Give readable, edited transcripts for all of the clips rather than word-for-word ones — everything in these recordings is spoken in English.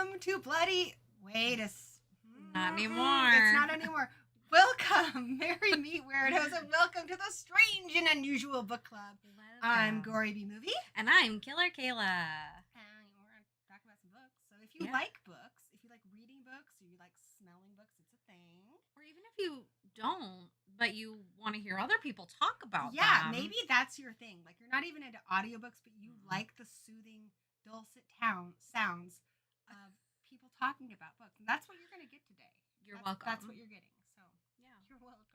Welcome to Bloody. Not anymore. It's not anymore. Welcome, Merry Meat Weirdos, and welcome to the Strange and Unusual Book Club. I'm Gory B Movie. And I'm Killer Kayla. And we're going to talk about some books. So if you like books, if you like reading books, or you like smelling books, it's a thing. Or even if you don't, but you want to hear other people talk about them. Yeah, maybe that's your thing. Like, you're not even into audiobooks, but you like the soothing, dulcet sounds of people talking about books. And that's what you're going to get today. You're welcome. That's what you're getting. So, yeah. You're welcome.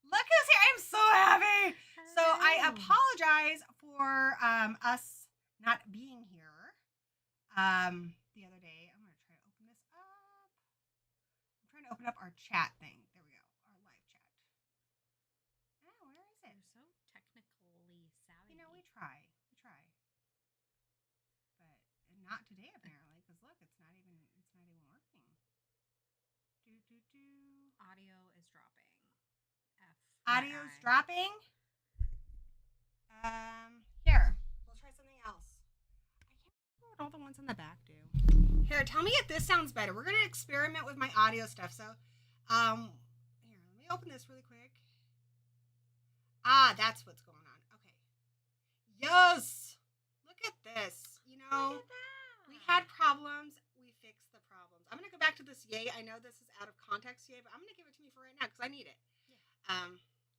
Look who's here. I'm so happy. Hello. So, I apologize for us not being here the other day. I'm going to try to open this up. I'm trying to open up our chat thing. There we go. Our live chat. Oh, where is it? You're so technically savvy. You know, we try. But not today, apparently, because look, it's not even working. Audio is dropping. Audio's dropping. Here, we'll try something else. I can't remember what all the ones in the back do. Here, tell me if this sounds better. We're gonna experiment with my audio stuff. So, here, let me open this really quick. Ah, that's what's going on. Okay. Yes. Look at this. You know, we had problems. We fixed the problems. I'm gonna go back to this yay. I know this is out of context yay, but I'm gonna give it to me for right now because I need it. Yeah.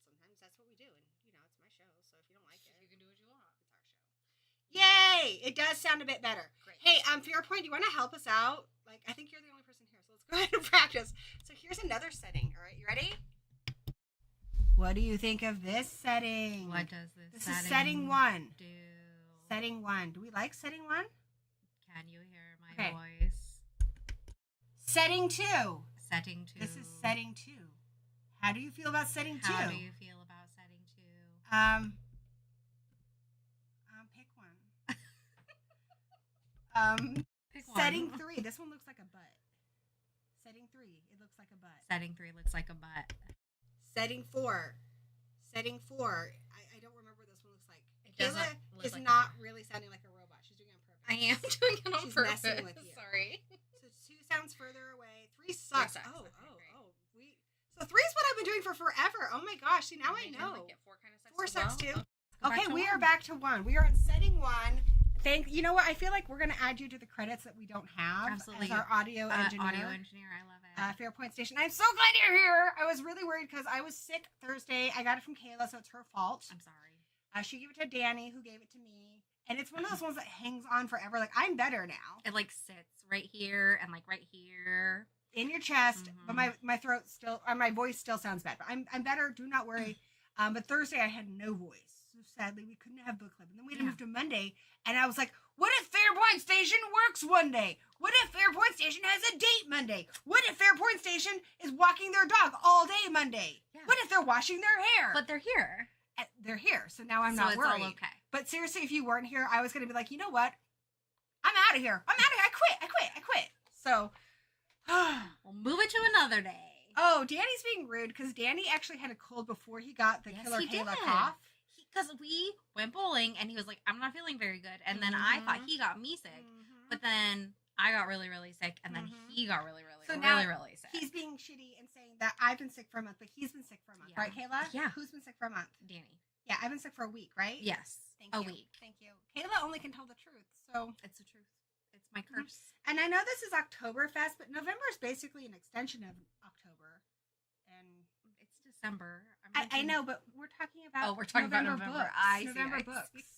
Sometimes that's what we do, and you know, it's my show. So if you don't like it, you can do what you want. It's our show. Yay! It does sound a bit better. Great. Hey, Fairpoint, do you want to help us out? Like, I think you're the only person here, so let's go ahead and practice. So here's another setting. All right, you ready? What do you think of this setting? What does this is setting 1. Do? Setting 1. Do we like setting 1? Can you hear my voice? Setting 2. Setting 2. This is setting 2. How do you feel about setting 2? How do you feel about setting 2? Pick one. Pick one. Setting 3. This one looks like a butt. Setting 3. It looks like a butt. Setting 3 looks like a butt. Setting 4. Setting 4. I don't remember what this one looks like. Kayla is like not really sounding like a robot. She's doing it on purpose. I am doing it on purpose. Messing with you. Sorry. So 2 sounds further away. 3 sucks. Oh. So 3 is what I've been doing for forever. Oh my gosh. See, now I know. 4 sucks too. Okay, we are back to 1. We are on setting 1. You know what? I feel like we're going to add you to the credits that we don't have. Absolutely. As our audio engineer. Audio engineer, I love it. Fairpoint Station. I'm so glad you're here. I was really worried because I was sick Thursday. I got it from Kayla, so it's her fault. I'm sorry. She gave it to Danny, who gave it to me. And it's one of those ones that hangs on forever. Like, I'm better now. It, like, sits right here and, like, right here. In your chest. But my throat still, or my voice still sounds bad. But I'm better. Do not worry. But Thursday, I had no voice. So sadly, we couldn't have book club. And then we had to move to Monday. And I was like, what if Fairpoint Station works one day? What if Fairpoint Station has a date Monday? What if Fairpoint Station is walking their dog all day Monday? Yeah. What if they're washing their hair? But they're here. They're here. So now I'm not worried. All okay. But seriously, if you weren't here, I was going to be like, you know what? I'm out of here. I quit. So, we'll move it to another day. Oh, Danny's being rude because Danny actually had a cold before he got the killer Kayla cough. Because we went bowling and he was like, I'm not feeling very good. And then I thought he got me sick. But then I got really, really sick. And then he got really, really, really sick. He's being shitty and saying that I've been sick for a month, but he's been sick for a month. Yeah. Right, Kayla? Yeah. Who's been sick for a month? Danny. Yeah, I've been sick for a week, right? Yes. Thank you. A week. Thank you. Kayla only can tell the truth, so. It's the truth. It's my curse. And I know this is Oktoberfest, but November is basically an extension of October. And it's December. I know, but we're talking about we're talking November about November. Books. November books.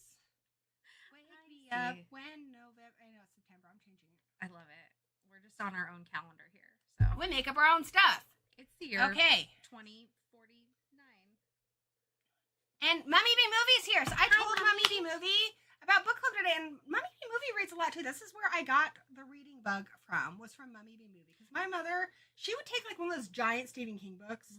Wake me up when November. I know it's September. I'm changing it. I love it. We're just on our own calendar here. So we make up our own stuff. It's the year 2049. And Mummy B Movie's here. So I told Mummy B Movie about book club today, and Mummy B Movie reads a lot too. This is where I got the reading bug from, was from Mummy B Movie. Because my mother, she would take like one of those giant Stephen King books,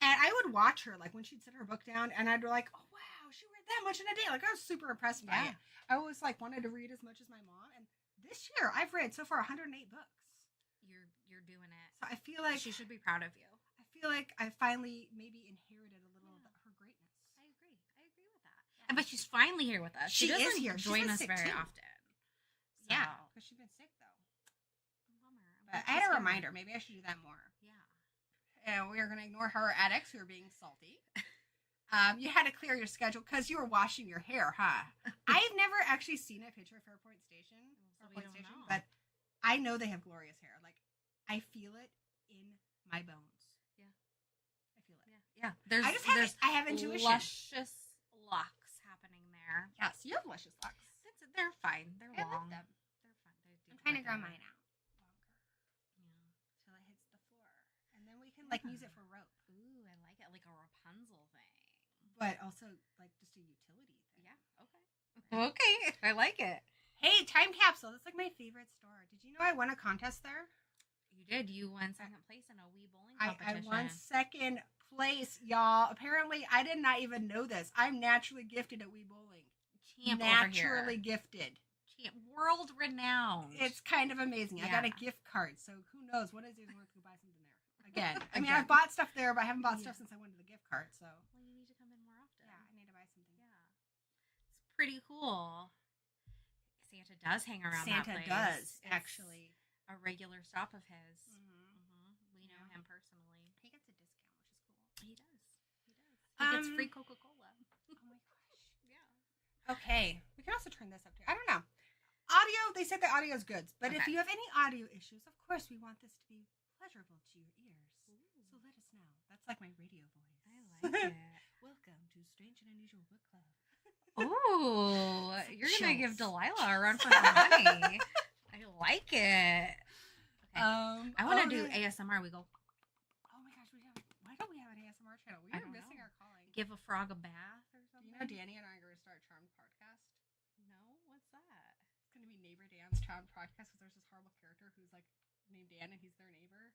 and I would watch her like when she'd set her book down, and I'd be like, oh wow, she read that much in a day. Like I was super impressed by it. I always like wanted to read as much as my mom, and this year I've read so far 108 books. You're doing it. So I feel like she should be proud of you. I feel like I finally maybe inherited a little of her greatness. I agree with that. Yeah. But she's finally here with us. She is here. Join us very often. So. Yeah, because she's been sick though. Bummer. But I had a reminder. Maybe I should do that more. Yeah. And we are going to ignore her addicts who are being salty. You had to clear your schedule because you were washing your hair, huh? I've never actually seen a picture of Fairpoint Station, but I know they have glorious hair. Like, I feel it in my bones. Yeah, I feel it. Yeah. I have intuition. Luscious locks happening there. Yes, you have luscious locks. They're fine. They're long. Them. They're fine. I'm trying to grow mine out longer. Yeah, till it hits the floor, and then we can use it for rope. Ooh, I like it, like a Rapunzel thing. But also like just a utility thing. Yeah. Okay. I like it. Hey, time capsule. That's like my favorite store. Did you know I won a contest there? You did. You won second place in a Wii bowling competition. I won second place, y'all. Apparently, I did not even know this. I'm naturally gifted at Wii bowling. Champ naturally gifted. World renowned. It's kind of amazing. Yeah. I got a gift card, so who knows? What is it worth to buy something there? Again. I mean, I've bought stuff there, but I haven't bought stuff since I went to the gift card, so. Well, you need to come in more often. Yeah, I need to buy something. Yeah. It's pretty cool. Santa does hang around that place. Santa does, actually. A regular stop of his. We know him personally. He gets a discount, which is cool. He does. He gets free Coca-Cola. Oh my gosh. Yeah. Okay. We can also turn this up too. I don't know. Audio, they said the audio is good. But if you have any audio issues, of course we want this to be pleasurable to your ears. Ooh. So let us know. That's like my radio voice. I like it. Welcome to Strange and Unusual Book Club. Ooh, you're going to give Delilah a run for her money. I like it. Okay. I want to do ASMR. We go, oh my gosh, why don't we have an ASMR channel? We are missing our calling. Give a frog a bath or something. Do you know Danny and I are going to start a Charmed podcast? No, what's that? It's going to be Neighbor Dan's Charmed podcast because there's this horrible character who's like named Dan and he's their neighbor.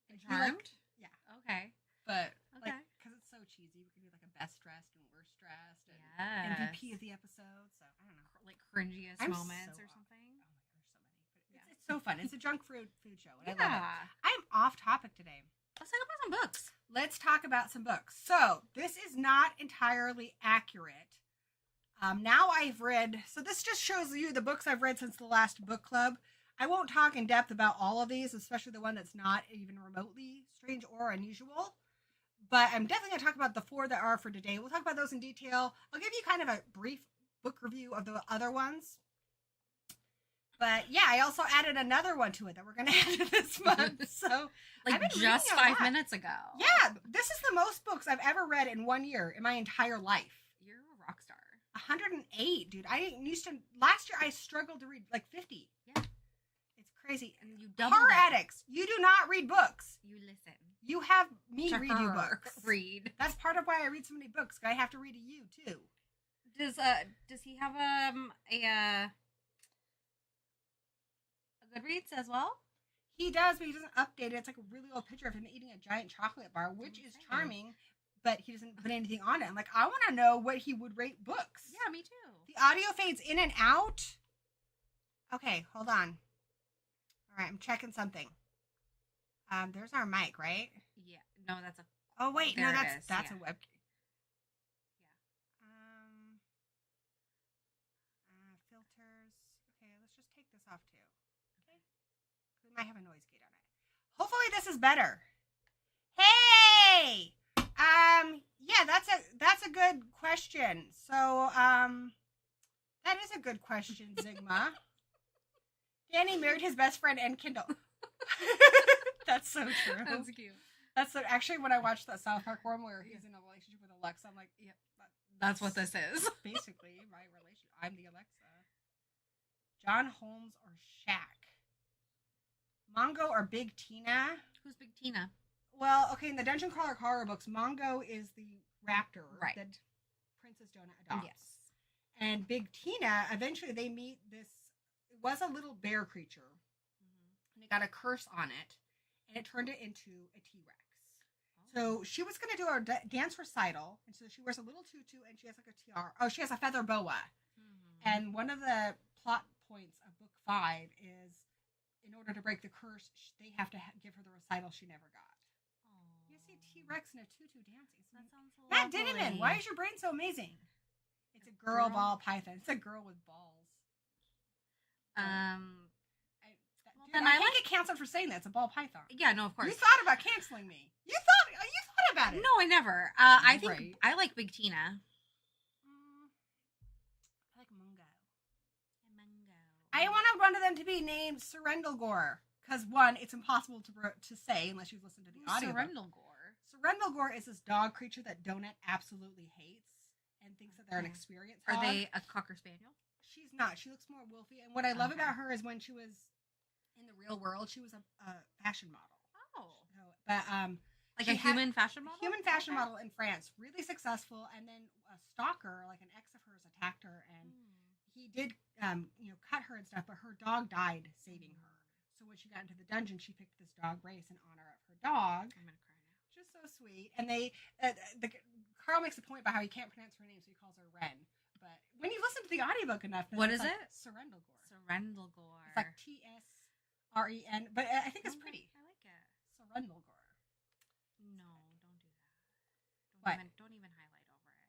And Charmed? Yeah. Okay. But because it's so cheesy, we can do like a best dressed and worst dressed and MVP of the episode. So I don't know, like cringiest moments or something. Oh my gosh, so many! But it's so fun. It's a junk food show. And yeah. I love it. I'm off topic today. Let's talk about some books. Let's talk about some books. So this is not entirely accurate. Now I've read. So this just shows you the books I've read since the last book club. I won't talk in depth about all of these, especially the one that's not even remotely strange or unusual. But I'm definitely going to talk about the 4 that are for today. We'll talk about those in detail. I'll give you kind of a brief book review of the other ones. But yeah, I also added another one to it that we're going to add this month. So like just 5 minutes ago. Yeah, this is the most books I've ever read in 1 year in my entire life. You're a rock star. 108, dude. Last year I struggled to read like 50. Yeah. It's crazy. And you doubled Horror addicts, you do not read books. You listen. You have me read you books. Read. That's part of why I read so many books. I have to read to you too. Does he have a Goodreads as well? He does, but he doesn't update it. It's like a really old picture of him eating a giant chocolate bar, which is charming, but he doesn't put anything on it. I'm like, I want to know what he would rate books. Yeah, me too. The audio fades in and out. Okay, hold on. All right, I'm checking something. There's our mic, right? Yeah. No, that's a. Oh wait, there no, it is, that's yeah. a web. Yeah. Filters. Okay, let's just take this off too. Okay. We might have a noise gate on it. Hopefully this is better. Hey! Yeah, that's a good question. So, that is a good question, Zigma. Danny married his best friend and Kindle. That's so true. That's cute. That's so, actually when I watched that South Park one where he's in a relationship with Alexa, I'm like, yep, that's what this is. Basically, my relation. I'm the Alexa. John Holmes or Shaq? Mongo or Big Tina? Who's Big Tina? Well, okay, in the Dungeon Crawler horror books, Mongo is the raptor that Princess Donut adopts. Yes. And Big Tina, eventually they meet this, it was a little bear creature. And it got a curse on it. And it turned it into a T-Rex. So she was going to do a dance recital. And so she wears a little tutu and she has like a tiara. Oh, she has a feather boa. And one of the plot points of book 5 is in order to break the curse, they have to give her the recital she never got. You see a T-Rex and a tutu dancing. That sounds so Matt lovely. Dinniman, why is your brain so amazing? It's a girl ball python. It's a girl with balls. I can't get canceled for saying that. It's a ball python. Yeah, no, of course. You thought about canceling me. You thought about it. No, I never. I think Right. I like Big Tina. I like Mungo. I want one of them to be named Surrendalgore. Because one, it's impossible to say unless you've listened to the audio. Surrendalgore is this dog creature that Donut absolutely hates and thinks that they're an experience dog. Are they a Cocker Spaniel? She's not. She looks more wolfy. And what I love about her is when she was in the real world, she was a fashion model. Oh. But like a human fashion model? Human fashion model in France. Really successful. And then a stalker, like an ex of hers, attacked her. And he did, cut her and stuff. But her dog died saving her. So when she got into the dungeon, she picked this dog race in honor of her dog. I'm going to cry now. Which is so sweet. And Carl makes a point about how he can't pronounce her name, so he calls her Ren. But when you listen to the audiobook enough, what is it? Surrendalgore. Surrendalgore. It's like T-S-R-E-N. But I think it's pretty. I like it. Surrendalgore. No, don't do that. Don't even highlight over it.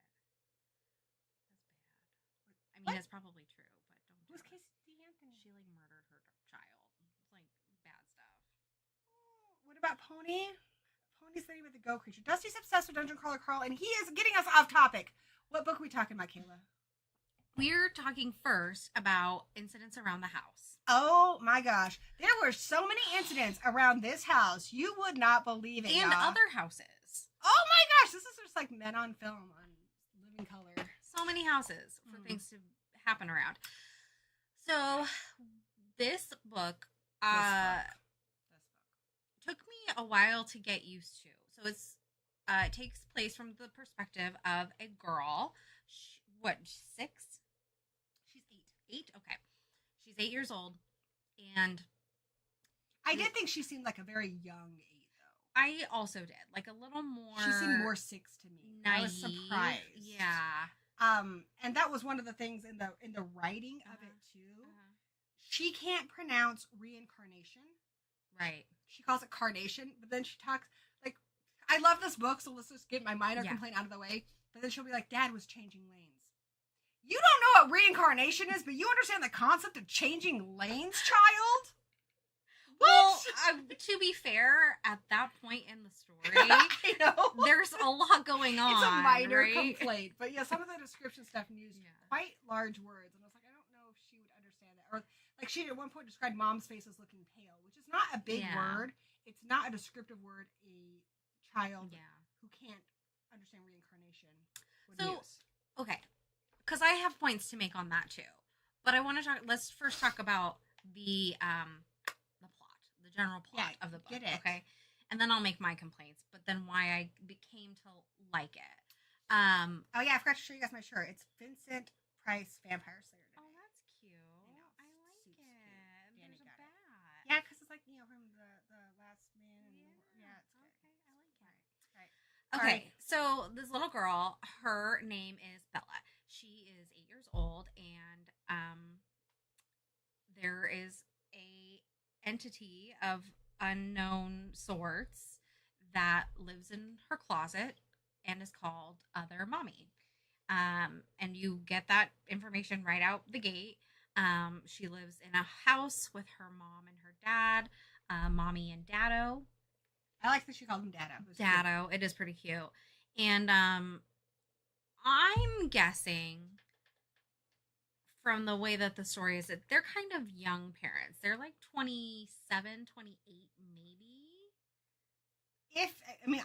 That's bad. I mean, it's probably true, but don't do it. Who's Casey Anthony? She murdered her child. It's like bad stuff. What about Pony? Pony's the name of the go creature. Dusty's obsessed with Dungeon Crawler Carl, and he is getting us off topic. What book are we talking about, Kayla? We're talking first about incidents around the house. Oh my gosh. There were so many incidents around this house. You would not believe it. And other houses. Oh my gosh. This is just like men on film on Living Color. So many houses for things to happen around. So this book took me a while to get used to. So it takes place from the perspective of a girl. She's 6? She's 8. 8? Okay. She's 8 years old. And I did think she seemed like a very young 8, though. I also did. Like a little more. She seemed more 6 to me. Naive. I was surprised. Yeah. And that was one of the things in the writing of it too. She can't pronounce reincarnation. Right. She calls it carnation, but then she talks like, I love this book, so let's just get my minor complaint out of the way. But then she'll be like, Dad was changing lanes. You don't know what reincarnation is, but you understand the concept of changing lanes, child? What? Well, to be fair, at that point in the story, I know. There's a lot going on. It's a minor right? complaint. But yeah, some of the description stuff used quite large words. And I was like, I don't know if she would understand that. Or like she at one point described Mom's face as looking pale, which is not a big word. It's not a descriptive word a child who can't understand reincarnation would use. Okay. Because I have points to make on that too. But I want to let's first talk about the plot, the general plot of the book. Get it. Okay. And then I'll make my complaints, but then why I came to like it. Oh yeah, I forgot to show you guys my shirt. It's Vincent Price Vampire Slayer Day. Oh, that's cute. I like it. There's a bat. Yeah, because it's like, from the last man. It's good. Okay, I like it. Right. Okay, so this little girl, her name is Bella. She is 8 years old, and there is entity of unknown sorts that lives in her closet and is called Other Mommy. And you get that information right out the gate. She lives in a house with her mom and her dad, Mommy and Daddo. I like that she called him Daddo. Daddo. It is pretty cute. And I'm guessing from the way that the story is that they're kind of young parents. They're like 27, 28 maybe.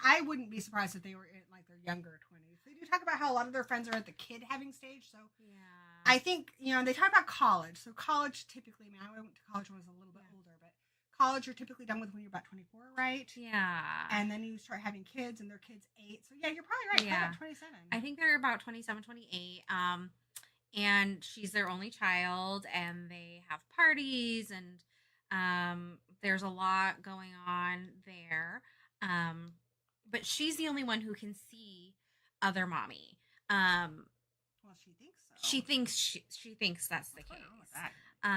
I wouldn't be surprised if they were in like their younger 20s. They do talk about how a lot of their friends are at the kid having stage. So yeah, I think, they talk about college. So college typically, I went to college when I was a little bit older, but college you're typically done with when you're about 24, right? Yeah. And then you start having kids and their kids 8. So yeah, you're probably right. Yeah. About 27. I think they're about 27, 28. And she's their only child, and they have parties, and there's a lot going on there. But she's the only one who can see Other Mommy. Well, she thinks so. She thinks that's the case. That? You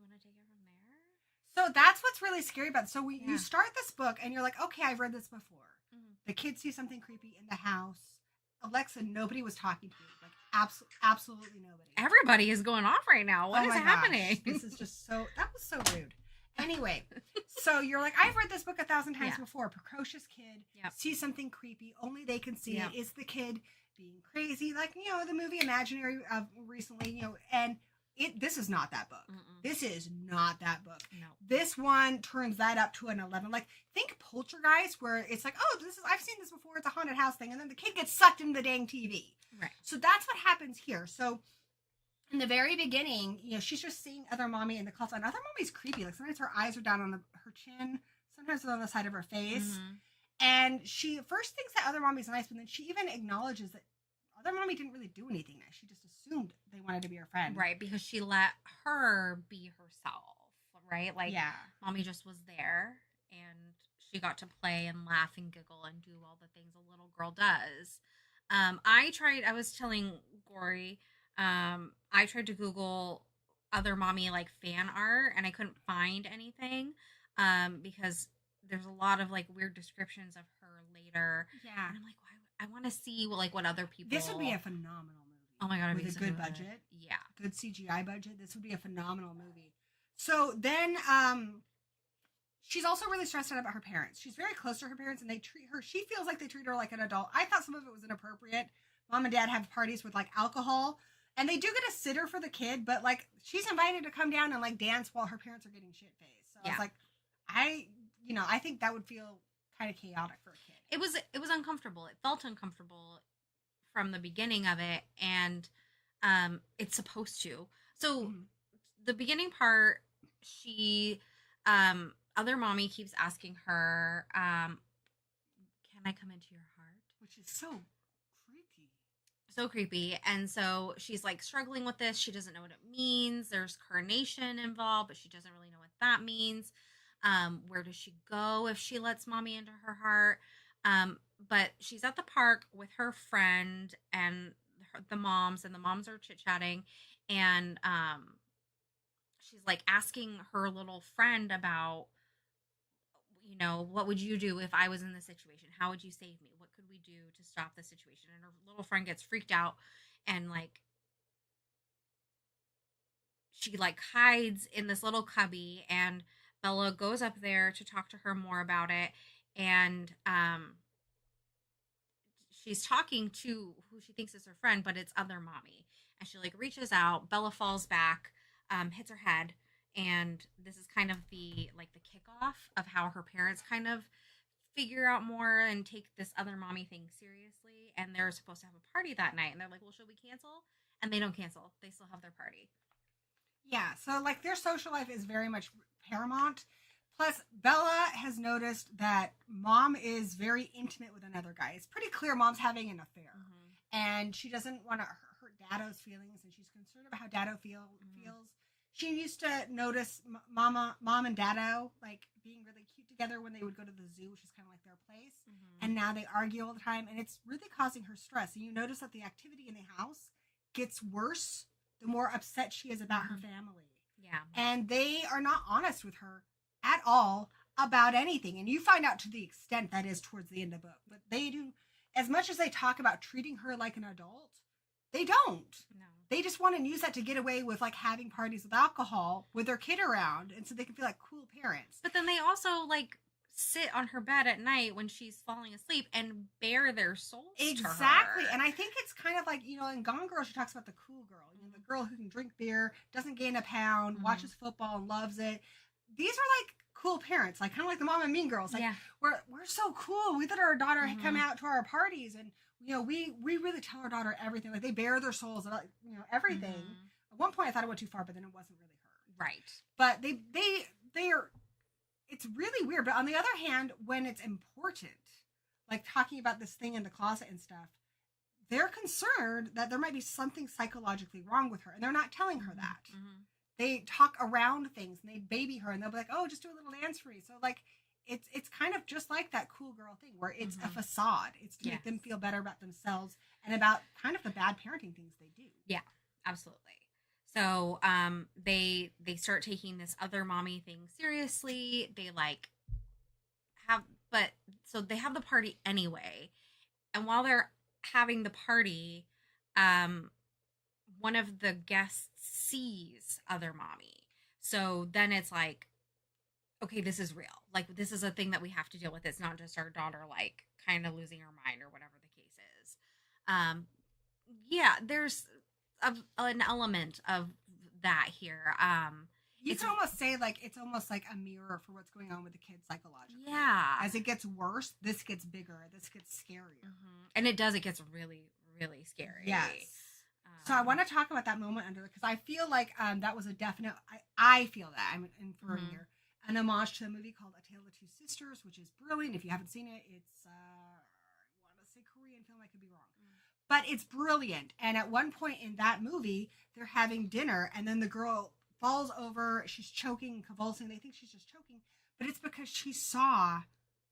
want to take it from there? So that's what's really scary about it. So you start this book and you're like, okay, I've read this before. Mm-hmm. The kids see something creepy in the house. Alexa, nobody was talking to you. Like absolutely nobody. Everybody is going off right now. What is happening? This is just that was so rude. Anyway, so you're like, I've read this book 1,000 times before. Precocious kid sees something creepy. Only they can see it. Is the kid being crazy? Like, the movie Imaginary of recently, and this is not that book. Mm-mm. This is not that book. No. This one turns that up to an 11. Like, think Poltergeist, where it's like, oh, I've seen this before. It's a haunted house thing. And then the kid gets sucked into the dang TV. Right. So that's what happens here. So in the very beginning, she's just seeing Other Mommy in the closet. And Other Mommy's creepy. Like, sometimes her eyes are down on her chin. Sometimes they're on the side of her face. Mm-hmm. And she first thinks that Other Mommy's nice, but then she even acknowledges that Other Mommy didn't really do anything nice. She just assumed they wanted to be her friend. Right, because she let her be herself, right? Like, Mommy just was there, and she got to play and laugh and giggle and do all the things a little girl does. I was telling Gory, I tried to Google Other Mommy, like, fan art, and I couldn't find anything, because there's a lot of, like, weird descriptions of her later. Yeah. And I'm like, I want to see, like, what other people... This would be a phenomenal movie. Oh my God, with a good budget. Yeah. Good CGI budget. This would be a phenomenal movie. So then, she's also really stressed out about her parents. She's very close to her parents, and they treat her... She feels like they treat her like an adult. I thought some of it was inappropriate. Mom and Dad have parties with, like, alcohol, and they do get a sitter for the kid, but, like, she's invited to come down and, like, dance while her parents are getting shit-faced. So it's like, I think that would feel kind of chaotic for a kid. It was uncomfortable. It felt uncomfortable from the beginning of it, and it's supposed to. So the beginning part, she Other Mommy keeps asking her, can I come into your heart? Which is so creepy. So creepy. And so she's like struggling with this. She doesn't know what it means. There's carnation involved, but she doesn't really know what that means. Where does she go if she lets Mommy into her heart? But she's at the park with her friend and the moms are chit-chatting, and she's like asking her little friend about, what would you do if I was in this situation? How would you save me? What could we do to stop the situation? And her little friend gets freaked out, and like she like hides in this little cubby, and Bella goes up there to talk to her more about it, and she's talking to who she thinks is her friend, but it's Other Mommy. And she like reaches out, Bella falls back, hits her head, and this is kind of the kickoff of how her parents kind of figure out more and take this Other Mommy thing seriously. And they're supposed to have a party that night, and they're like, well, should we cancel? And they don't cancel. They still have their party. Yeah, so like their social life is very much paramount. Plus, Bella has noticed that Mom is very intimate with another guy. It's pretty clear Mom's having an affair. Mm-hmm. And she doesn't want to hurt Daddo's feelings, and she's concerned about how Daddo feels. She used to notice Mom and Daddo, like, being really cute together when they would go to the zoo, which is kind of like their place. Mm-hmm. And now they argue all the time, and it's really causing her stress. And you notice that the activity in the house gets worse the more upset she is about her family. Yeah. And they are not honest with her at all about anything. And you find out to the extent that is towards the end of the book. But they do, as much as they talk about treating her like an adult, they don't. No. They just want to use that to get away with like having parties with alcohol with their kid around. And so they can feel like cool parents. But then they also like sit on her bed at night when she's falling asleep and bare their souls Exactly. to her. And I think it's kind of like, in Gone Girl, she talks about the cool girl, the girl who can drink beer, doesn't gain a pound, watches football and loves it. These are like cool parents, like kind of like the Mom and Mean Girls. Like we're so cool. We let our daughter come out to our parties, and we really tell our daughter everything. Like they bare their souls about everything. At one point I thought it went too far, but then it wasn't really her. Right. But they are. It's really weird. But on the other hand, when it's important, like talking about this thing in the closet and stuff, they're concerned that there might be something psychologically wrong with her, and they're not telling her that. They talk around things and they baby her, and they'll be like, "Oh, just do a little dance for me." So like, it's kind of just like that cool girl thing where it's a facade. It's to make them feel better about themselves and about kind of the bad parenting things they do. Yeah, absolutely. So they start taking this other mommy thing seriously. They so they have the party anyway, and while they're having the party, one of the guests sees other mommy. So then it's like, okay, this is real. Like, this is a thing that we have to deal with. It's not just our daughter, like, kind of losing her mind or whatever the case is. There's an element of that here. You can almost say, like, it's almost like a mirror for what's going on with the kids psychologically. Yeah. As it gets worse, this gets bigger. This gets scarier. And it gets really, really scary. Yes. So I want to talk about that moment under, because I feel like that was a definite, I feel that, I'm inferring here, an homage to a movie called A Tale of Two Sisters, which is brilliant. If you haven't seen it, it's, I want to say Korean film, I could be wrong. But it's brilliant. And at one point in that movie, they're having dinner, and then the girl falls over, she's choking, convulsing. They think she's just choking, but it's because she saw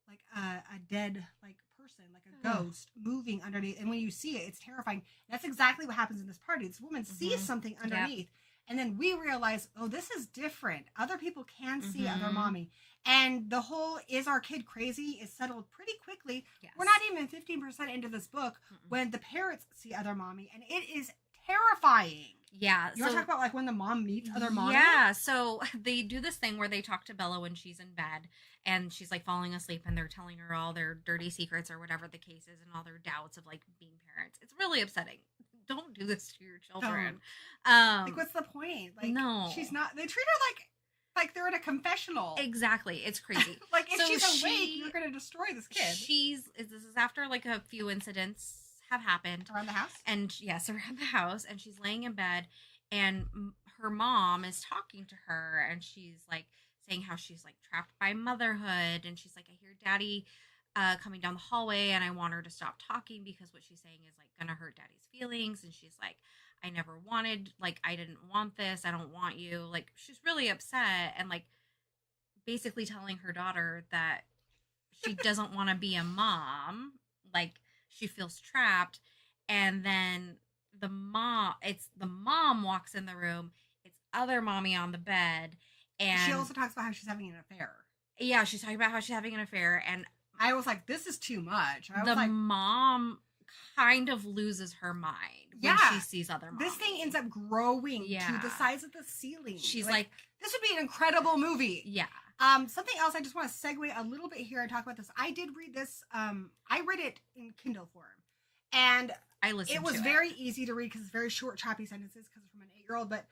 like a dead like person, like a ghost moving underneath. And when you see it, it's terrifying. That's exactly what happens in this party. This woman sees something underneath. And then we realize, oh, this is different. Other people can see other mommy. And the whole "is our kid crazy" is settled pretty quickly. Yes. We're not even 15% into this book when the parents see other mommy, and it is terrifying. Yeah. You want to talk about like when the mom meets other mommy? Yeah. So they do this thing where they talk to Bella when she's in bed and she's like falling asleep, and they're telling her all their dirty secrets or whatever the case is and all their doubts of like being parents. It's really upsetting. Don't do this to your children. Like, what's the point? Like, no, she's not. They treat her like they're in a confessional. Exactly. It's crazy. Like, if she's awake, you're going to destroy this kid. This is after like a few incidents have happened around the house, and yes, around the house, and she's laying in bed, and her mom is talking to her, and she's like saying how she's like trapped by motherhood, and she's like, I hear daddy coming down the hallway, and I want her to stop talking because what she's saying is like gonna hurt daddy's feelings. And she's like, I never wanted, like, I didn't want this, I don't want you. Like, she's really upset, and like basically telling her daughter that she doesn't want to be a mom, like she feels trapped. And then the mom walks in the room, it's other mommy on the bed, and she also talks about how she's having an affair. Yeah, she's talking about how she's having an affair, and I was like, this is too much. The mom kind of loses her mind when she sees other mommy. This thing ends up growing to the size of the ceiling. She's like, this would be an incredible movie. Yeah. Something else, I just want to segue a little bit here and talk about this. I did read this. I read it in Kindle form, and it was very easy to read because it's very short, choppy sentences because it's from an 8-year-old. But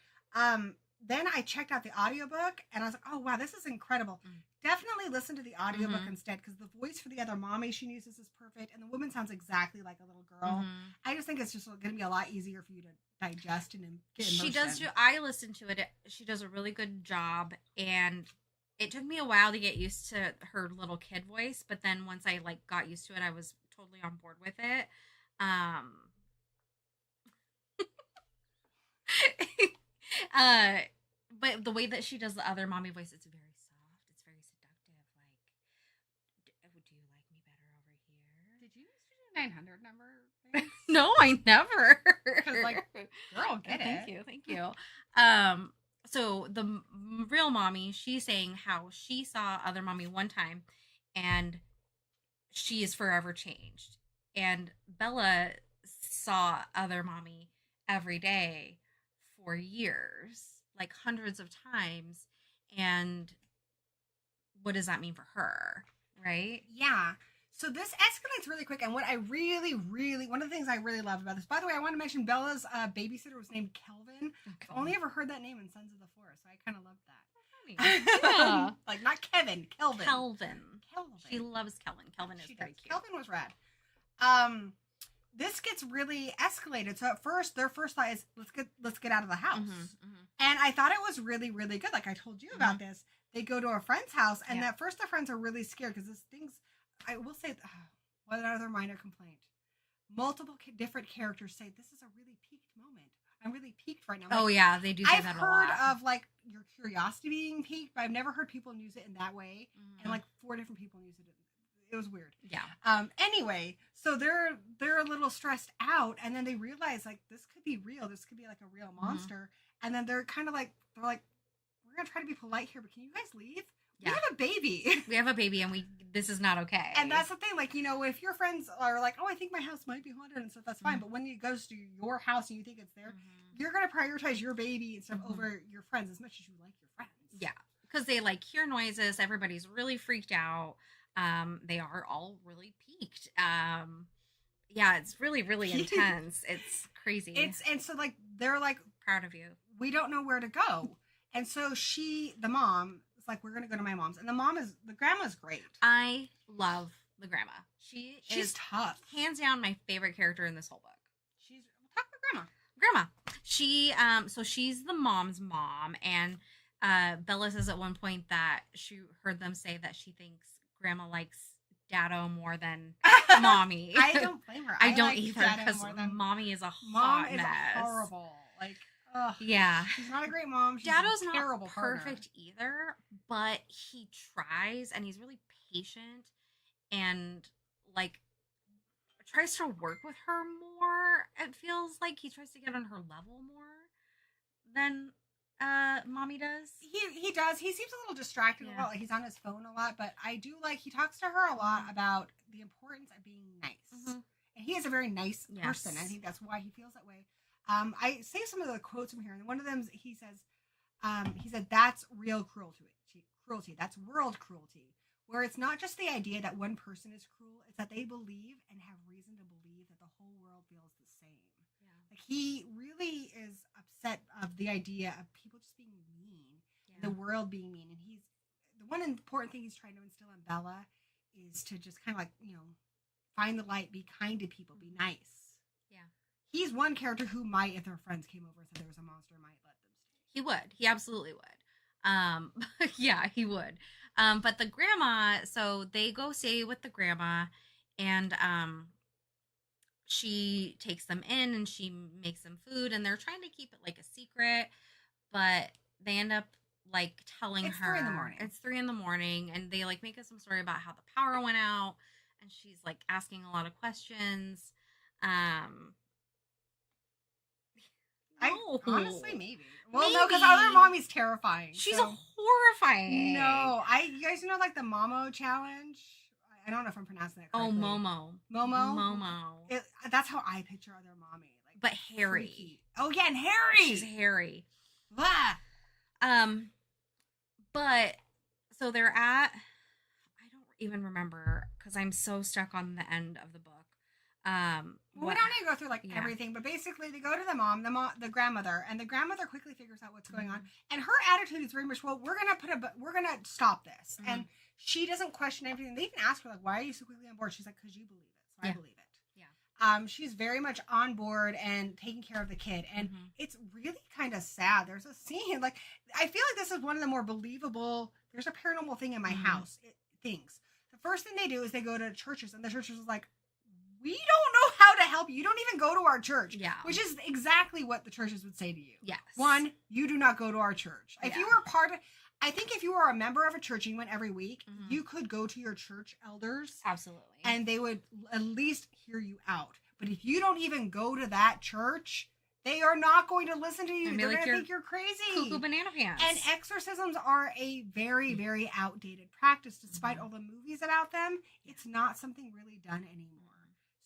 then I checked out the audiobook, and I was like, oh wow, this is incredible. Definitely listen to the audiobook instead, because the voice for the other mommy she uses is perfect, and the woman sounds exactly like a little girl. I just think it's just going to be a lot easier for you to digest and get emotion. She does. I listened to it. She does a really good job, and it took me a while to get used to her little kid voice, but then once I like got used to it, I was totally on board with it. But the way that she does the other mommy voice, it's very soft. It's very seductive. Like, do you like me better over here? Did you used to do 900 number? No, I never. Like, girl, get Thank it. you. so the real mommy, she's saying how she saw other mommy one time, and she is forever changed. And Bella saw other mommy every day for years, like hundreds of times. And what does that mean for her? Right? Yeah. So this escalates really quick. And what I really, really, one of the things I really love about this, by the way, I want to mention Bella's babysitter was named Kelvin. Okay. I've only ever heard that name in Sons of the Forest, so I kind of loved that. Yeah. Like, not Kevin, Kelvin. Kelvin. Kelvin. She loves Kelvin. Kelvin is She very does. cute. Kelvin was rad. This gets really escalated. So at first, their first thought is, let's get out of the house. And I thought it was really, really good. Like I told you about this. They go to a friend's house, and at first their friends are really scared because this thing's, I will say, one other minor complaint. Multiple different characters say, this is a really peaked moment. I'm really peaked right now. Oh, yeah, they do say I've that a heard lot. of, like, your curiosity being peaked, but I've never heard people use it in that way. And, like, 4 different people use it. It was weird. Yeah. Anyway, so they're a little stressed out, and then they realize, like, this could be real. This could be, like, a real monster. And then they're kind of like, we're going to try to be polite here, but can you guys leave? Yeah. We have a baby. We have a baby, and this is not okay. And that's the thing. Like, you know, if your friends are like, oh, I think my house might be haunted and stuff, that's fine. But when it goes to your house and you think it's there, you're going to prioritize your baby and stuff over your friends as much as you like your friends. Yeah. Because they, like, hear noises. Everybody's really freaked out. They are all really peaked. Yeah, it's really, really intense. It's crazy. And so, like, they're like, proud of you. We don't know where to go. And so the mom, it's like, we're going to go to my mom's. And the grandma's great. I love the grandma. She's tough. Hands down my favorite character in this whole book. Talk about Grandma. She, so she's the mom's mom. And Bella says at one point that she heard them say that she thinks grandma likes Dado more than mommy. I don't blame her. I don't like either, because mommy is a hot mess. Horrible. Like, ugh. Yeah. She's not a great mom. She's Dado's a terrible not perfect either, but he tries, and he's really patient, and, like, tries to work with her more. It feels like he tries to get on her level more than mommy does. He does. He seems a little distracted a lot. Like, he's on his phone a lot, but I do like, he talks to her a lot about the importance of being nice. And he is a very nice person. I think that's why he feels that way. I say some of the quotes from here, and one of them, he said, that's real cruelty. That's world cruelty, where it's not just the idea that one person is cruel, it's that they believe and have reason to believe that the whole world feels the same. Yeah. Like, he really is upset of the idea of people just being mean, the world being mean. And the one important thing he's trying to instill in Bella is to just kind of, like, you know, find the light, be kind to people, be nice. Yeah. He's one character who might, if their friends came over and said there was a monster, might let them stay. He would. He absolutely would. Yeah, he would. But the grandma, so they go stay with the grandma, and she takes them in and she makes them food, and they're trying to keep it like a secret, but they end up, like, telling her. It's 3 a.m, and they, like, make us some story about how the power went out, and she's, like, asking a lot of questions. Honestly, maybe. Well, no, because other mommy's terrifying. She's horrifying. No, you guys know, like, the Momo challenge? I don't know if I'm pronouncing that correctly. Oh, Momo. That's how I picture other mommy. Like, but hairy. Freaky. Oh, yeah, and hairy. She's hairy. Blah. But, so they're at, I don't even remember, because I'm so stuck on the end of the book. Well, we don't need to go through, like, everything, but basically they go to the grandmother, and the grandmother quickly figures out what's going on, and her attitude is very much, well, we're gonna stop this, and she doesn't question anything. They even ask her, like, why are you so quickly on board? She's like, because you believe it, so I believe it. She's very much on board and taking care of the kid, and it's really kind of sad. There's a scene, like, I feel like this is one of the more believable, there's a paranormal thing in my house, things. The first thing they do is they go to churches, and the churches is like, we don't know how to help you. You don't even go to our church. Yeah. Which is exactly what the churches would say to you. Yes. 1, you do not go to our church. If you were I think if you were a member of a church and you went every week, you could go to your church elders. Absolutely. And they would at least hear you out. But if you don't even go to that church, They are not going to listen to you. And They're like going to think you're crazy. Cuckoo banana pants. And exorcisms are a very, very outdated practice. Despite all the movies about them, it's not something really done anymore.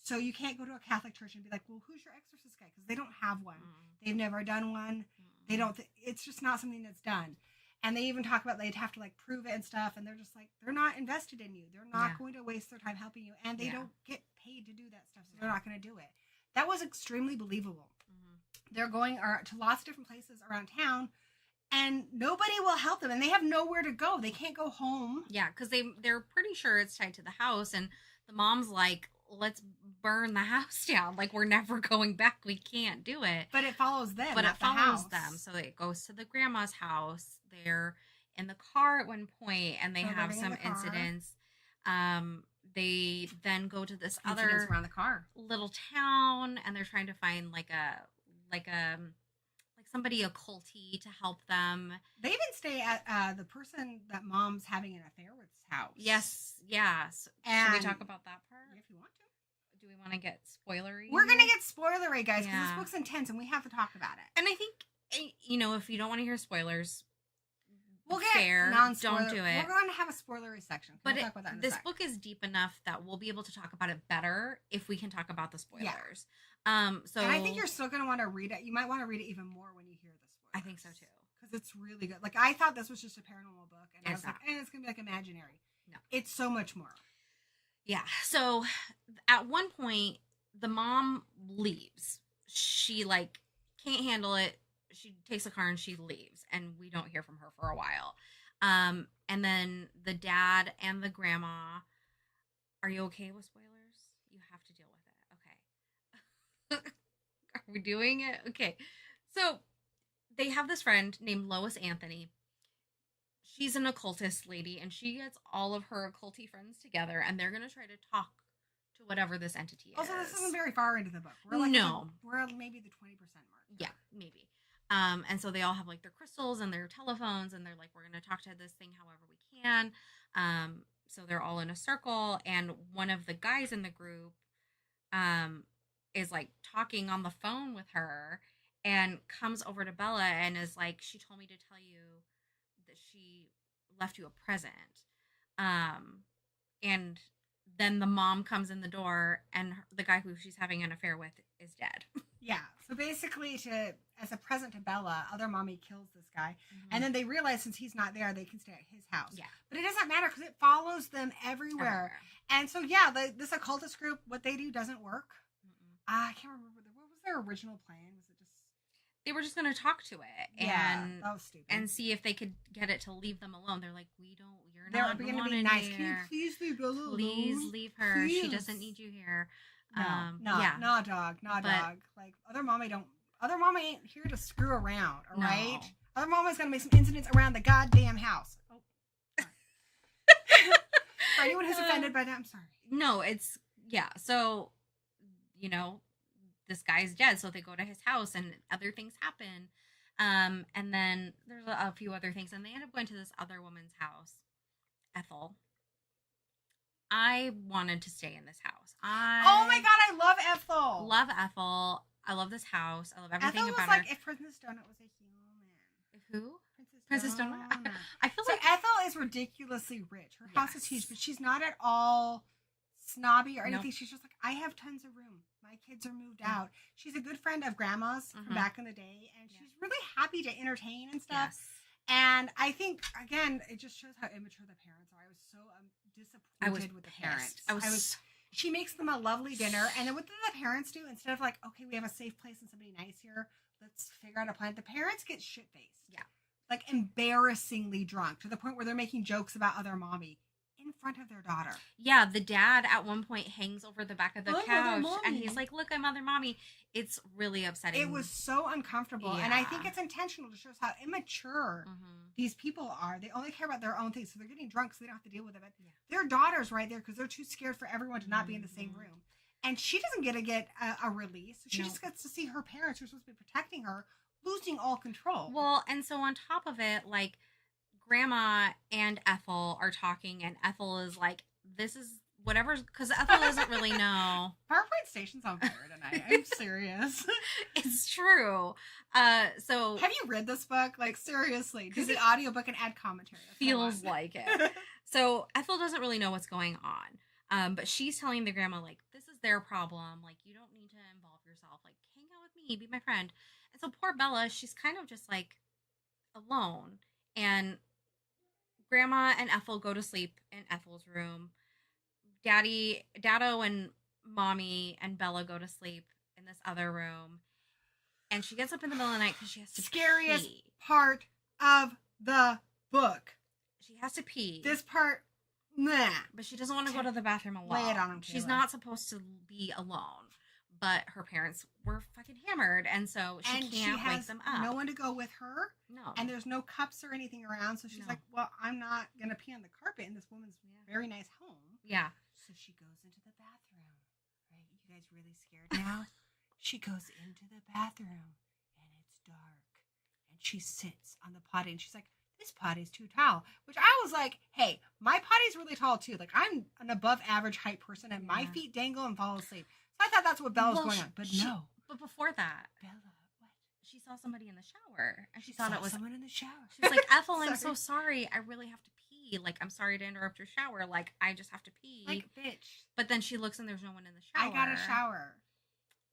So you can't go to a Catholic church and be like, well, who's your exorcist guy? Because they don't have one. They've never done one. They don't. It's just not something that's done. And they even talk about they'd have to like prove it and stuff. And they're just like, they're not invested in you. They're not going to waste their time helping you. And they don't get paid to do that stuff. So they're not going to do it. That was extremely believable. They're going to lots of different places around town. And nobody will help them. And they have nowhere to go. They can't go home. Yeah, because they're pretty sure it's tied to the house. And the mom's like, let's burn the house down. Like, we're never going back. We can't do it. But it follows them. But it follows the them. So it goes to the grandma's house. They're in the car at one point, and they have some incidents. They then go to this other around the car little town, and they're trying to find like somebody occulty to help them. They even stay at the person that mom's having an affair with's house. Yes. And should we talk about that part? If you want to. Do we want to get spoilery? We're gonna get spoilery, guys, because this book's intense, and we have to talk about it. And I think if you don't want to hear spoilers, we'll get non-spoiler. Don't do it. We're going to have a spoilery section. We'll talk about that in a this sec. book is deep enough that we'll be able to talk about it better if we can talk about the spoilers. Yeah. So, and I think you're still going to want to read it. You might want to read it even more when you hear the spoilers. I think so too, because it's really good. Like, I thought this was just a paranormal book, and I was like, it's going to be like imaginary. No, it's so much more. Yeah. So at one point, the mom leaves. She like can't handle it. She takes a car and she leaves, and we don't hear from her for a while. And then the dad and the grandma. Are you okay with spoilers? You have to deal with it. Okay. Are we doing it? Okay. So they have this friend named Lois Anthony. She's an occultist lady, and she gets all of her occulty friends together, and they're going to try to talk to whatever this entity is. Also, this isn't very far into the book. We're we're at maybe the 20% mark. Yeah, maybe. And so they all have like their crystals and their telephones, and they're like, we're going to talk to this thing however we can. So they're all in a circle, and one of the guys in the group is like talking on the phone with her, and comes over to Bella and is like, she told me to tell you that she left you a present. And then the mom comes in the door, and the guy who she's having an affair with is dead. Yeah. So basically, as a present to Bella, other mommy kills this guy. Mm-hmm. And then they realize since he's not there, they can stay at his house. Yeah. But it doesn't matter because it follows them everywhere. And so, yeah, this occultist group, what they do doesn't work. I can't remember. What was their original plan? Was it just... They were just going to talk to it. Yeah, that was stupid. And see if they could get it to leave them alone. They're like, you're They're not going to be nice. Can you please leave Bella alone? Please leave her. Please. She doesn't need you here. No, dog. Like, other mommy ain't here to screw around, all right? Other mommy's gonna make some incidents around the goddamn house. Oh, for anyone who's offended by that, I'm sorry. No, it's, so, this guy's dead, so they go to his house, and other things happen, and then there's a few other things, and they end up going to this other woman's house, Ethel. I wanted to stay in this house. Oh my god, I love Ethel. Love Ethel. I love this house. I love everything Ethel about was her. like if Princess Donut was a human. Who? Princess Donut? I feel so like Ethel is ridiculously rich. Her house is huge, but she's not at all snobby or anything. She's just like, I have tons of room. My kids are moved out. She's a good friend of Grandma's from back in the day, and she's really happy to entertain and stuff. Yes. And I think, again, it just shows how immature the parents are. I was so disappointed with the parents. She makes them a lovely dinner, and then what do the parents do? Instead of like, okay, we have a safe place and somebody nice here, let's figure out a plan. The parents get shit-faced. Yeah. Like embarrassingly drunk to the point where they're making jokes about other mommy in front of their daughter. Yeah, the dad at one point hangs over the back of the couch, and he's like, look, I'm other mommy. It's really upsetting. It was so uncomfortable, and I think it's intentional to show us how immature these people are. They only care about their own things, so they're getting drunk so they don't have to deal with it. But their daughter's right there because they're too scared for everyone to not be in the same room. And she doesn't get a release. She just gets to see her parents, who are supposed to be protecting her, losing all control. Well, and so on top of it, like, Grandma and Ethel are talking, and Ethel is like, this is whatever's, because Ethel doesn't really know. PowerPoint station's on fire tonight. I'm serious. It's true. So have you read this book? Like, seriously, do the audiobook and add commentary. That's feels like it. So Ethel doesn't really know what's going on. But she's telling the grandma, like, this is their problem. Like, you don't need to involve yourself. Like, hang out with me, be my friend. And so poor Bella, she's kind of just like alone. And Grandma and Ethel go to sleep in Ethel's room. Dado and Mommy and Bella go to sleep in this other room. And she gets up in the middle of the night because she has to scariest pee. part of the book. She has to pee. This part, nah. But she doesn't want to go to the bathroom alone. Lay it on him, She's Kayla. not supposed to be alone. But her parents were fucking hammered, and so she can't wake them up. No one to go with her. No. And there's no cups or anything around, so she's like, well, I'm not going to pee on the carpet in this woman's very nice home. Yeah. So she goes into the bathroom. Right? You guys really scared now? She goes into the bathroom, and it's dark. And she sits on the potty, and she's like, this potty's too tall. Which I was like, hey, my potty's really tall, too. Like, I'm an above average height person, and my feet dangle and fall asleep. So I thought that's what Bella's going on. But no. But before that, Bella, what? she saw somebody in the shower, and she Saw thought it was someone in the shower. She's like, Ethel, I'm so sorry. I really have to pee. Like, I'm sorry to interrupt your shower. Like, I just have to pee. Like, bitch. But then she looks and there's no one in the shower. I got a shower.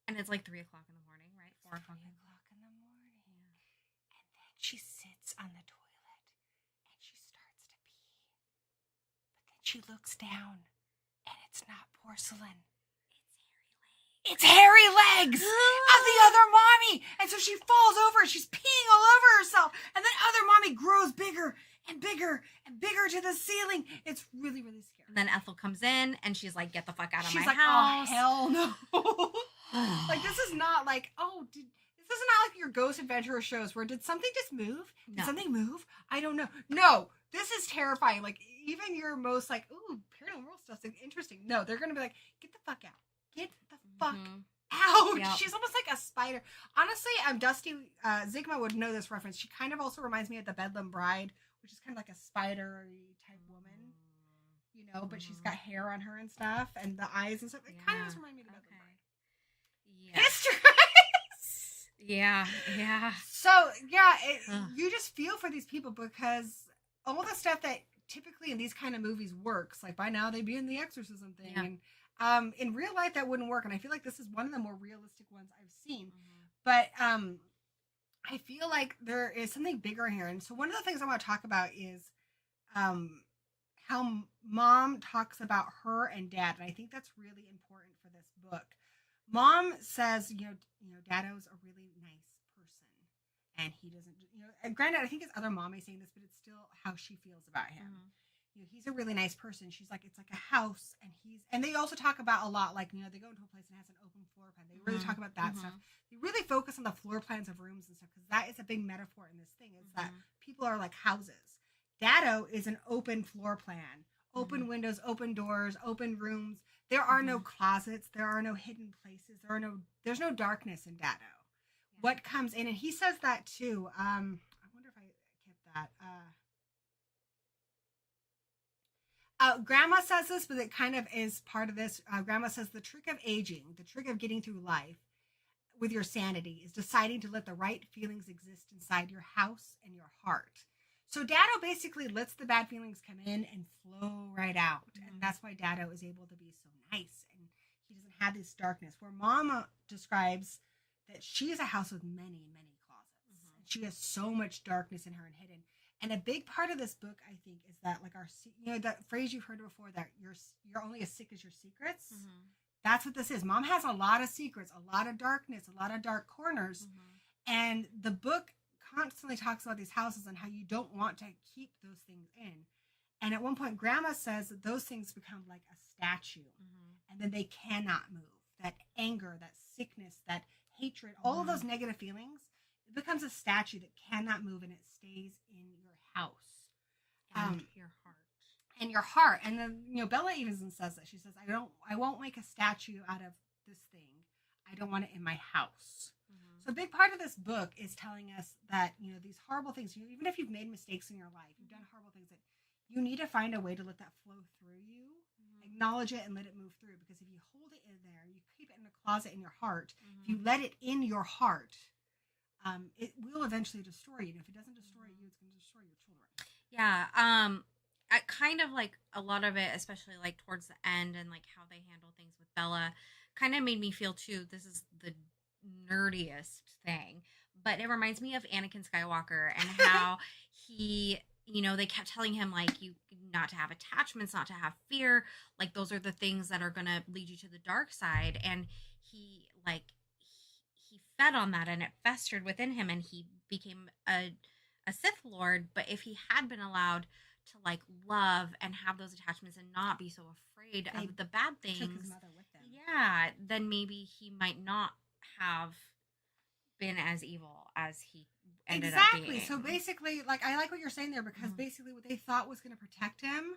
And it's like 3 o'clock in the morning, right? 4 o'clock. 3 o'clock in the morning. Yeah. And then she sits on the toilet and she starts to pee. But then she looks down and it's not porcelain. It's hairy legs of the other mommy. And so she falls over and she's peeing all over herself. And then other mommy grows bigger and bigger and bigger to the ceiling. It's really, really scary. And then Ethel comes in and she's like, get the fuck out of my She's like, house. oh, hell no. Like, this is not like, this is not like your Ghost Adventurer shows where did something just move? Did something move? I don't know. No, this is terrifying. Like, even your most like, ooh, paranormal stuff's interesting. No, they're going to be like, get the fuck out. Get the fuck out. Yep. She's almost like a spider. Honestly, Dusty Zigma would know this reference. She kind of also reminds me of the Bedlam Bride, which is kind of like a spidery type woman, you know, but she's got hair on her and stuff, and the eyes and stuff. It kind of just reminds me of the Bedlam Bride. Yeah. Mistress! Yeah. So, you just feel for these people because all the stuff that typically in these kind of movies works, like by now they'd be in the exorcism thing, and in real life that wouldn't work, and I feel like this is one of the more realistic ones I've seen. But I feel like there is something bigger here, and so one of the things I want to talk about is how Mom talks about her and Dad, and I think that's really important for this book. Mom says, you know, Dado's a really nice person, and he doesn't, and granted, I think his other mom is saying this, but it's still how she feels about him. He's a really nice person. She's like, it's like a house, and they also talk about a lot, like, they go into a place and it has an open floor plan. They really talk about that stuff. They really focus on the floor plans of rooms and stuff, because that is a big metaphor in this thing, is that people are like houses. Dado is an open floor plan, open windows, open doors, open rooms. There are no closets. There are no hidden places. There's no darkness in Dado. What comes in, and he says that too. I wonder if I kept that. Grandma says this, but it kind of is part of this. Grandma says the trick of aging, the trick of getting through life with your sanity, is deciding to let the right feelings exist inside your house and your heart. So Dado basically lets the bad feelings come in and flow right out. And that's why Dado is able to be so nice. And he doesn't have this darkness. Where Mama describes that she is a house with many, many closets. She has so much darkness in her and hidden. And a big part of this book, I think, is that, like, that phrase you've heard before, that you're only as sick as your secrets. That's what this is. Mom has a lot of secrets, a lot of darkness, a lot of dark corners. And the book constantly talks about these houses and how you don't want to keep those things in. And at one point, Grandma says that those things become like a statue. And then they cannot move. That anger, that sickness, that hatred, all of those negative feelings, it becomes a statue that cannot move, and it stays in your house. And your heart. And your heart. And then, Bella even says that. She says, I won't make a statue out of this thing. I don't want it in my house. So a big part of this book is telling us that, these horrible things, even if you've made mistakes in your life, you've done horrible things, that you need to find a way to let that flow through you. acknowledge it and let it move through. Because if you hold it in there, you keep it in a closet in your heart. If you let it in your heart, it will eventually destroy you. And if it doesn't destroy you, it's going to destroy your children. Yeah. I kind of like a lot of it, especially like towards the end and like how they handle things with Bella, kind of made me feel too. This is the nerdiest thing, but it reminds me of Anakin Skywalker and how he, they kept telling him like you not to have attachments, not to have fear, like those are the things that are gonna lead you to the dark side, and he fed on that and it festered within him and he became a Sith Lord. But if he had been allowed to like love and have those attachments and not be so afraid of the bad things, took his mother with them. Yeah, then maybe he might not have been as evil as he ended up being. Exactly. So basically, like I like what you're saying there, because basically what they thought was going to protect him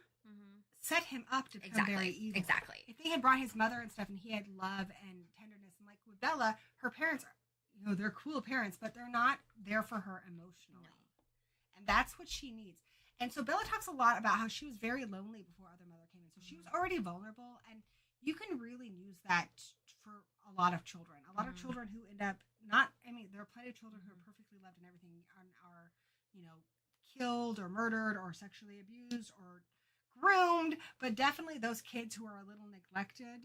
set him up to become very evil. Exactly. If they had brought his mother and stuff, and he had love and tenderness, and like with Bella, her parents are, they're cool parents, but they're not there for her emotionally, and that's what she needs. And so Bella talks a lot about how she was very lonely before other mother came in, so she was already vulnerable, and you can really use that for a lot of children. A lot of children who end up there are plenty of children who are perfectly loved and everything are killed or murdered or sexually abused or groomed, but definitely those kids who are a little neglected,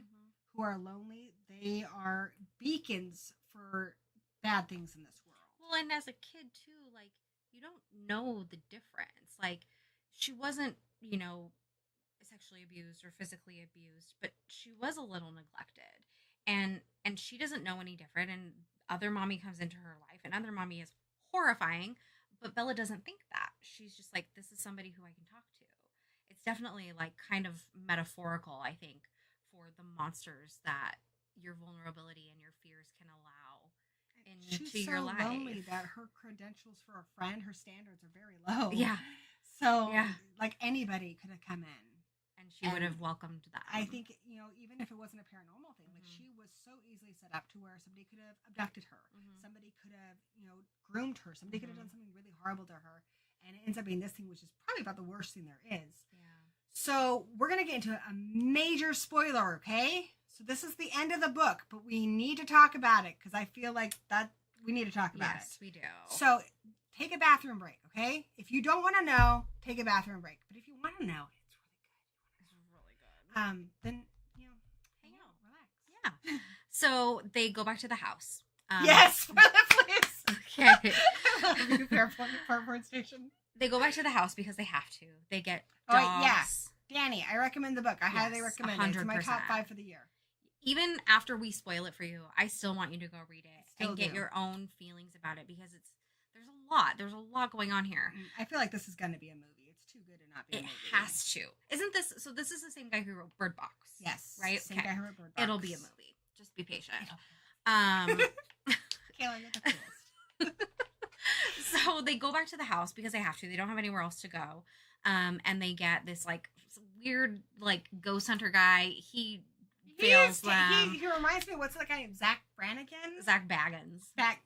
who are lonely, they are beacons for bad things in this world. Well, and as a kid too, like you don't know the difference. Like she wasn't, sexually abused or physically abused, but she was a little neglected, and she doesn't know any different. And other mommy comes into her life, and other mommy is horrifying, but Bella doesn't think that. She's just like, this is somebody who I can talk to. It's definitely like kind of metaphorical, I think, for the monsters that your vulnerability and your fears can allow into She's your so life. lonely that her credentials for a friend, her standards are very low. Yeah. So like anybody could have come in. And she would have welcomed that. I think, even if it wasn't a paranormal thing, like she was so easily set up to where somebody could have abducted her. Somebody could have, groomed her. Somebody could have done something really horrible to her. And it ends up being this thing, which is probably about the worst thing there is. Yeah. So we're going to get into a major spoiler, okay? So this is the end of the book, but we need to talk about it because I feel like that we need to talk about it. Yes, we do. So take a bathroom break, okay? If you don't want to know, take a bathroom break. But if you want to know, then hang out, relax. Yeah. So they go back to the house. Yes, please. Okay. I love you, Fairport Station. They go back to the house because they have to. They get dogs. Oh, yeah. Danny, I recommend the book. I highly recommend 100%. It. It's my top 5 for the year. Even after we spoil it for you, I still want you to go read it and get your own feelings about it because there's a lot going on here. I feel like this is going to be a movie. It's too good to not be a movie. It has to. Isn't this, so this is the same guy who wrote Bird Box. Yes. Right? Same guy who wrote Bird Box. It'll be a movie. Just be patient. Kayla, you're the coolest. So they go back to the house because they have to. They don't have anywhere else to go. And they get this like weird like ghost hunter guy. He fails them. He reminds me of what's the guy named Zach Brannigan? Zach Baggins. That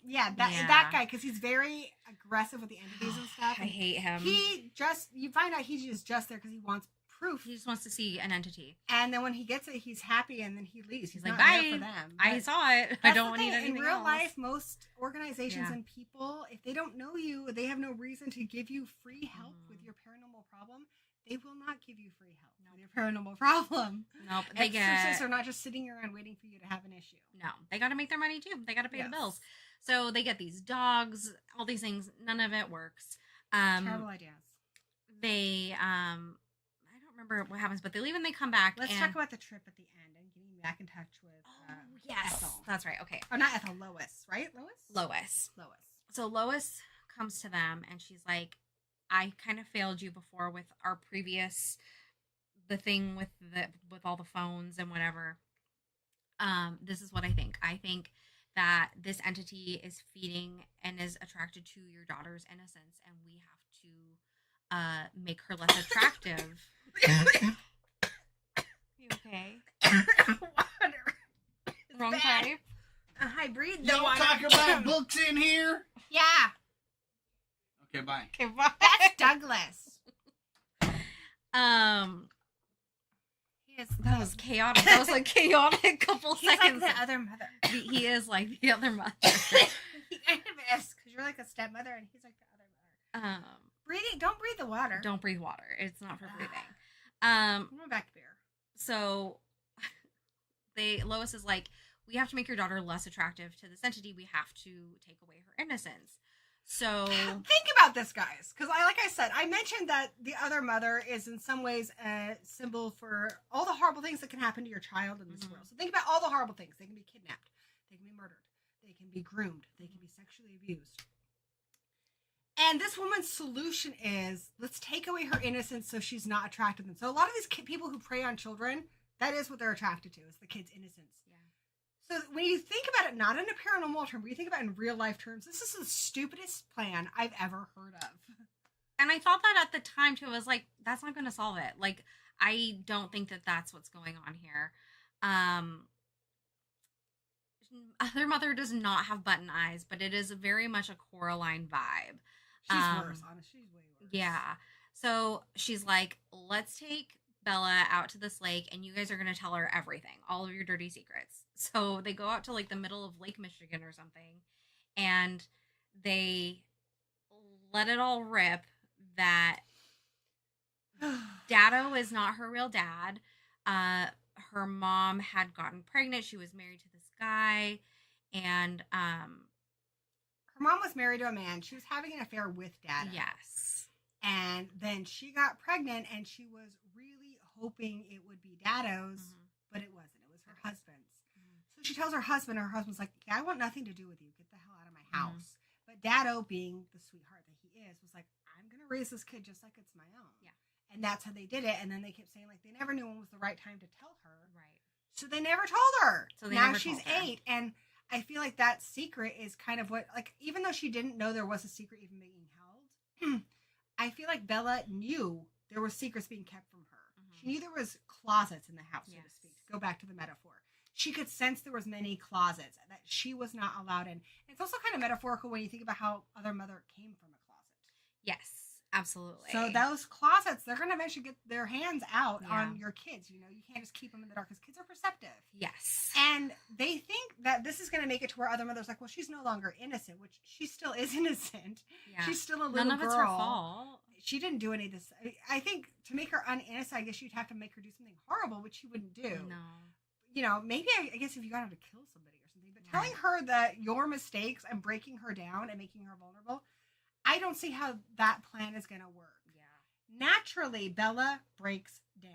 guy, because he's very aggressive with the entities and stuff. I hate him. You find out he's just there because he wants proof. He just wants to see an entity. And then when he gets it, he's happy, and then he leaves. He's like, not bye. there for them. I saw it. I don't need anything in real else. life, most organizations and people, if they don't know you, they have no reason to give you free help with your paranormal problem. They will not give you free help with your paranormal problem. Nope. Exorcists are not just sitting around waiting for you to have an issue. No, they got to make their money too. They got to pay the bills. So they get these dogs, all these things. None of it works. Terrible ideas. They, I don't remember what happens, but they leave and they come back. Let's talk about the trip at the end and getting back in touch with Ethel. That's right. Okay. Oh, not Ethel, Lois, right? Lois. So Lois comes to them and she's like, I kind of failed you before with our previous, the thing with all the phones and whatever. This is what I think. I think that this entity is feeding and is attracted to your daughter's innocence, and we have to make her less attractive. You okay? Water. Wrong type. Hi, breathe. Don't talk about books in here. Yeah. Okay, bye. Okay, bye. That's Douglas. That was chaotic. That was like chaotic couple He's seconds. like the other mother. He is like the other mother. He kind of is, because you're like a stepmother, and he's like the other mother. Breathing, don't breathe the water. Don't breathe water. It's not for breathing. I'm going back to beer. So Lois is like, we have to make your daughter less attractive to this entity. We have to take away her innocence. So think about this, guys, because like I said, I mentioned that the other mother is in some ways a symbol for all the horrible things that can happen to your child in this world. So think about all the horrible things. They can be kidnapped. They can be murdered. They can be groomed. They can be sexually abused. And this woman's solution is, let's take away her innocence so she's not attracted to them. So a lot of these people who prey on children, that is what they're attracted to, is the kid's innocence. So when you think about it, not in a paranormal term, but you think about it in real life terms, this is the stupidest plan I've ever heard of. And I thought that at the time too. I was like, that's not going to solve it. Like, I don't think that that's what's going on here. Other mother does not have button eyes, but it is very much a Coraline vibe. She's worse, honestly. She's way worse. Yeah. So she's like, let's take Bella out to this lake, and you guys are going to tell her everything, all of your dirty secrets. So they go out to like the middle of Lake Michigan or something, and they let it all rip that Dado is not her real dad. Her mom had gotten pregnant. She was married to this guy, and her mom was married to a man. She was having an affair with Dado. Yes. And then she got pregnant, and she was really hoping it would be Dado's, but it wasn't. It was her husband's. So she tells her husband's like, yeah, I want nothing to do with you. Get the hell out of my house. But Dado, being the sweetheart that he is, was like, I'm going to raise this kid just like it's my own. Yeah. And that's how they did it. And then they kept saying, like, they never knew when was the right time to tell her. Right. So they never told her. So they now never she's told her. 8. And I feel like that secret is kind of what, like, even though she didn't know there was a secret even being held, I feel like Bella knew there were secrets being kept from her. She knew there was closets in the house, so to speak. To go back to the metaphor. She could sense there was many closets that she was not allowed in. And it's also kind of metaphorical when you think about how other mother came from a closet. Yes, absolutely. So those closets, they're going to eventually get their hands out on your kids. You know, you can't just keep them in the dark because kids are perceptive. Yes. And they think that this is going to make it to where other mothers are like, well, she's no longer innocent, which she still is innocent. Yeah. She's still a little girl. None of it's her fault. She didn't do any of this. I think to make her uninnocent, I guess you'd have to make her do something horrible, which she wouldn't do. No. You know, maybe I guess if you got her to kill somebody or something, but telling her that your mistakes and breaking her down and making her vulnerable, I don't see how that plan is going to work. Yeah. Naturally, Bella breaks down.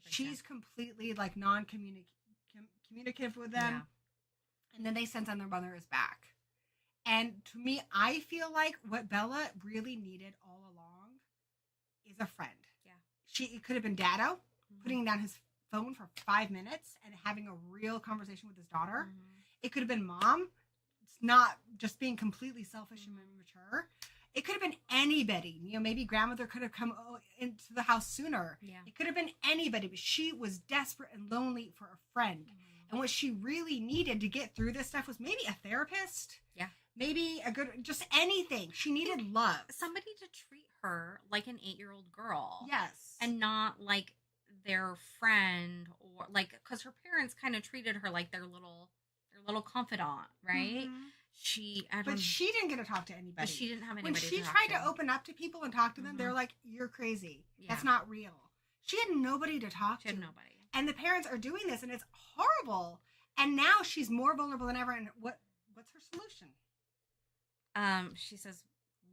She's completely like non-communicative with them. Yeah. And then they sense on their mother is back. And to me, I feel like what Bella really needed all along is a friend. Yeah. It could have been Dado putting down his phone for 5 minutes and having a real conversation with his daughter. It could have been mom. It's not just being completely selfish and immature. It could have been anybody. You know, maybe grandmother could have come into the house sooner. Yeah. It could have been anybody, but she was desperate and lonely for a friend. And what she really needed to get through this stuff was maybe a therapist. Yeah. Maybe just anything. She needed love. Somebody to treat her like an 8-year-old girl. Yes. And not like their friend, or like, because her parents kind of treated her like their little confidant, right? She didn't get to talk to anybody. But she didn't have anybody. When she tried to open up to people and talk to them, they're like, "You're crazy. Yeah. That's not real." She had nobody to talk to. Nobody. And the parents are doing this, and it's horrible. And now she's more vulnerable than ever. And what's her solution? She says,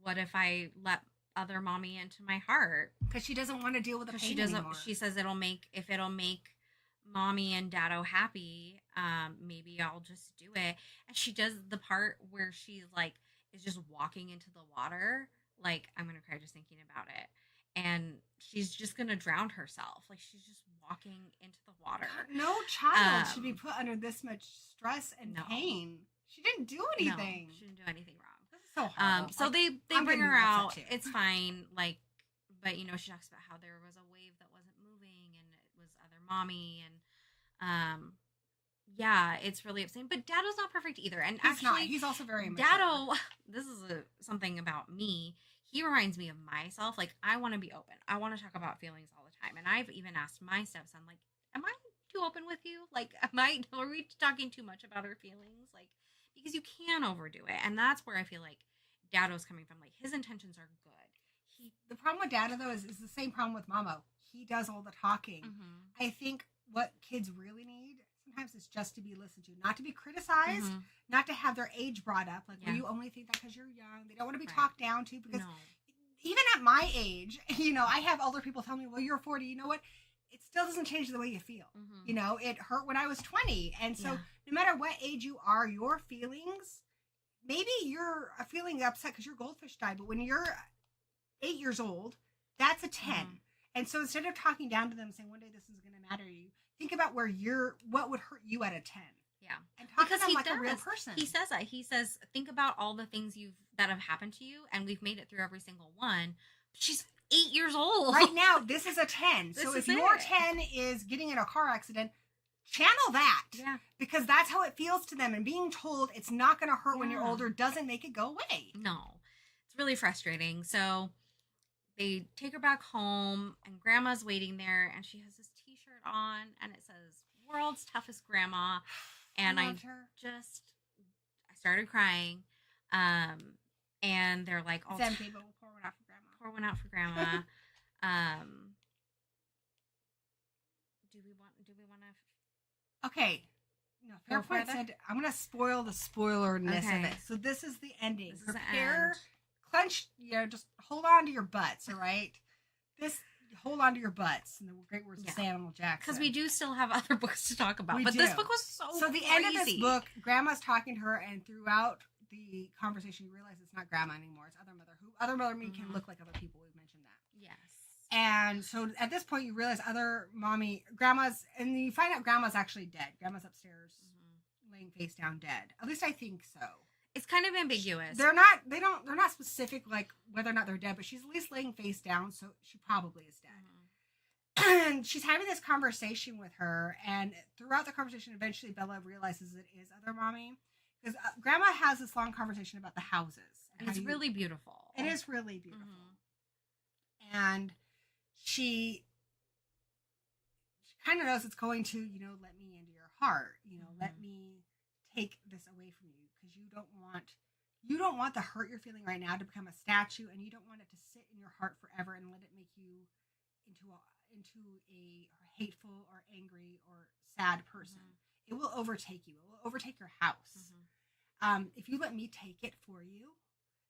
"What if I let other mommy into my heart?" Because she doesn't want to deal with the pain anymore. She says it'll make mommy and Dado happy, maybe I'll just do it. And she does the part where she like is just walking into the water, like, I'm gonna cry just thinking about it, and she's just gonna drown herself, like she's just walking into the water. No child should be put under this much stress and pain. She didn't do anything. No, she didn't do anything wrong. This is so horrible. So they bring her out. It's fine, like, but you know, she talks about how there was a wave that wasn't moving and it was other mommy, and yeah, it's really upsetting. But Dado's not perfect either, and he's also very immature. Dado. This is something about me. He reminds me of myself. Like, I want to be open. I want to talk about feelings all the time, and I've even asked my stepson, like, am I too open with you? Like, are we talking too much about her feelings? Like, because you can overdo it. And that's where I feel like Dado's coming from. Like, his intentions are good. The problem with Dado, though, is the same problem with Momo. He does all the talking. I think what kids really need sometimes is just to be listened to, not to be criticized, not to have their age brought up. Like, well, you only think that because you're young. They don't want to be talked down to, because even at my age, you know, I have older people tell me, well, you're 40. You know what? It still doesn't change the way you feel. You know, it hurt when I was 20. And so no matter what age you are, your feelings, maybe you're feeling upset because your goldfish died, but when you're 8 years old, that's a 10. And so instead of talking down to them saying one day this is going to matter to you, think about what would hurt you at a 10. Yeah. And talk to them like a real person. He says that. He says, think about all the things that have happened to you, and we've made it through every single one. She's 8 years old. Right now, this is a 10. So if your 10 is getting in a car accident, channel that. Yeah. Because that's how it feels to them. And being told it's not going to hurt when you're older doesn't make it go away. No. It's really frustrating. So they take her back home, and Grandma's waiting there, and she has this t-shirt on, and it says, "World's Toughest Grandma." And I started crying. And they're like, "Oh, it's empty, but we'll pour one out for Grandma." Pour one out for Grandma. Do we want to? Okay. No, fair point said. I'm going to spoil the spoilerness of it. So this is the ending. Clench, just hold on to your butts, all right? Hold on to your butts, in the great words of Samuel Jackson. Because we do still have other books to talk about. This book was so the end of this book, Grandma's talking to her, and throughout the conversation, you realize it's not Grandma anymore. It's Other Mother. Other Mother can look like other people. We've mentioned that. Yes. And so at this point, you realize Grandma's, and you find out Grandma's actually dead. Grandma's upstairs, laying face down dead. At least I think so. It's kind of ambiguous. They're not specific, like, whether or not they're dead, but she's at least laying face down, so she probably is dead. And she's having this conversation with her, and throughout the conversation, eventually Bella realizes it is Other Mommy, because Grandma has this long conversation about the houses. And it's really beautiful. It is really beautiful. And she kind of knows it's going to, let me into your heart, let me take this away from you, because you don't want the hurt you're feeling right now to become a statue, and you don't want it to sit in your heart forever and let it make you into a hateful or angry or sad person. It will overtake you. It will overtake your house. If you let me take it for you,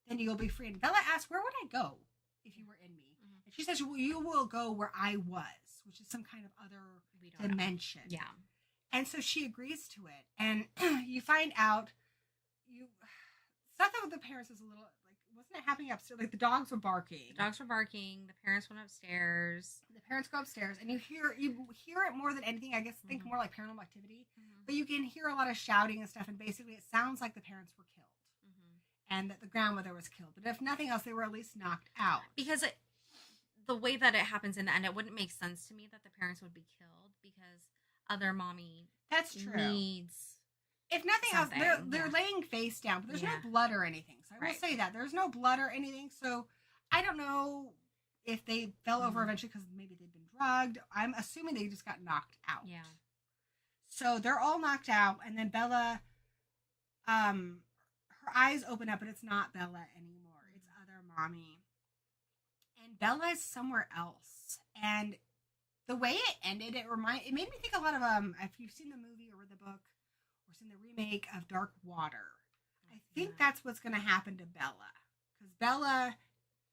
then you'll be free. And Bella asks, "Where would I go if you were in me?" And she says, "Well, you will go where I was," which is some kind of other dimension. Yeah. And so she agrees to it. And you find out, stuff with the parents is a little, like, wasn't it happening upstairs? Like, the dogs were barking. The parents went upstairs. The parents go upstairs, and you hear it more than anything, I guess, think more like Paranormal Activity. But you can hear a lot of shouting and stuff, and basically it sounds like the parents were killed. And that the grandmother was killed. But if nothing else, they were at least knocked out. Because the way that it happens in the end, it wouldn't make sense to me that the parents would be killed, because Other Mommy needs... If nothing else, they're laying face down, but there's no blood or anything. So I will say that. There's no blood or anything. So I don't know if they fell over eventually because maybe they'd been drugged. I'm assuming they just got knocked out. Yeah. So they're all knocked out, and then Bella, her eyes open up, but it's not Bella anymore. It's Other Mommy. And Bella is somewhere else. And the way it ended, it made me think a lot of, if you've seen the movie or read the book, or seen the remake of Dark Water, I think that's what's going to happen to Bella. Because Bella,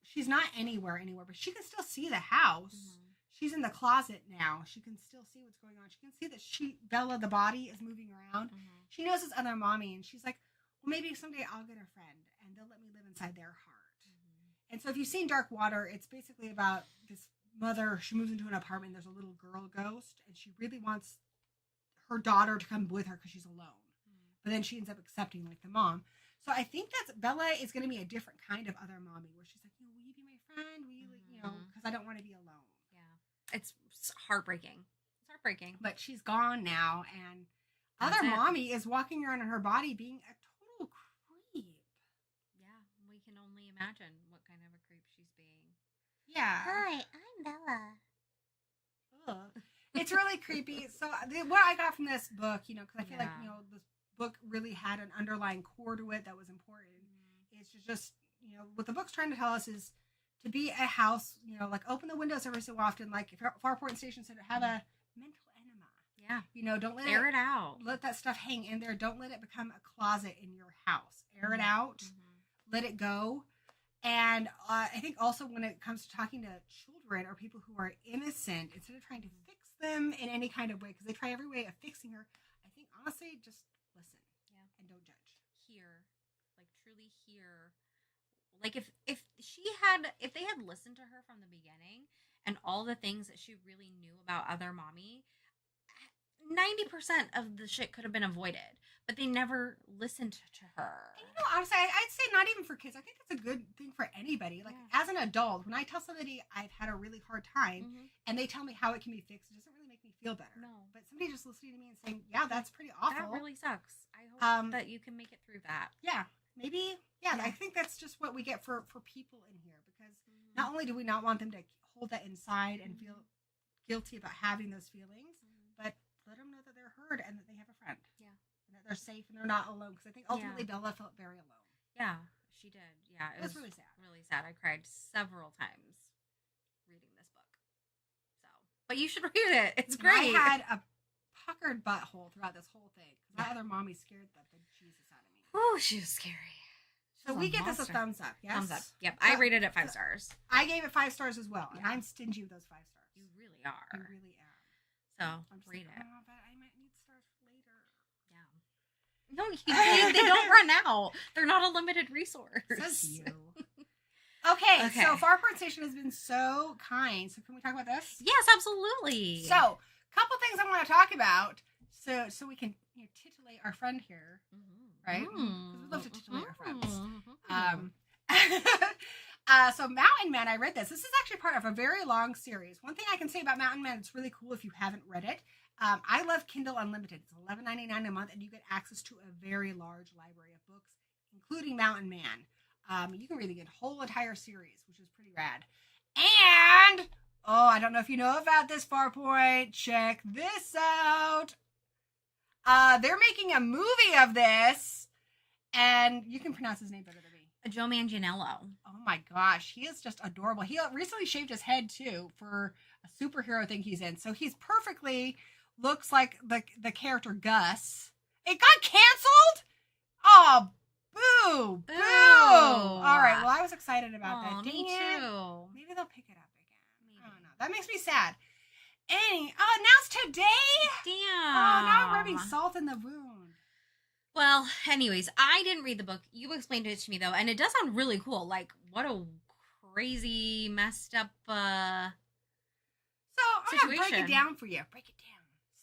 she's not anywhere, but she can still see the house. She's in the closet now. She can still see what's going on. She can see that Bella, the body, is moving around. She knows it's Other Mommy, and she's like, well, maybe someday I'll get a friend, and they'll let me live inside their heart. And so if you've seen Dark Water, it's basically about this mother. She moves into an apartment. There's a little girl ghost, and she really wants her daughter to come with her because she's alone. But then she ends up accepting, like, the mom. So I think Bella is going to be a different kind of Other Mommy, where she's like, will you be my friend? Will you, because I don't want to be alone. Yeah. It's heartbreaking. It's heartbreaking. But she's gone now, and Other Mommy is walking around in her body being a total creep. Yeah, we can only imagine what kind of a creep she's being. Yeah. Hi, I'm Bella. Ugh. It's really creepy. So what I got from this book, because I feel like, this book really had an underlying core to it that was important. It's just, what the book's trying to tell us is to be a house, like open the windows every so often. Like if Farpoint Station said, have a mental enema. Yeah. Don't let air it out. Let that stuff hang in there. Don't let it become a closet in your house. Air it out. Let it go. And I think also when it comes to talking to children or people who are innocent, instead of trying to fix them in any kind of way, because they try every way of fixing her, I think honestly, just listen and don't judge. Truly hear. Like if they had listened to her from the beginning and all the things that she really knew about other mommy, 90% of the shit could have been avoided, but they never listened to her. And honestly, I'd say not even for kids. I think that's a good thing for anybody. Like as an adult, when I tell somebody I've had a really hard time and they tell me how it can be fixed, it doesn't really make me feel better. No. But somebody just listening to me and saying, yeah, that's pretty awful. That really sucks. I hope that you can make it through that. Yeah. Maybe. Yeah. I think that's just what we get for people in here, because not only do we not want them to hold that inside and feel guilty about having those feelings, but let them know that they're heard and that they have a friend. Yeah. And that they're safe and they're not alone. Because I think ultimately Bella felt very alone. Yeah, she did. Yeah, it was really sad. Really sad. I cried several times reading this book. But you should read it. It's great. I had a puckered butthole throughout this whole thing. My other mommy scared the bejesus out of me. Oh, she was scary. So we give this a thumbs up. Yes. Thumbs up. Yep. I rated it 5 stars. I gave it 5 stars as well, and I'm stingy with those 5 stars. You really are. You really am. So read it. Oh, but I might need stars later. Yeah. No, they don't run out. They're not a limited resource. Says you. Okay, so Farpoint Station has been so kind. So can we talk about this? Yes, absolutely. So, a couple things I want to talk about, so we can titillate our friend here, right? Because we love to titillate our friends. So Mountain Man, I read this. This is actually part of a very long series. One thing I can say about Mountain Man, it's really cool if you haven't read it. I love Kindle Unlimited. It's $11.99 a month, and you get access to a very large library of books, including Mountain Man. You can read the whole entire series, which is pretty rad. And, I don't know if you know about this, Farpoint. Check this out. They're making a movie of this, and you can pronounce his name better than me. Joe Manganiello. Oh my gosh, he is just adorable. He recently shaved his head too for a superhero thing he's in. So he's perfectly looks like the character Gus. It got canceled? Oh, boo. Boo. All right, well, I was excited about that. Dang me it. too. Maybe they'll pick it up again. I don't know. That makes me sad. Announced today? Damn. Oh, now I'm rubbing salt in the wound. Well, anyways, I didn't read the book. You explained it to me, though, and it does sound really cool. Like, what a crazy, messed up So I'm going to break situation. it down for you. Break it down.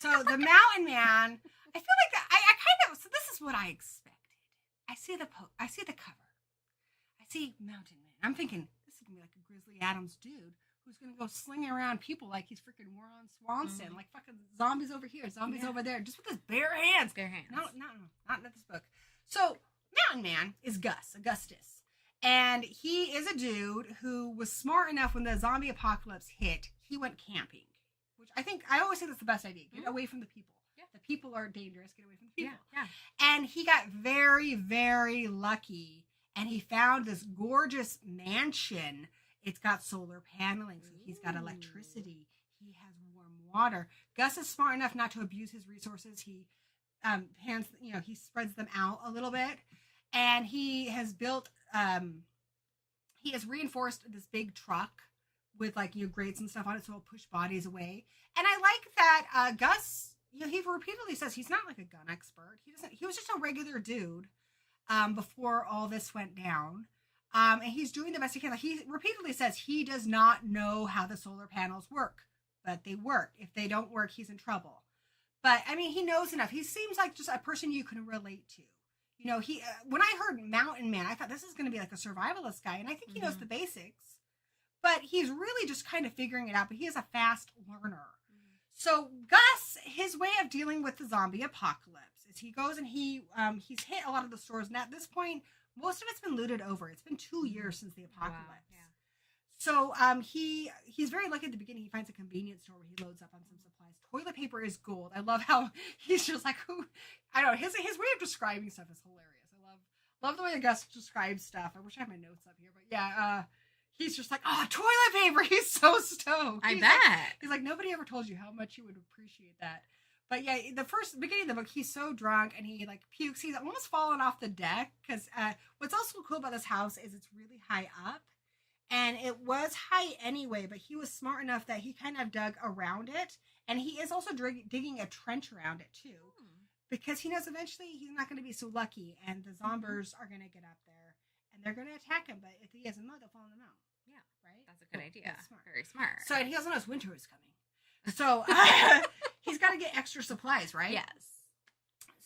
So the Mountain Man, I feel like I kind of, so this is what I expected. I see the cover. I see Mountain Man. I'm thinking, this is going to be like a Grizzly Adams dude who's going to go slinging around people like he's freaking Warren Swanson, like fucking zombies over here, zombies over there, just with his bare hands. Bare hands. No, not in this book. So Mountain Man is Augustus. And he is a dude who was smart enough when the zombie apocalypse hit, he went camping. Which I always say that's the best idea. Get away from the people. Yeah. The people are dangerous. Get away from the people. Yeah. And he got very, very lucky. And he found this gorgeous mansion. It's got solar paneling, so he's got electricity. He has warm water. Gus is smart enough not to abuse his resources. He he spreads them out a little bit. And he has built, he has reinforced this big truck with grates and stuff on it, so it'll push bodies away. And I like that Gus, he repeatedly says he's not like a gun expert. He was just a regular dude before all this went down. And he's doing the best he can. He repeatedly says he does not know how the solar panels work, but they work. If they don't work, he's in trouble. But he knows enough. He seems like just a person you can relate to. When I heard Mountain Man, I thought this is going to be like a survivalist guy, and I think he knows the basics. But he's really just kind of figuring it out. But he is a fast learner. So Gus, his way of dealing with the zombie apocalypse is he goes and he's hit a lot of the stores, and at this point, most of it's been looted over. It's been 2 years since the apocalypse. Wow, yeah. So he's very lucky at the beginning. He finds a convenience store where he loads up on some supplies toilet paper is gold. I love how he's just like, who, I don't know, his way of describing stuff is hilarious. I love the way that Gus describes stuff. I wish I had my notes up here, but yeah, he's just like, oh, toilet paper. He's so stoked. I He's bet. Like, he's like, nobody ever told you how much you would appreciate that. But yeah, the beginning of the book, he's so drunk and he like pukes. He's almost fallen off the deck because what's also cool about this house is it's really high up. And it was high anyway, but he was smart enough that he kind of dug around it. And he is also digging a trench around it too. Because he knows eventually he's not going to be so lucky. And the zombies are going to get up there. And they're going to attack him. But if he has a mud, they'll fall in the mount. Yeah. Right? That's a good idea. Smart. Very smart. So, and he also knows winter is coming. So, he's got to get extra supplies, right? Yes.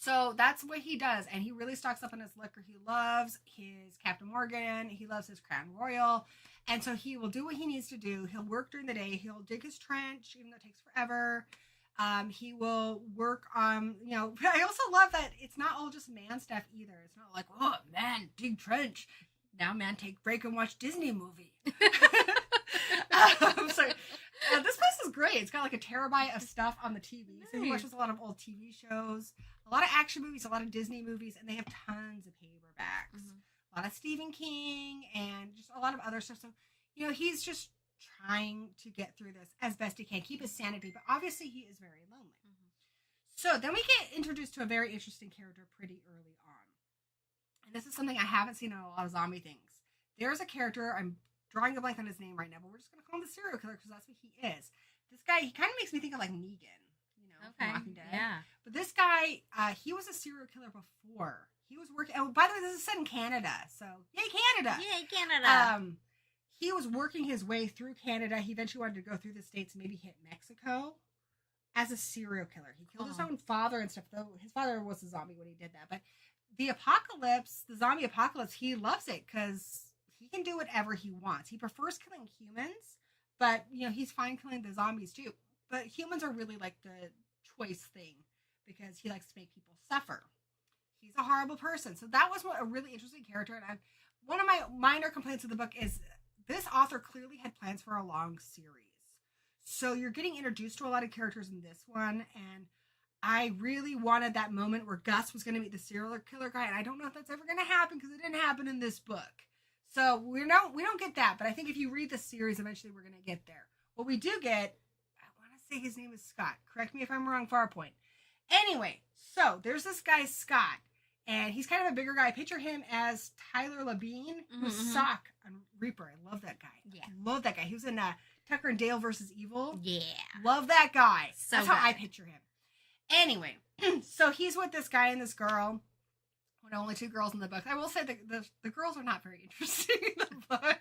So that's what he does. And he really stocks up on his liquor. He loves his Captain Morgan. He loves his Crown Royal. And so he will do what he needs to do. He'll work during the day. He'll dig his trench, even though it takes forever. He will work on, you know, I also love that it's not all just man stuff either. It's not like, oh, man, dig trench. Now man take break and watch Disney movie. This place is great. It's got like a terabyte of stuff on the TV. Nice. So he watches a lot of old TV shows, a lot of action movies, a lot of Disney movies, and they have tons of paperbacks. A lot of Stephen King and just a lot of other stuff. So, you know, he's just trying to get through this as best he can, keep his sanity, but obviously he is very lonely. So then we get introduced to a very interesting character pretty early on. And this is something I haven't seen in a lot of zombie things. There's a character, I'm drawing a blank on his name right now, but we're just going to call him the serial killer because that's what he is. This guy, he kind of makes me think of like Negan, you know, from Walking Dead. Yeah. But this guy, he was a serial killer before. He was working, oh, by the way, this is set in Canada, so yay, Canada! Yay, Canada! He was working his way through Canada. He eventually wanted to go through the States and maybe hit Mexico as a serial killer. He killed his own father and stuff, though his father was a zombie when he did that. But the apocalypse, the zombie apocalypse, he loves it because he can do whatever he wants. He prefers killing humans, but, you know, he's fine killing the zombies too. But humans are really like the choice thing because he likes to make people suffer. He's a horrible person. So that was a really interesting character. And one of my minor complaints of the book is this author clearly had plans for a long series. So you're getting introduced to a lot of characters in this one. And I really wanted that moment where Gus was going to meet the serial killer guy. And I don't know if that's ever going to happen because it didn't happen in this book. So we don't get that. But I think if you read the series, eventually we're going to get there. What we do get, I want to say his name is Scott. Correct me if I'm wrong, Farpoint. Anyway, so there's this guy, Scott. And he's kind of a bigger guy. Picture him as Tyler Labine, who's Sock on Reaper. I love that guy. Yeah. Love that guy. He was in Tucker and Dale versus Evil. Yeah. Love that guy. So that's how I picture him. Anyway, so he's with this guy and this girl. Well, only two girls in the book. I will say the girls are not very interesting in the book.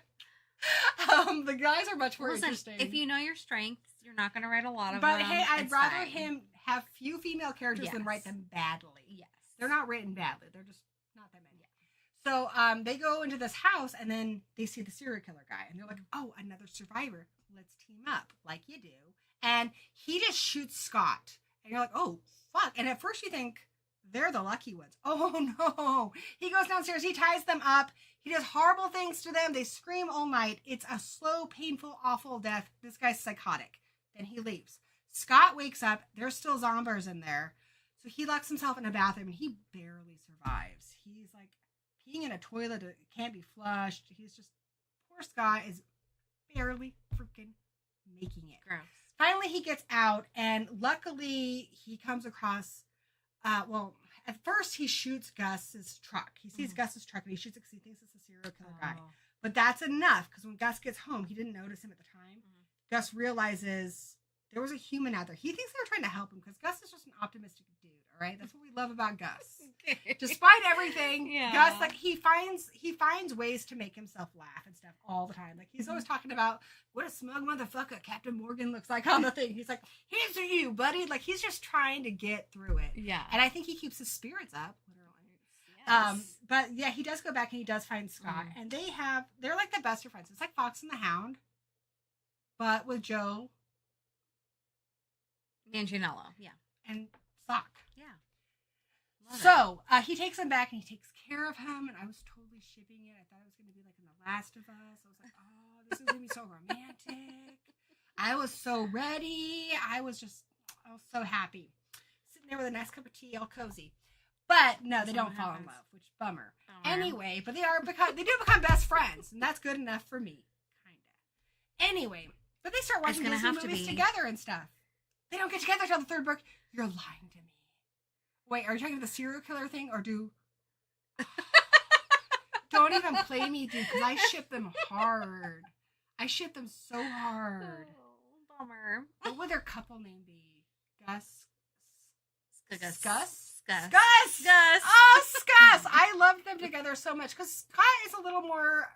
The guys are much more interesting. If you know your strengths, you're not going to write a lot of them. But hey, I'd rather him have few female characters than write them badly. Yes. They're not written badly. They're just not that many. So they go into this house and then they see the serial killer guy. And they're like, oh, another survivor. Let's team up like you do. And he just shoots Scott. And you're like, oh, fuck. And at first you think they're the lucky ones. Oh, no. He goes downstairs. He ties them up. He does horrible things to them. They scream all night. It's a slow, painful, awful death. This guy's psychotic. Then he leaves. Scott wakes up. There's still zombies in there. So he locks himself in a bathroom and he barely survives. He's like peeing in a toilet. It can't be flushed. He's just, poor Scott is barely freaking making it. Gross. Finally, he gets out and luckily he comes across, at first he shoots Gus's truck. He sees Gus's truck and he shoots it because he thinks it's a serial killer guy. But that's enough because when Gus gets home, he didn't notice him at the time. Gus realizes there was a human out there. He thinks they're trying to help him because Gus is just an optimistic dude. All right, that's what we love about Gus. Okay. Despite everything, Gus he finds ways to make himself laugh and stuff all the time. Like he's always talking about what a smug motherfucker Captain Morgan looks like on the thing. He's like, here's to you, buddy. Like he's just trying to get through it. Yeah, and I think he keeps his spirits up. Literally. Yes. But yeah, he does go back and he does find Scott, and they're like the best of friends. It's like Fox and the Hound, but with Joe. Manganiello, yeah. And Sock. Yeah. So, he takes him back and he takes care of him, and I was totally shipping it. I thought it was going to be like in The Last of Us. I was like, oh, this is going to be so romantic. I was so ready. I was just, I was so happy. Sitting there with a nice cup of tea, all cozy. But no, they don't fall in love, which bummer. Anyway, but they do become best friends, and that's good enough for me. Kinda. Anyway, but they start watching Disney movies together and stuff. They don't get together till the third book. You're lying to me. Wait, are you talking about the serial killer thing, or do... Don't even play me, dude, because I ship them hard. I ship them so hard. Oh, bummer. What would their couple name be? Gus? Gus. Gus? Gus. Gus! Gus. Oh, Gus! I love them together so much, because Scott is a little more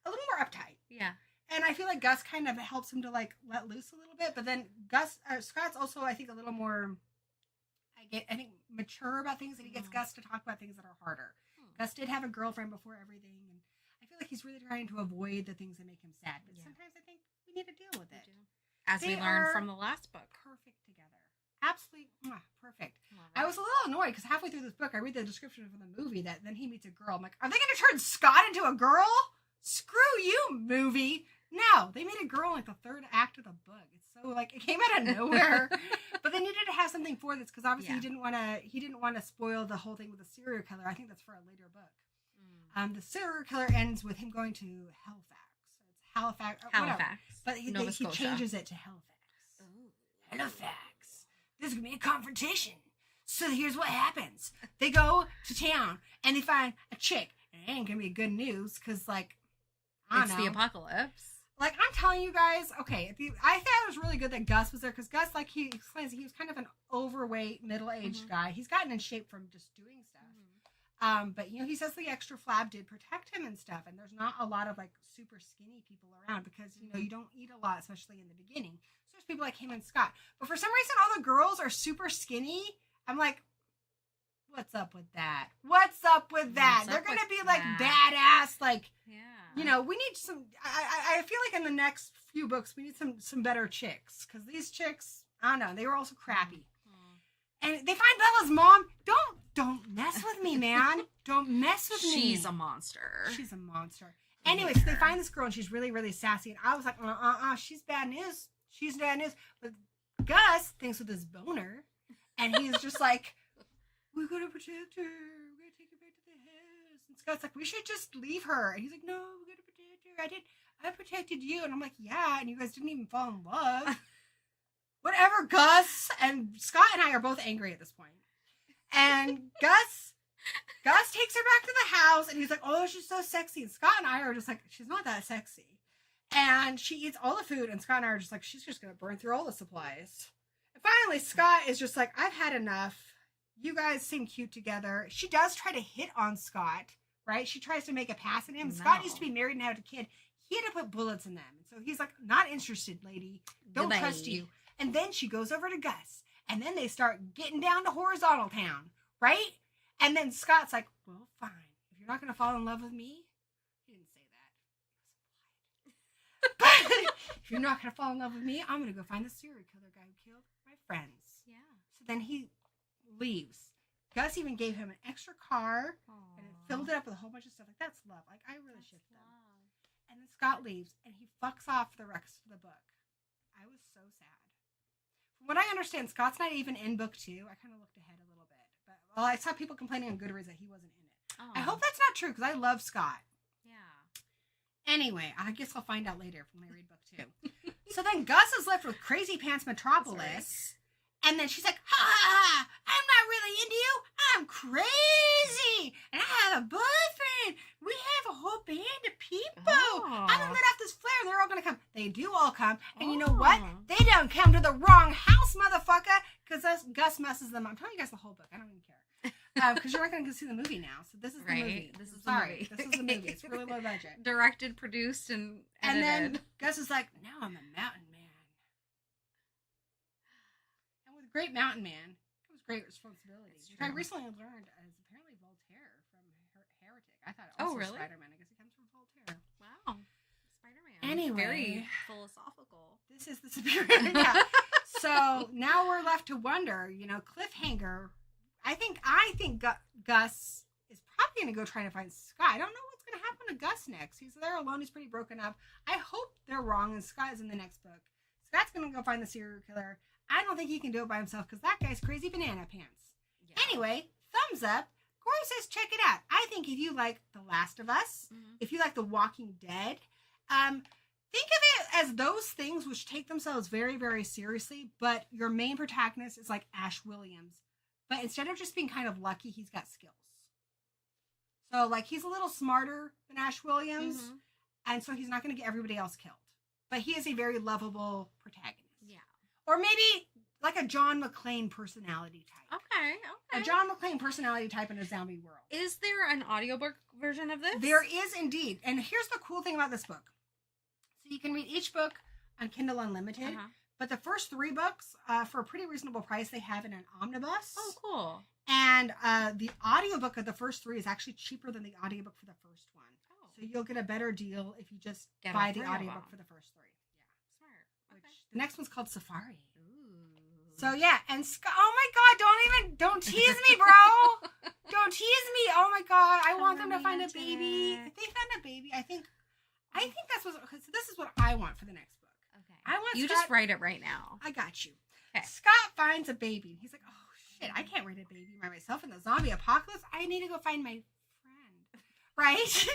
uptight. Yeah. And I feel like Gus kind of helps him to, like, let loose a little bit, but then Scott's also, I think, a little more, I think, mature about things, and he gets Gus to talk about things that are harder. Gus did have a girlfriend before everything, and I feel like he's really trying to avoid the things that make him sad. But sometimes I think we need to deal with it. As we learned from the last book. Perfect together. Absolutely perfect. I was a little annoyed because halfway through this book, I read the description for the movie that then he meets a girl. I'm like, are they going to turn Scott into a girl? Screw you, movie. No, they made a girl in like the third act of the book. It's so like it came out of nowhere. But they needed to have something for this because obviously he didn't want to spoil the whole thing with the serial killer. I think that's for a later book. The serial killer ends with him going to Halifax. So it's Halifax. Halifax. But he changes it to Halifax. Ooh. Halifax. This is gonna be a confrontation. So here's what happens. They go to town and they find a chick. And it ain't gonna be good news because like it's the apocalypse. Like, I'm telling you guys, okay, I thought it was really good that Gus was there, because Gus, like, he explains, he was kind of an overweight, middle-aged guy. He's gotten in shape from just doing stuff. But, you know, he says the extra flab did protect him and stuff, and there's not a lot of, like, super skinny people around, because, you know, you don't eat a lot, especially in the beginning. So there's people like him and Scott. But for some reason, all the girls are super skinny. I'm like, what's up with that? What's up with that? They're going to be, like, badass, like... Yeah. You know, we need some... I feel like in the next few books, we need some better chicks. Because these chicks, I don't know, they were also crappy. And they find Bella's mom. Don't mess with me, man. Don't mess with me. She's a monster. She's a monster. Anyway, so they find this girl, and she's really, really sassy. And I was like, she's bad news. She's bad news. But Gus thinks with his boner. And he's just like, we're going to protect her. We're going to take her back to the house. And Scott's like, we should just leave her. And he's like, no, we're going to protect her. I protected you. And I'm like, yeah. And you guys didn't even fall in love. Whatever, Gus. And Scott and I are both angry at this point. And Gus takes her back to the house. And he's like, oh, she's so sexy. And Scott and I are just like, she's not that sexy. And she eats all the food. And Scott and I are just like, she's just going to burn through all the supplies. And finally, Scott is just like, I've had enough. You guys seem cute together. She does try to hit on Scott, right? She tries to make a pass at him. No. Scott used to be married and had a kid. He had to put bullets in them. And so he's like, not interested, lady. Don't trust you. And then she goes over to Gus. And then they start getting down to horizontal town, right? And then Scott's like, well, fine. If you're not going to fall in love with me, he didn't say that. But if you're not going to fall in love with me, I'm going to go find the serial killer guy who killed my friends. Yeah. So then he leaves. Gus even gave him an extra car. Aww. And it filled it up with a whole bunch of stuff. Like, that's love. Like, I really shipped them. And then Scott leaves, and he fucks off the rest of the book. I was so sad. From what I understand, Scott's not even in book 2. I kind of looked ahead a little bit. But, well, I saw people complaining on GOODREADS that he wasn't in it. Aww. I hope that's not true, because I love Scott. Yeah. Anyway, I guess I'll find out later when I read book 2. So then Gus is left with Crazy Pants Metropolis. And then she's like, ha, I'm not really into you. I'm crazy. And I have a boyfriend. We have a whole band of people. I'm going to let off this flare and they're all going to come. They do all come. And you know what? They don't come to the wrong house, motherfucker. Because Gus messes them up. I'm telling you guys the whole book. I don't even care. Because you're not going to go see the movie now. So this is the movie. This is the movie. This is the movie. It's really low budget. Directed, produced, and edited. And then Gus is like, now I'm a mountain man. Great mountain man comes great responsibility. Which I recently learned is apparently Voltaire from Heretic. I thought it was really? Spider-Man. I guess it comes from Voltaire. Wow. Spider-Man. Anyway. Very philosophical. This is the superior. Yeah. So now we're left to wonder, you know, cliffhanger. I think Gus is probably going to go try to find Scott. I don't know what's going to happen to Gus next. He's there alone. He's pretty broken up. I hope they're wrong and Scott is in the next book. Scott's going to go find the serial killer. I don't think he can do it by himself because that guy's crazy banana pants. Yeah. Anyway, thumbs up. Gory says, check it out. I think if you like The Last of Us, if you like The Walking Dead, think of it as those things which take themselves very, very seriously, but your main protagonist is like Ash Williams. But instead of just being kind of lucky, he's got skills. So, like, he's a little smarter than Ash Williams, and so he's not going to get everybody else killed. But he is a very lovable protagonist. Yeah. Or maybe like a John McClane personality type. Okay. A John McClane personality type in a zombie world. Is there an audiobook version of this? There is indeed. And here's the cool thing about this book. So you can read each book on Kindle Unlimited. But the first 3 books, for a pretty reasonable price, they have in an omnibus. Oh, cool. And the audiobook of the first 3 is actually cheaper than the audiobook for the first one. Oh. So you'll get a better deal if you just Get buy all the 3 of audiobook them. for the first 3. Yeah. Smart. Which, Okay. the next one's called Safari. Ooh. So yeah, and oh my God, don't tease me, bro. Don't tease me. Oh my God, I want them to find a baby. If they find a baby, I think that's what. So this is what I want for the next book. Okay. I want you Scott, just write it right now. I got you. Okay. Scott finds a baby. He's like, oh shit, I can't raise a baby by myself in the zombie apocalypse. I need to go find my friend. Right?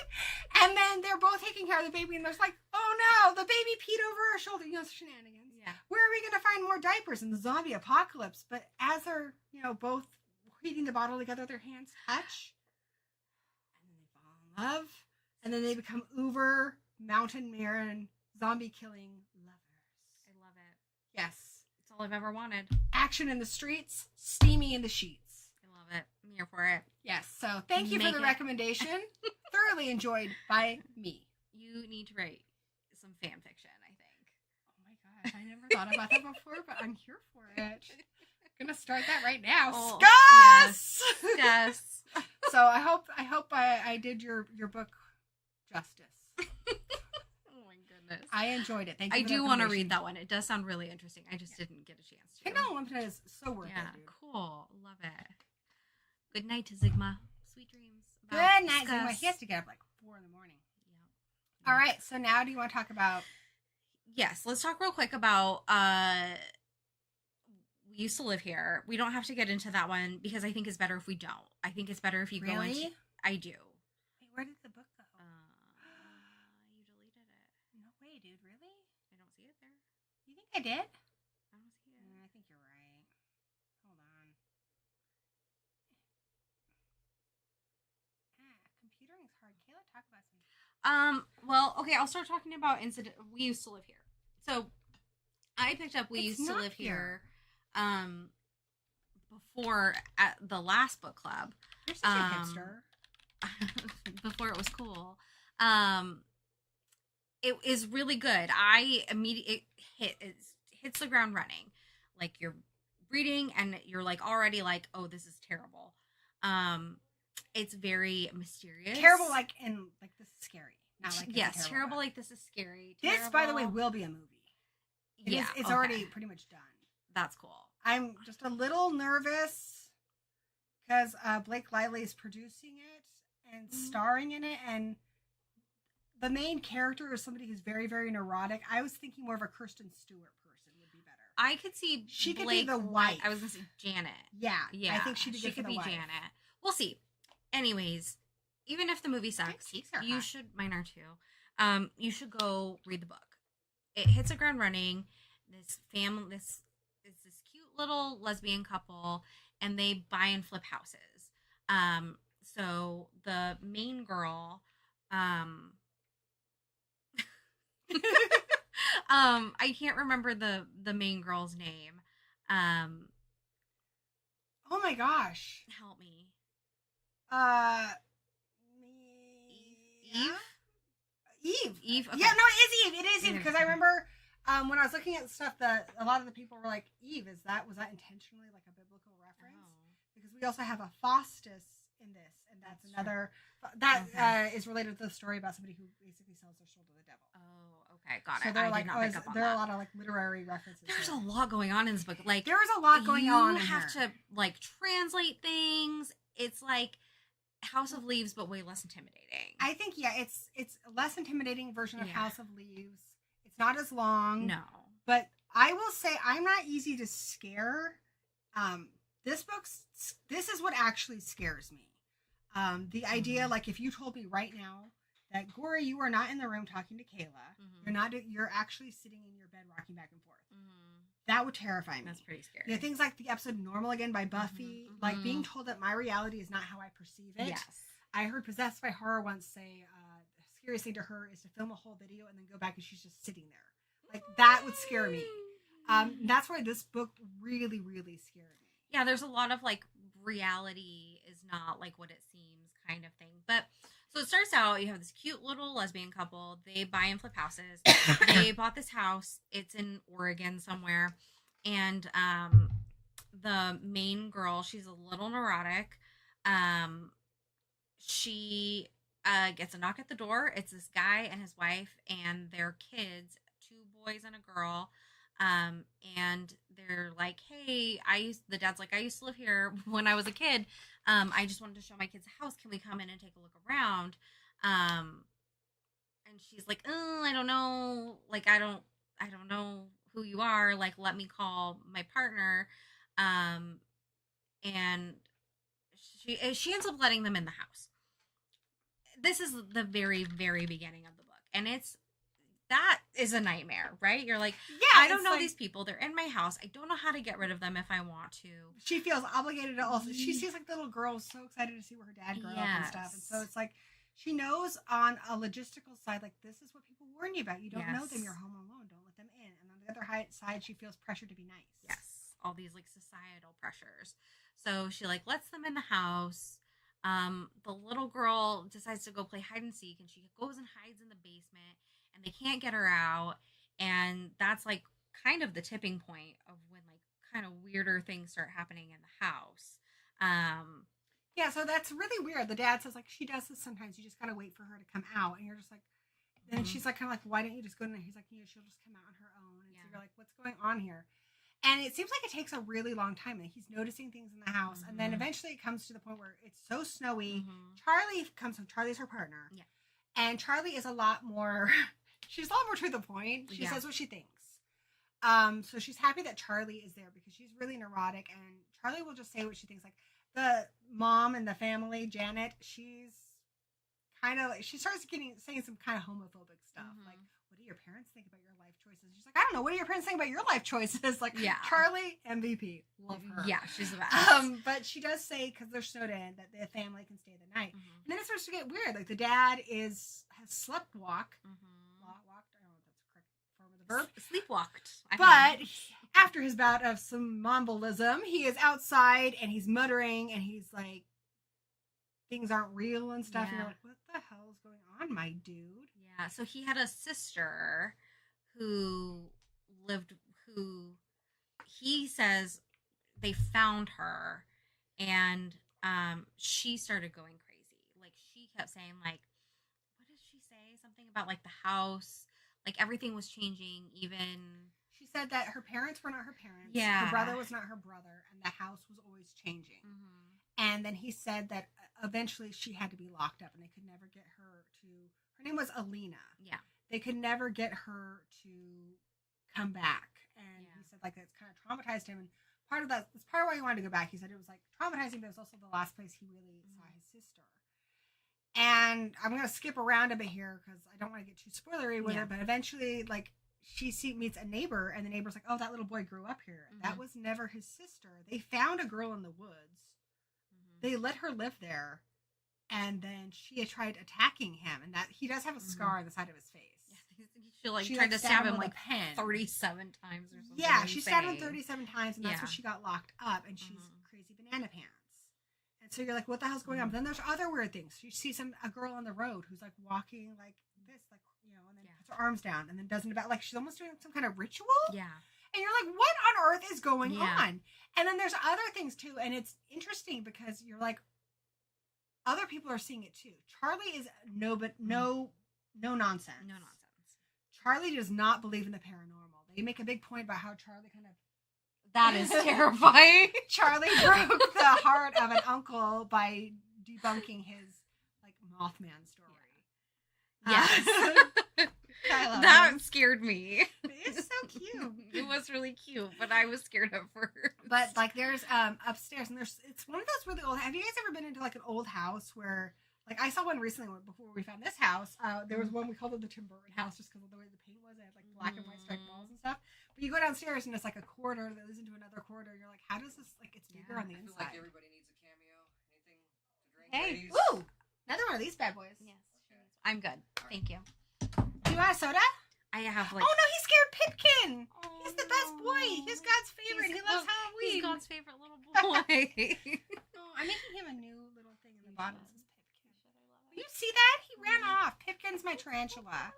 And then they're both taking care of the baby, and there's like, oh no, the baby peed over her shoulder. Shenanigans. Yeah. Where are we going to find more diapers in the zombie apocalypse? But as they're, both feeding the bottle together, their hands touch. And then they fall in love. And then they become uber, mountain Marin, zombie killing lovers. I love it. Yes. It's all I've ever wanted. Action in the streets, steamy in the sheets. I love it. I'm here for it. Yes. So thank you for the recommendation. Thoroughly enjoyed by me. You need to write some fan fiction, I think. Oh my gosh, I never thought about that before, but I'm here for it. I'm gonna start that right now. Oh, Scus! Yes. So I hope I did your book justice. Oh my goodness. I enjoyed it. Thank you. I for the do want to recommendation. read that one. It does sound really interesting. I just didn't get a chance to. Kindle Unlimited is so worth Yeah, it, dude. cool. Love it. Good night to Zigma. Sweet dreams. Good night, Zuma. He has to get up like 4 in the morning. Yeah. All right. So now, do you want to talk about? Yes. Let's talk real quick about. We used to live here. We don't have to get into that one because I think it's better if we don't. I think it's better if you go into. Really? I do. Wait, where did the book go? You deleted it. No way, dude. Really? I don't see it there. You think I did? I don't see it. I think you're right. Hold on. Computering's hard. Kayla, talk about something. Well, okay, I'll start talking about incident. We used to live here. So I picked up We It's Used to not Live Here before at the last book club. You're such a hipster. Before it was cool. It is really good. I immediately hits the ground running. Like you're reading and you're like already like, oh, this is terrible. It's very mysterious. Terrible, like this is scary. Not like it's a yes, terrible. Like this is scary. This, Terrible. by the way, will be a movie. It's already okay. pretty much done. That's cool. I'm just a little nervous because Blake Lively is producing it and starring in it, and the main character is somebody who's very, very neurotic. I was thinking more of a Kristen Stewart person would be better. I could see She could Blake be the wife. I was gonna say Janet. Yeah, Yeah, I think she'd be good for could the be wife. Janet. We'll see. Anyways, even if the movie sucks, cheeks are you hot. should. Mine are too. You should go read the book. It hits the ground running. This family, this cute little lesbian couple, and they buy and flip houses. So the main girl, I can't remember the main girl's name. Oh my gosh. Help me. Eve. Eve. Okay. Yeah, no, it is Eve. It is Eve Eve. because I remember when I was looking at stuff that a lot of the people were like, Eve, was that intentionally like a biblical reference? Oh. Because we also have a Faustus in this, and that's That's another that Okay. is related to the story about somebody who basically sells their soul to the devil. Oh, okay, got So it. they're I like, did not pick up on there are a that. lot of like literary references. There's here. a lot going on in this book. Like There is a lot going on. You in have here. to like translate things. It's like House of Leaves, but way less intimidating. I think it's a less intimidating version of Yeah. House of Leaves. It's not as long. No. But I will say I'm not easy to scare. This is what actually scares me. The idea, like, if you told me right now that, Gory, you are not in the room talking to Kayla, you're actually sitting in your bed rocking back and forth. That would terrify me. That's pretty scary. You know, things like the episode Normal Again by Buffy, like being told that my reality is not how I perceive it. Yes. I heard Possessed by Horror once say the scariest thing to her is to film a whole video and then go back and she's just sitting there. Like, that would scare me. That's why this book really, really scared me. Yeah, there's a lot of, like, reality is not like what it seems kind of thing. But so it starts out, you have this cute little lesbian couple. They buy and flip houses. They bought this house. It's in Oregon somewhere. And the main girl, she's a little neurotic. She gets a knock at the door. It's this guy and his wife and their kids, 2 boys and a girl. And they're like, hey, the dad's like, I used to live here when I was a kid. I just wanted to show my kids a house. Can we come in and take a look around? And she's like, oh, I don't know. Like, I don't know who you are. Like, let me call my partner. And she ends up letting them in the house. This is the very, very beginning of the book. And that is a nightmare, right? You're like, yeah, I don't know these people. They're in my house. I don't know how to get rid of them if I want to. She feels obligated to also. She sees like the little girl so excited to see where her dad grew up and stuff. And so it's like, she knows on a logistical side, like, this is what people warn you about. You don't know them. You're home alone. Don't let them in. And on the other side, she feels pressure to be nice. Yes. All these like societal pressures. So she like lets them in the house. The little girl decides to go play hide and seek, and she goes and hides in the basement. And they can't get her out, and that's like kind of the tipping point of when like kind of weirder things start happening in the house. Yeah, so that's really weird. The dad says like she does this sometimes. You just gotta wait for her to come out, and you're just like, then she's like kind of like, why don't you just go in there? He's like, yeah, she'll just come out on her own. And so you're like, what's going on here? And it seems like it takes a really long time. And he's noticing things in the house, and then eventually it comes to the point where it's so snowy. Charlie comes home. Charlie's her partner. Yeah, and Charlie is a lot more. She's a lot more to the point. She says what she thinks. So she's happy that Charlie is there because she's really neurotic, and Charlie will just say what she thinks. Like the mom and the family, Janet, she's kind of like, she starts saying some kind of homophobic stuff. Like, what do your parents think about your life choices? She's like, I don't know. What do your parents think about your life choices? Like, Charlie, MVP, love her. Yeah, she's the best. But she does say, because they're snowed in, that the family can stay the night. And then it starts to get weird. Like the dad has slept walk. Walked, I don't know if that's the correct form of the verb. Sleepwalked. But after his bout of somnambulism, he is outside and he's muttering and he's like, things aren't real and stuff. And you're like, what the hell is going on, my dude? Yeah, so he had a sister who he says they found her, and she started going crazy. Like, she kept saying, like, what did she say? Something about, like, the house. Like, everything was changing, even... She said that her parents were not her parents. Yeah. Her brother was not her brother, and the house was always changing. And then he said that eventually she had to be locked up, and they could never get her to... Her name was Alina. Yeah. They could never get her to come back. And he said, like, it's kind of traumatized him. And part of that, it's part of why he wanted to go back. He said it was, like, traumatizing, but it was also the last place he really saw his sister. And I'm going to skip around a bit here because I don't want to get too spoilery with it. But eventually, like, she meets a neighbor, and the neighbor's like, oh, that little boy grew up here. That was never his sister. They found a girl in the woods. They let her live there. And then she had tried attacking him, and that he does have a scar on the side of his face. Yeah, she tried to stab him like 37 times or something. Yeah, she stabbed him 37 times, and that's why she got locked up, and she's crazy banana pants. And so you're like, what the hell's going on? But then there's other weird things. You see a girl on the road who's like walking like this, like, you know, and then puts her arms down, and then does it about like she's almost doing some kind of ritual. Yeah. And you're like, what on earth is going on? And then there's other things too, and it's interesting because you're like, other people are seeing it too. Charlie is no nonsense. No nonsense. Charlie does not believe in the paranormal. They make a big point about how Charlie kind of... That is terrifying. Charlie broke the heart of an uncle by debunking his, like, Mothman story. Yes. Kayla. That scared me. It's so cute. It was really cute, but I was scared at first. But like there's upstairs and it's one of those really old. Have you guys ever been into like an old house where like I saw one recently before we found this house. There was one we called it the Tim Burton house just because of the way the paint was. It had like black and white striped walls and stuff. But you go downstairs and it's like a corridor that leads into another corridor. And you're like, how does this like it's bigger on the I feel inside? like everybody needs a cameo. Anything to drink, Hey, ladies? woo! Another one of these bad boys. Yes, I'm good. Thank you. Do you want a soda? I have like. Oh no, he scared Pipkin. Oh, He's the best boy. He's God's favorite. He loves Halloween. He's God's favorite little boy. Oh, I'm making him a new little thing in the bottom. It says Pipkin. You see that? He ran off. Pipkin's my tarantula.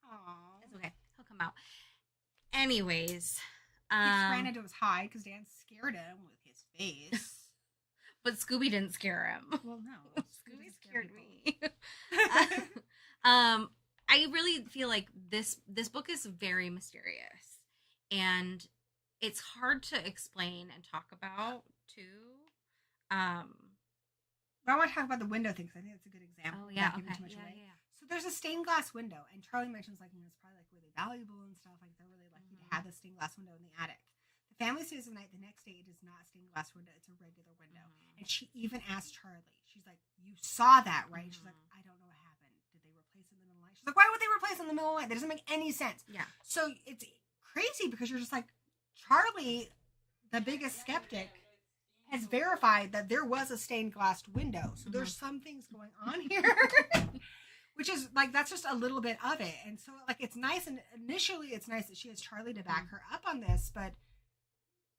Aww. It's okay. He'll come out. Anyways, He just ran into his hide because Dan scared him with his face. but Scooby didn't scare him. Well, no. Scooby doesn't scare scared people. me. I really feel like this book is very mysterious, and it's hard to explain and talk about too. But I want to talk about the window thing because I think that's a good example. Oh yeah, without giving okay, too much away. yeah. So there's a stained glass window, and Charlie mentions like it's probably like really valuable and stuff. Like they're really lucky to have this stained glass window in the attic. The family stays the night. The next day, it is not a stained glass window; it's a regular window. And she even asked Charlie. She's like, "You saw that, right?" She's like, "I don't know what happened. Did they replace it in the middle of the night?" She's like, "Why would they replace it in the middle of the night? That doesn't make any sense." Yeah. So it's crazy because you're just like, Charlie, the biggest skeptic, has verified that there was a stained glass window. So there's some things going on here, which is like, that's just a little bit of it. And so like, it's nice. And initially it's nice that she has Charlie to back her up on this, but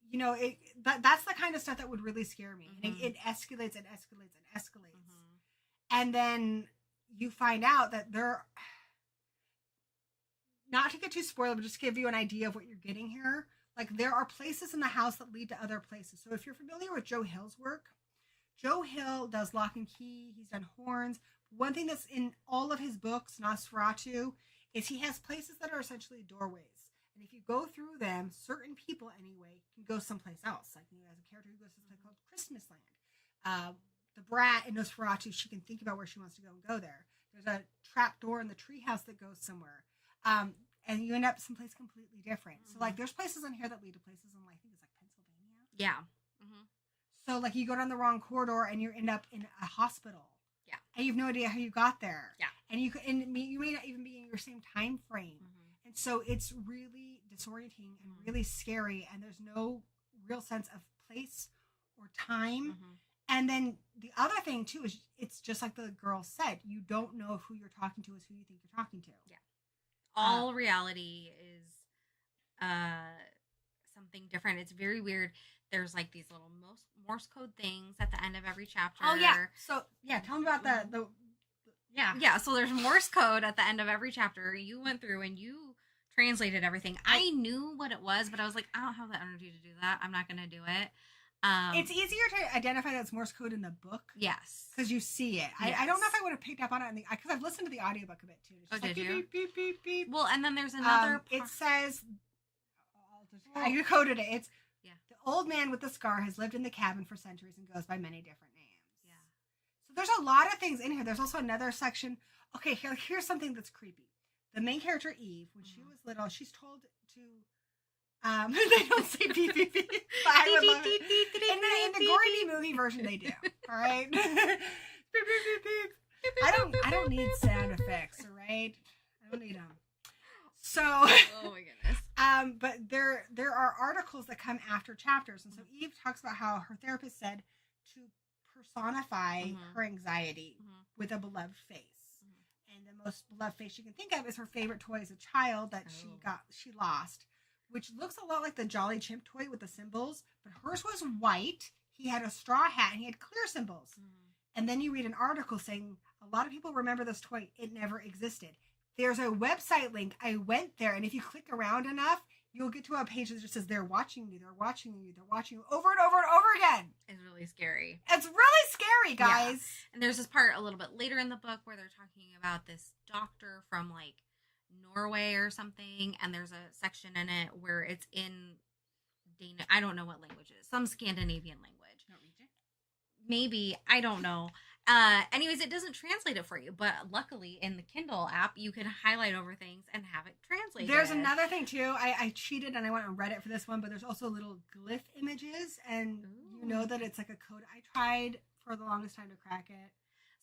you know, that's the kind of stuff that would really scare me. And it escalates and escalates and escalates. And then you find out that they're, not to get too spoiled, but just give you an idea of what you're getting here. Like there are places in the house that lead to other places. So if you're familiar with Joe Hill's work, Joe Hill does Lock and Key. He's done Horns. One thing that's in all of his books, Nosferatu, is he has places that are essentially doorways. And if you go through them, certain people anyway can go someplace else. Like you know, as a character who goes to a place called Christmas Land. The brat in Nosferatu, she can think about where she wants to go and go there. There's a trap door in the treehouse that goes somewhere. And you end up someplace completely different. So, like, there's places on here that lead to places in, like, I think it's, like, Pennsylvania. Yeah. So, like, you go down the wrong corridor and you end up in a hospital. Yeah. And you have no idea how you got there. Yeah. And you may not even be in your same time frame. And so it's really disorienting and really scary. And there's no real sense of place or time. And then the other thing, too, is it's just like the girl said. You don't know if who you're talking to is who you think you're talking to. Yeah. All reality is something different. It's very weird. There's like these little Morse code things at the end of every chapter. Oh yeah. So yeah, tell me about the yeah. So there's Morse code at the end of every chapter. You went through and you translated everything. I knew what it was, but I was like, I don't have the energy to do that. I'm not gonna do it. It's easier to identify that's Morse code in the book. Yes. Because you see it. Yes. I don't know if I would have picked up on it because I've listened to the audiobook a bit too. It's just did you? Beep, beep, beep, beep. Well, and then there's another. It says, I coded it. It's the old man with the scar has lived in the cabin for centuries and goes by many different names. Yeah. So there's a lot of things in here. There's also another section. Okay, here's something that's creepy. The main character Eve, when she was little, she's told to. They don't say beep beep beep. But I would love it. In the Gory B Movie version, they do. All right. Beep beep beep beep. I don't need sound effects. All right. I don't need them. So. Oh my goodness. But there are articles that come after chapters, and so Eve talks about how her therapist said to personify her anxiety with a beloved face, and the most beloved face she can think of is her favorite toy as a child that she lost. Which looks a lot like the Jolly Chimp toy with the symbols, but hers was white. He had a straw hat and he had clear symbols. And then you read an article saying a lot of people remember this toy. It never existed. There's a website link. I went there, and if you click around enough, you'll get to a page that just says, they're watching you, they're watching you, they're watching you over and over and over again. It's really scary. It's really scary, guys. Yeah. And there's this part a little bit later in the book where they're talking about this doctor from like Norway or something, and there's a section in it where it's in Danish. I don't know what language it is. Some Scandinavian language. Norwegian? Maybe. I don't know. Anyways, it doesn't translate it for you, but luckily in the Kindle app, you can highlight over things and have it translated. There's another thing too. I cheated and I went on Reddit for this one, but there's also little glyph images, and you know that it's like a code. I tried for the longest time to crack it.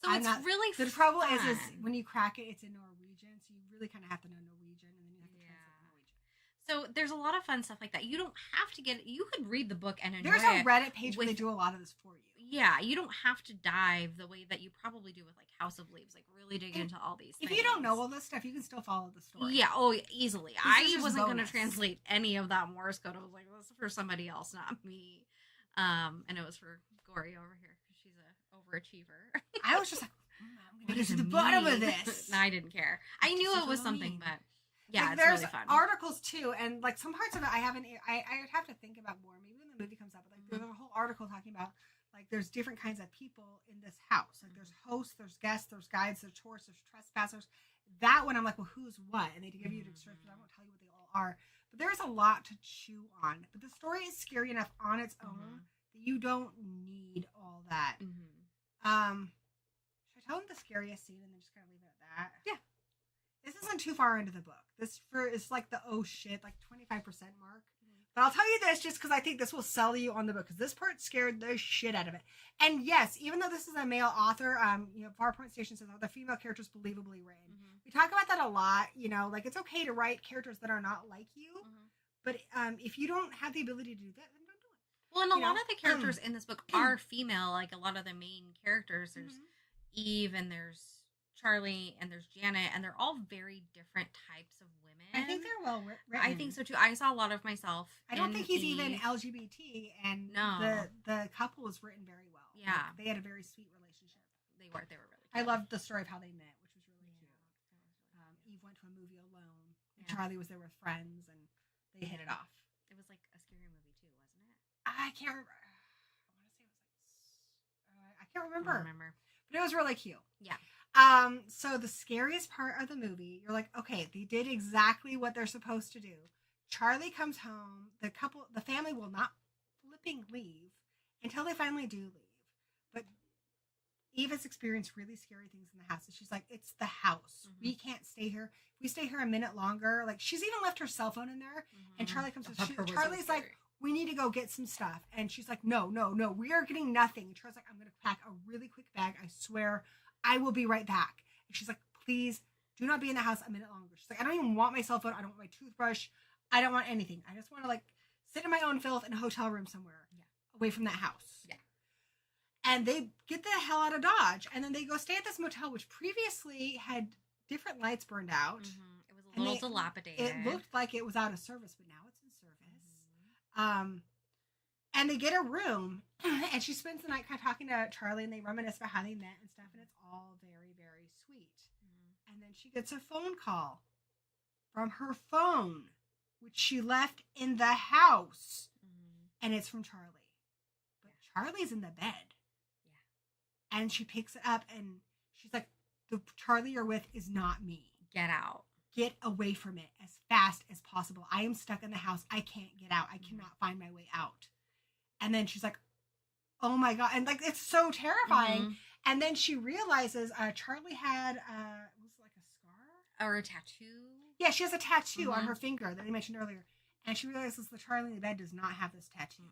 So it's really the trouble is when you crack it, it's in Norwegian, so you really kind of have to know Norwegian, and then you have to translate Norwegian. So there's a lot of fun stuff like that. You don't have to get it. You could read the book and enjoy There's a it Reddit page where they do a lot of this for you. Yeah, you don't have to dive the way that you probably do with like House of Leaves, like really dig into all these things. If you don't know all this stuff, you can still follow the story. Yeah, easily. This I is just wasn't going to bonus. translate any of that Morse code. I was like, this is for somebody else, not me. And it was for Gory over here because she's a overachiever. I was just like, I'm What going to does get to it the bottom of mean? this. No, I didn't care. I knew That's it was what I something, mean. but yeah, Like, it's there's really fun. articles too, and like some parts of it I haven't. I would have to think about more. Maybe when the movie comes out, but like there's a whole article talking about like there's different kinds of people in this house. Like there's hosts, there's guests, there's guides, there's tourists, there's trespassers. That one I'm like, well, who's what? And they give you descriptions. I won't tell you what they all are, but there's a lot to chew on. But the story is scary enough on its own that you don't need all that. Should I tell them the scariest scene and then just kind of leave it at that? Yeah. This isn't too far into the book. This is like the oh shit, like 25% mark. But I'll tell you this just because I think this will sell you on the book, because this part scared the shit out of it. And yes, even though this is a male author, Farpoint Station says the female characters believably written. We talk about that a lot. Like it's okay to write characters that are not like you, but if you don't have the ability to do that, then don't do it. Well, and a lot of the characters in this book are female. Like a lot of the main characters, there's Eve and there's Charlie and there's Janet, and they're all very different types of women. I think they're well written. I think so too. I saw a lot of myself. I don't in think he's Eve. even LGBT, and No. the couple is written very well. Yeah. Like, they had a very sweet relationship. They were really I cute. loved the story of how they met, which was really cute. Eve went to a movie alone. And Charlie was there with friends, and they hit it off. It was like a scary movie too, wasn't it? I can't remember. I want to say it was like I can't I remember. don't remember. But it was really cute. Yeah. So the scariest part of the movie, you're like, okay, they did exactly what they're supposed to do. Charlie comes home. The family will not flipping leave until they finally do leave. But Eve has experienced really scary things in the house. And she's like, it's the house. We can't stay here. If we stay here a minute longer, like she's even left her cell phone in there. And Charlie comes. Charlie's like, we need to go get some stuff. And she's like, no, we are getting nothing. And Charlie's like, I'm going to pack a really quick bag. I swear I will be right back. And she's like, please do not be in the house a minute longer. She's like, I don't even want my cell phone. I don't want my toothbrush. I don't want anything. I just want to like sit in my own filth in a hotel room somewhere away from that house. Yeah. And they get the hell out of Dodge. And then they go stay at this motel, which previously had different lights burned out. It was a little dilapidated. It looked like it was out of service, but now it's in service. And they get a room, and she spends the night kind of talking to Charlie, and they reminisce about how they met and stuff, and it's all very, very sweet. And then she gets a phone call from her phone, which she left in the house, and it's from Charlie. But Charlie's in the bed. Yeah. And she picks it up, and she's like, the Charlie you're with is not me. Get out. Get away from it as fast as possible. I am stuck in the house. I can't get out. I cannot find my way out. And then she's like, oh my God. And like, it's so terrifying. And then she realizes Charlie had, was it like a scar? Or a tattoo? Yeah, she has a tattoo on her finger that they mentioned earlier. And she realizes the Charlie in the bed does not have this tattoo.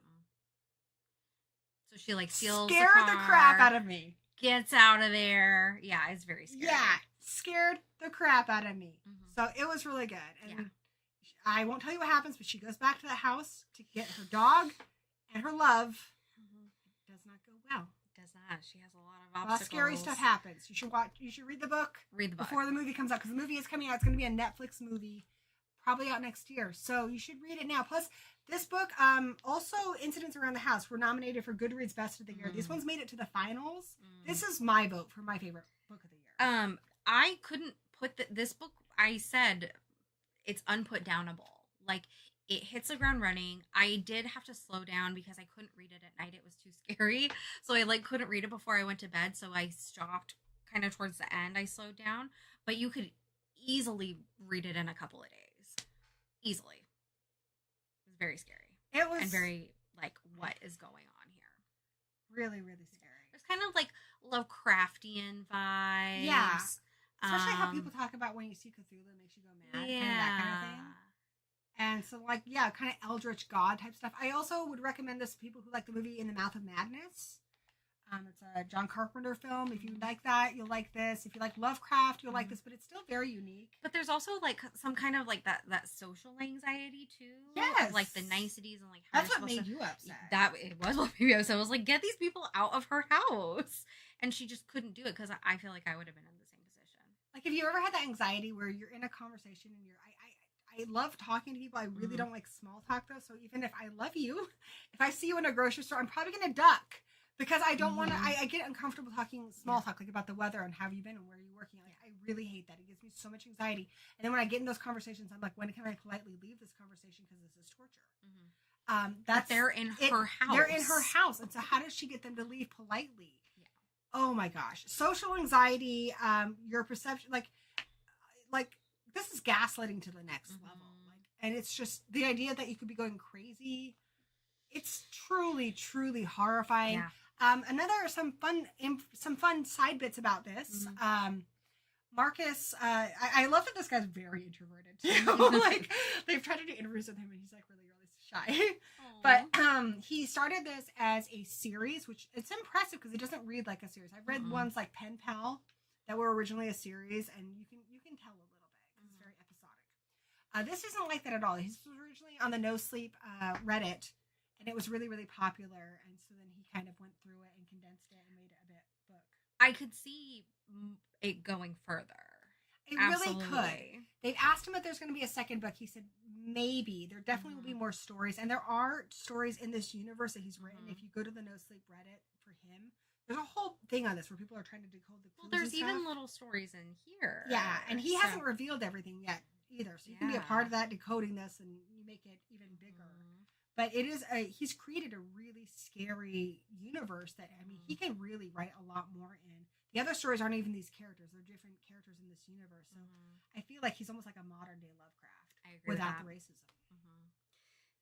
So she like steals Scared the crap out of me. Gets out of there. Yeah, it's very scary. Yeah, scared the crap out of me. So it was really good. And I won't tell you what happens, but she goes back to the house to get her dog and her love. It does not go well. It does not. She has a lot of A obstacles. lot of scary stuff happens. You should watch. You should read the book. Read the book before the movie comes out, because the movie is coming out. It's going to be a Netflix movie, probably out next year. So you should read it now. Plus, this book, also Incidents Around the House, were nominated for Goodreads Best of the Year. These ones made it to the finals. This is my vote for my favorite book of the year. I couldn't put this book. I said it's unput downable. Like, it hits the ground running. I did have to slow down because I couldn't read it at night. It was too scary. So I like couldn't read it before I went to bed. So I stopped kind of towards the end. I slowed down, but you could easily read it in a couple of days. Easily. It was very scary. It was. And very like, what is going on here? Really, really scary. There's kind of like Lovecraftian vibes. Yeah. Especially how people talk about when you see Cthulhu, it makes you go mad. Yeah. Kind of that kind of thing. And so, like, yeah, kind of eldritch god type stuff. I also would recommend this to people who like the movie In the Mouth of Madness. It's a John Carpenter film. If you like that, you'll like this. If you like Lovecraft, you'll like this. But it's still very unique. But there's also like some kind of like that social anxiety too. Yes. Of, like the niceties and like how That's what made you upset. That it was what made me upset. I was like, get these people out of her house, and she just couldn't do it because I feel like I would have been in the same position. Like, if you ever had that anxiety where you're in a conversation and I love talking to people. I really don't like small talk though. So even if I love you, if I see you in a grocery store, I'm probably gonna duck. Because I don't want to, I get uncomfortable talking small talk, like about the weather and how have you been and where are you working. Like, I really hate that. It gives me so much anxiety. And then when I get in those conversations, I'm like, when can I politely leave this conversation? Because this is torture. But they're in her house. They're in her house. And so how does she get them to leave politely? Yeah. Oh my gosh. Social anxiety, your perception, like this is gaslighting to the next level. Like, and it's just the idea that you could be going crazy. It's truly, truly horrifying. Yeah. Some fun side bits about this. Marcus, I love that this guy's very introverted too. Like, they've tried to do interviews with him and he's like really shy. But he started this as a series, which it's impressive because it doesn't read like a series. I've read ones like Pen Pal that were originally a series, and you can tell a little bit because it's very episodic. This isn't like that at all. He's originally on the No Sleep Reddit. And it was really, really popular. And so then he kind of went through it and condensed it and made it a book. I could see it going further. It really could. They've asked him if there's going to be a second book. He said maybe. There definitely will be more stories. And there are stories in this universe that he's written. If you go to the No Sleep Reddit for him, there's a whole thing on this where people are trying to decode the clues. Well, there's even little stories in here. Yeah, and he hasn't revealed everything yet either. So you can be a part of that, decoding this, and you make it even bigger. But it is he's created a really scary universe that, I mean, he can really write a lot more in. The other stories aren't even these characters. They're different characters in this universe. So I feel like he's almost like a modern day Lovecraft. I agree without with the racism.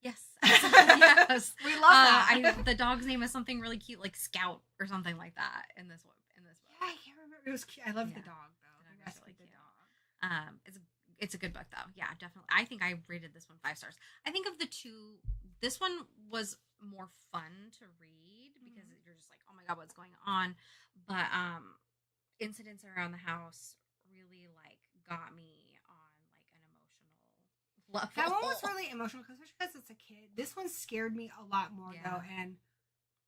Yes. Yes. We love that. The dog's name is something really cute, like Scout or something like that in this book. Yeah, I can't remember. It was cute. I love the dog, though. The dog is really cute. It's a good book, though. Yeah, definitely. I think I rated this one 5 stars. I think of the two, this one was more fun to read because you're just like, oh my god, what's going on? But incidents around the house really like got me on like an emotional level. That one was really emotional because it's a kid. This one scared me a lot more though, and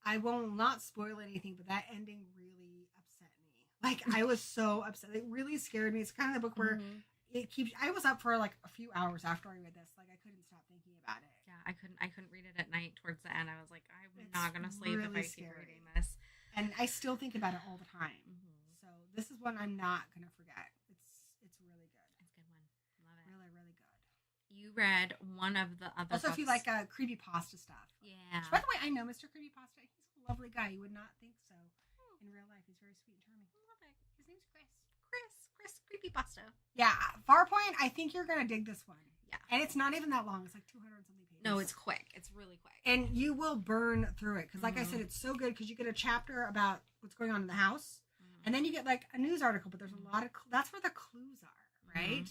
I will not spoil anything, but that ending really upset me. Like, I was so upset. It really scared me. It's kind of the book where it keeps. I was up for like a few hours after I read this. Like, I couldn't stop thinking about it. Yeah, I couldn't read it at night towards the end. I was like, I'm not gonna sleep really if I keep scary. reading this. And I still think about it all the time. So this is one I'm not gonna forget. It's really good. It's a good one. Love it. Really, really good. You read one of the other Also, books. if you like creepypasta stuff. Yeah. Which, by the way, I know Mr. Creepypasta. He's a lovely guy. You would not think so in real life. He's very sweet and charming. I love it. His name's Chris. Chris Creepypasta. Yeah, Farpoint, I think you're going to dig this one. Yeah. And it's not even that long. It's like 200 and something pages. No, it's quick. It's really quick. And you will burn through it. Because like I said, it's so good because you get a chapter about what's going on in the house. And then you get like a news article. But there's a lot of, that's where the clues are, right?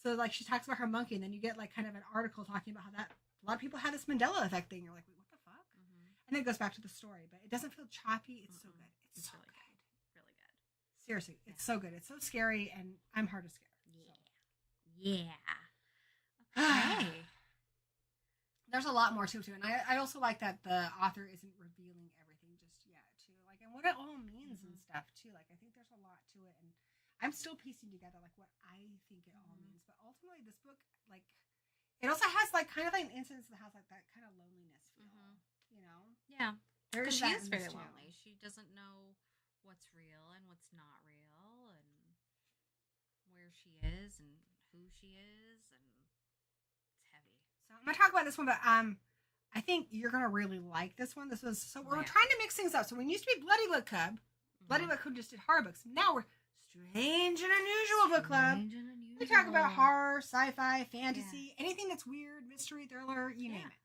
So like she talks about her monkey. And then you get like kind of an article talking about how that a lot of people have this Mandela effect thing. You're like, wait, what the fuck? And then it goes back to the story. But it doesn't feel choppy. It's so good. It's so really good. Really good. Seriously, it's so good. It's so scary, and I'm hard to scare. Yeah. Okay. There's a lot more to it, and I also like that the author isn't revealing everything just yet, too. Like, and what it all means and stuff, too. Like, I think there's a lot to it, and I'm still piecing together, like, what I think it all means. But ultimately, this book, like, it also has, like, kind of like an instance that has, like, that kind of loneliness feel, you know? Yeah. There Because is she that is in very this, too. lonely. She doesn't know what's real and what's not real, and where she is and who she is, and it's heavy. So I'm gonna talk about this one, but I think you're gonna really like this one. This was we're trying to mix things up. So we used to be Bloody Book Club. Bloody Book Club just did horror books. Now we're Strange and Unusual Book Club. We talk about horror, sci-fi, fantasy, anything that's weird, mystery, thriller, you name it.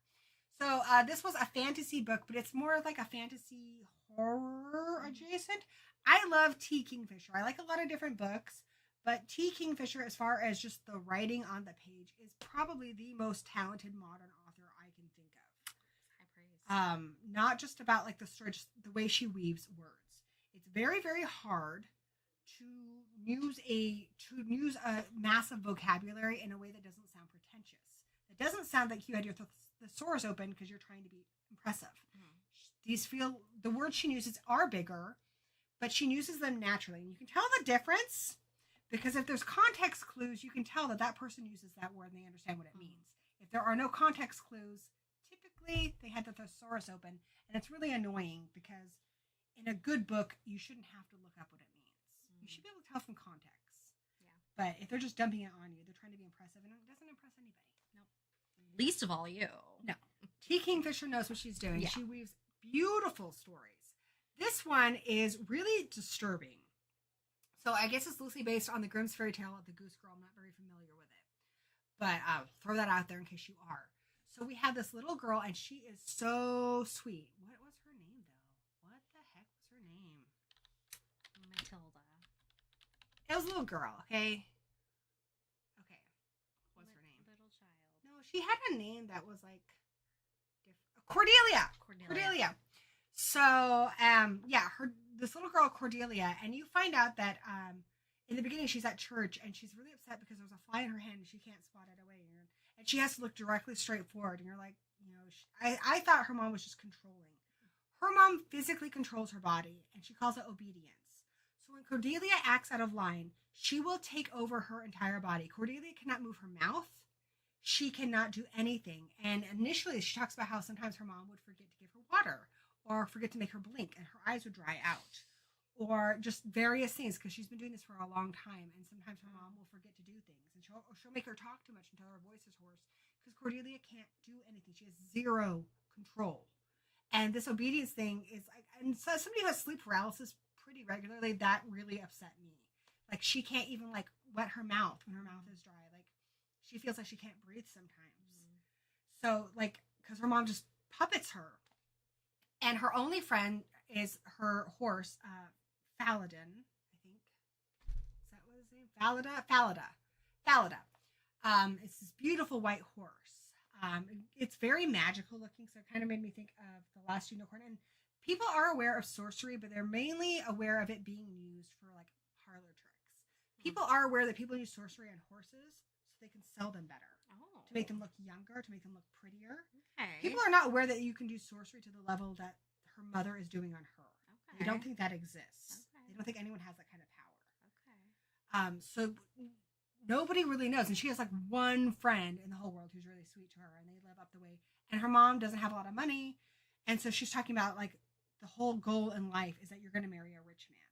So this was a fantasy book, but it's more like a fantasy horror adjacent. I love T. Kingfisher. I like a lot of different books, but T. Kingfisher, as far as just the writing on the page, is probably the most talented modern author I can think of. High praise. Not just about like the story, just the way she weaves words. It's very, very hard to use a massive vocabulary in a way that doesn't sound pretentious. It doesn't sound like you had your thesaurus open because you're trying to be impressive. The words she uses are bigger, but she uses them naturally. And you can tell the difference because if there's context clues, you can tell that person uses that word and they understand what it means. If there are no context clues, typically they had the thesaurus open, and it's really annoying because in a good book, you shouldn't have to look up what it means. You should be able to tell from context. Yeah. But if they're just dumping it on you, they're trying to be impressive, and it doesn't impress anybody. Nope. Least of all you. No. T. Kingfisher knows what she's doing. Yeah. She weaves beautiful stories. This one is really disturbing. So I guess it's loosely based on the Grimm's fairy tale of the Goose Girl. I'm not very familiar with it. But I'll throw that out there in case you are. So we have this little girl, and she is so sweet. What was her name, though? What the heck was her name? Matilda. It was a little girl, okay? Okay. What's her name? Little child. No, she had a name that was like Cordelia. Cordelia. So, this little girl Cordelia, and you find out that in the beginning she's at church and she's really upset because there's a fly in her hand and she can't spot it away, and she has to look directly straight forward. And you're like, I thought her mom was just controlling. Her mom physically controls her body, and she calls it obedience. So when Cordelia acts out of line, she will take over her entire body. Cordelia cannot move her mouth. She cannot do anything. And initially, she talks about how sometimes her mom would forget to give her water or forget to make her blink and her eyes would dry out or just various things because she's been doing this for a long time. And sometimes her mom will forget to do things and she'll make her talk too much until her voice is hoarse because Cordelia can't do anything. She has zero control. And this obedience thing is like, and so somebody who has sleep paralysis pretty regularly, that really upset me. Like she can't even like wet her mouth when her mouth is dry. Like she feels like she can't breathe sometimes. So like, because her mom just puppets her. And her only friend is her horse, Faladin, I think. Is that what his name? Falada. It's this beautiful white horse. It's very magical looking, so it kind of made me think of The Last Unicorn. And people are aware of sorcery, but they're mainly aware of it being used for like parlor tricks. People are aware that people use sorcery on horses so they can sell them better. To make them look younger, to make them look prettier. Okay. People are not aware that you can do sorcery to the level that her mother is doing on her. Okay. They don't think that exists. Okay. They don't think anyone has that kind of power. Okay. So nobody really knows. And she has like one friend in the whole world who's really sweet to her, and they live up the way. And her mom doesn't have a lot of money. And so she's talking about like the whole goal in life is that you're going to marry a rich man.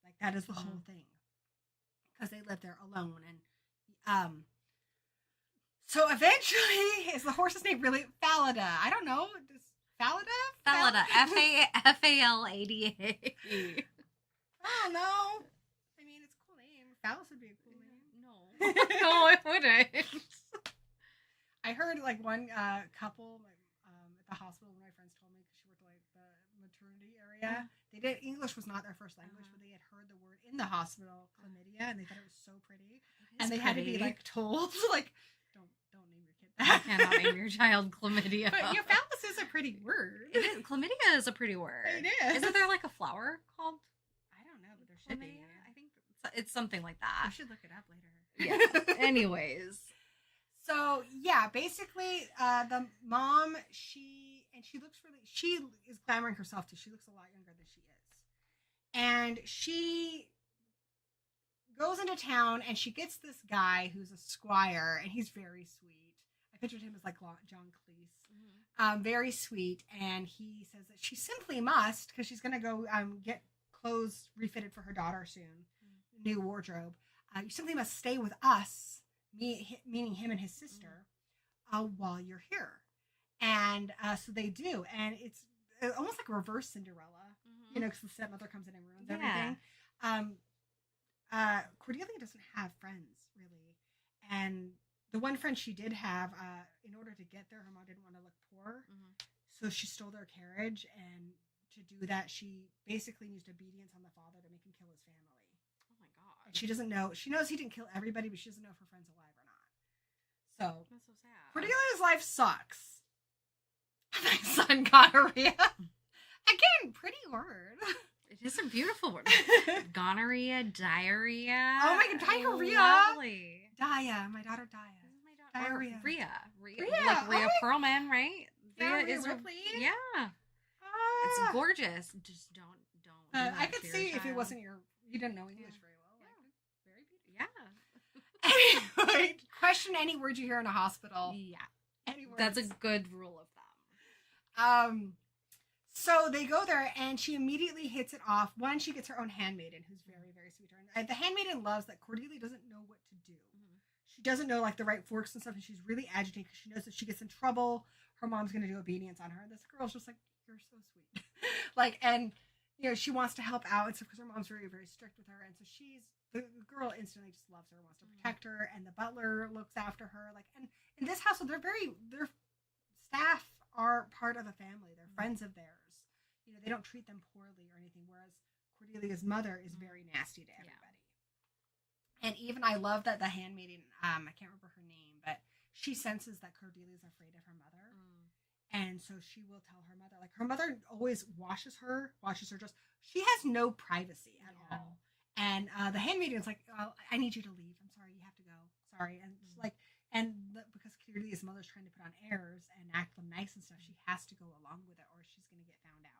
Like that is the whole thing. Because they live there alone. And, so eventually, is the horse's name really Falada? I don't know. Does Falada? Falada. Falada. I don't know. I mean, it's a cool name. Phallus would be a cool name. No. No, it wouldn't. I heard like one couple at the hospital. One of my friends told me because she worked like the maternity area. They did English was not their first language, but they had heard the word in the hospital, chlamydia, and they thought it was so pretty. And they had to be like told like. Don't name your kid that. You cannot name your child chlamydia. But phallus is a pretty word. It is. Chlamydia is a pretty word. It is. Isn't there like a flower called I don't know, but there should be. chlamydia? I think it's something like I that. should look it up later. Yeah. Anyways. So yeah, basically, the mom, she looks really. She is glamoring herself too. She looks a lot younger than she is, and she goes into town and she gets this guy who's a squire, and he's very sweet. I pictured him as like John Cleese, very sweet, and he says that she simply must because she's gonna go get clothes refitted for her daughter soon, new wardrobe. You simply must stay with us, meaning him and his sister, while you're here. And so they do, and it's almost like reverse Cinderella, because the stepmother comes in and ruins everything. Cordelia doesn't have friends really, and the one friend she did have, in order to get there, her mom didn't want to look poor, so she stole their carriage and to do that, she basically used obedience on the father to make him kill his family. Oh my god. And she doesn't know. She knows he didn't kill everybody, but she doesn't know if her friend's alive or not. So That's so sad. Cordelia's life sucks. My son gonorrhea. Again, pretty word. It is a beautiful word. Gonorrhea, diarrhea. Oh my god, diarrhea. Lovely. Daya, my daughter Daya. This is my daughter. Diarrhea. Rhea. Rhea. Like Rhea Oh, Perlman, right? Yeah, Rhea Rhea is Ripley. Yeah. Ah. It's gorgeous. Just don't do that I could to your see if it child. wasn't you didn't know English very well. Yeah. Very beautiful. Anyway, question any word you hear in a hospital. Yeah. Any words. That's a good rule of thumb. So they go there and she immediately hits it off. One, she gets her own handmaiden who's very, very sweet to her. And the handmaiden loves that Cordelia doesn't know what to do. She doesn't know like the right forks and stuff, and she's really agitated because she knows that she gets in trouble, her mom's going to do obedience on her. And this girl's just like, you're so sweet. Like, and you know, she wants to help out and stuff because her mom's very, very strict with her. And so the girl instantly just loves her, wants to protect her, and the butler looks after her. Like, and in this household, their staff are part of a family. They're friends of theirs. You know, they don't treat them poorly or anything. Whereas Cordelia's mother is very nasty to everybody. Yeah. And even I love that the handmaiden, I can't remember her name, but she senses that Cordelia's afraid of her mother. And so she will tell her mother, like her mother always washes her just, she has no privacy at all. And the handmaiden's like, oh, I need you to leave. I'm sorry, you have to go. Sorry. And just like, because clearly his mother's trying to put on airs and act nice and stuff, she has to go along with it or she's going to get found out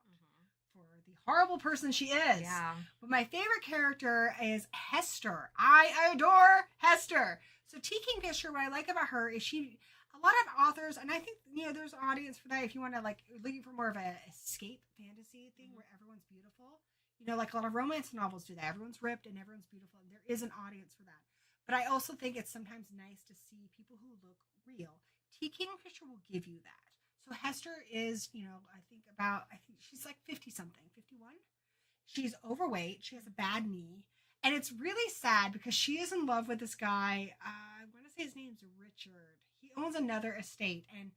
for the horrible person she is. Yeah. But my favorite character is Hester. I adore Hester. So T. Kingfisher, what I like about her is a lot of authors, and I think, you know, there's an audience for that if you want to, like, looking for more of a escape fantasy thing where everyone's beautiful. You know, like a lot of romance novels do that. Everyone's ripped and everyone's beautiful. And there is an audience for that. But I also think it's sometimes nice to see people who look real. T. Kingfisher will give you that. So Hester is, you know, I think she's like 50-something, 51. She's overweight. She has a bad knee. And it's really sad because she is in love with this guy. I want to say his name's Richard. He owns another estate. And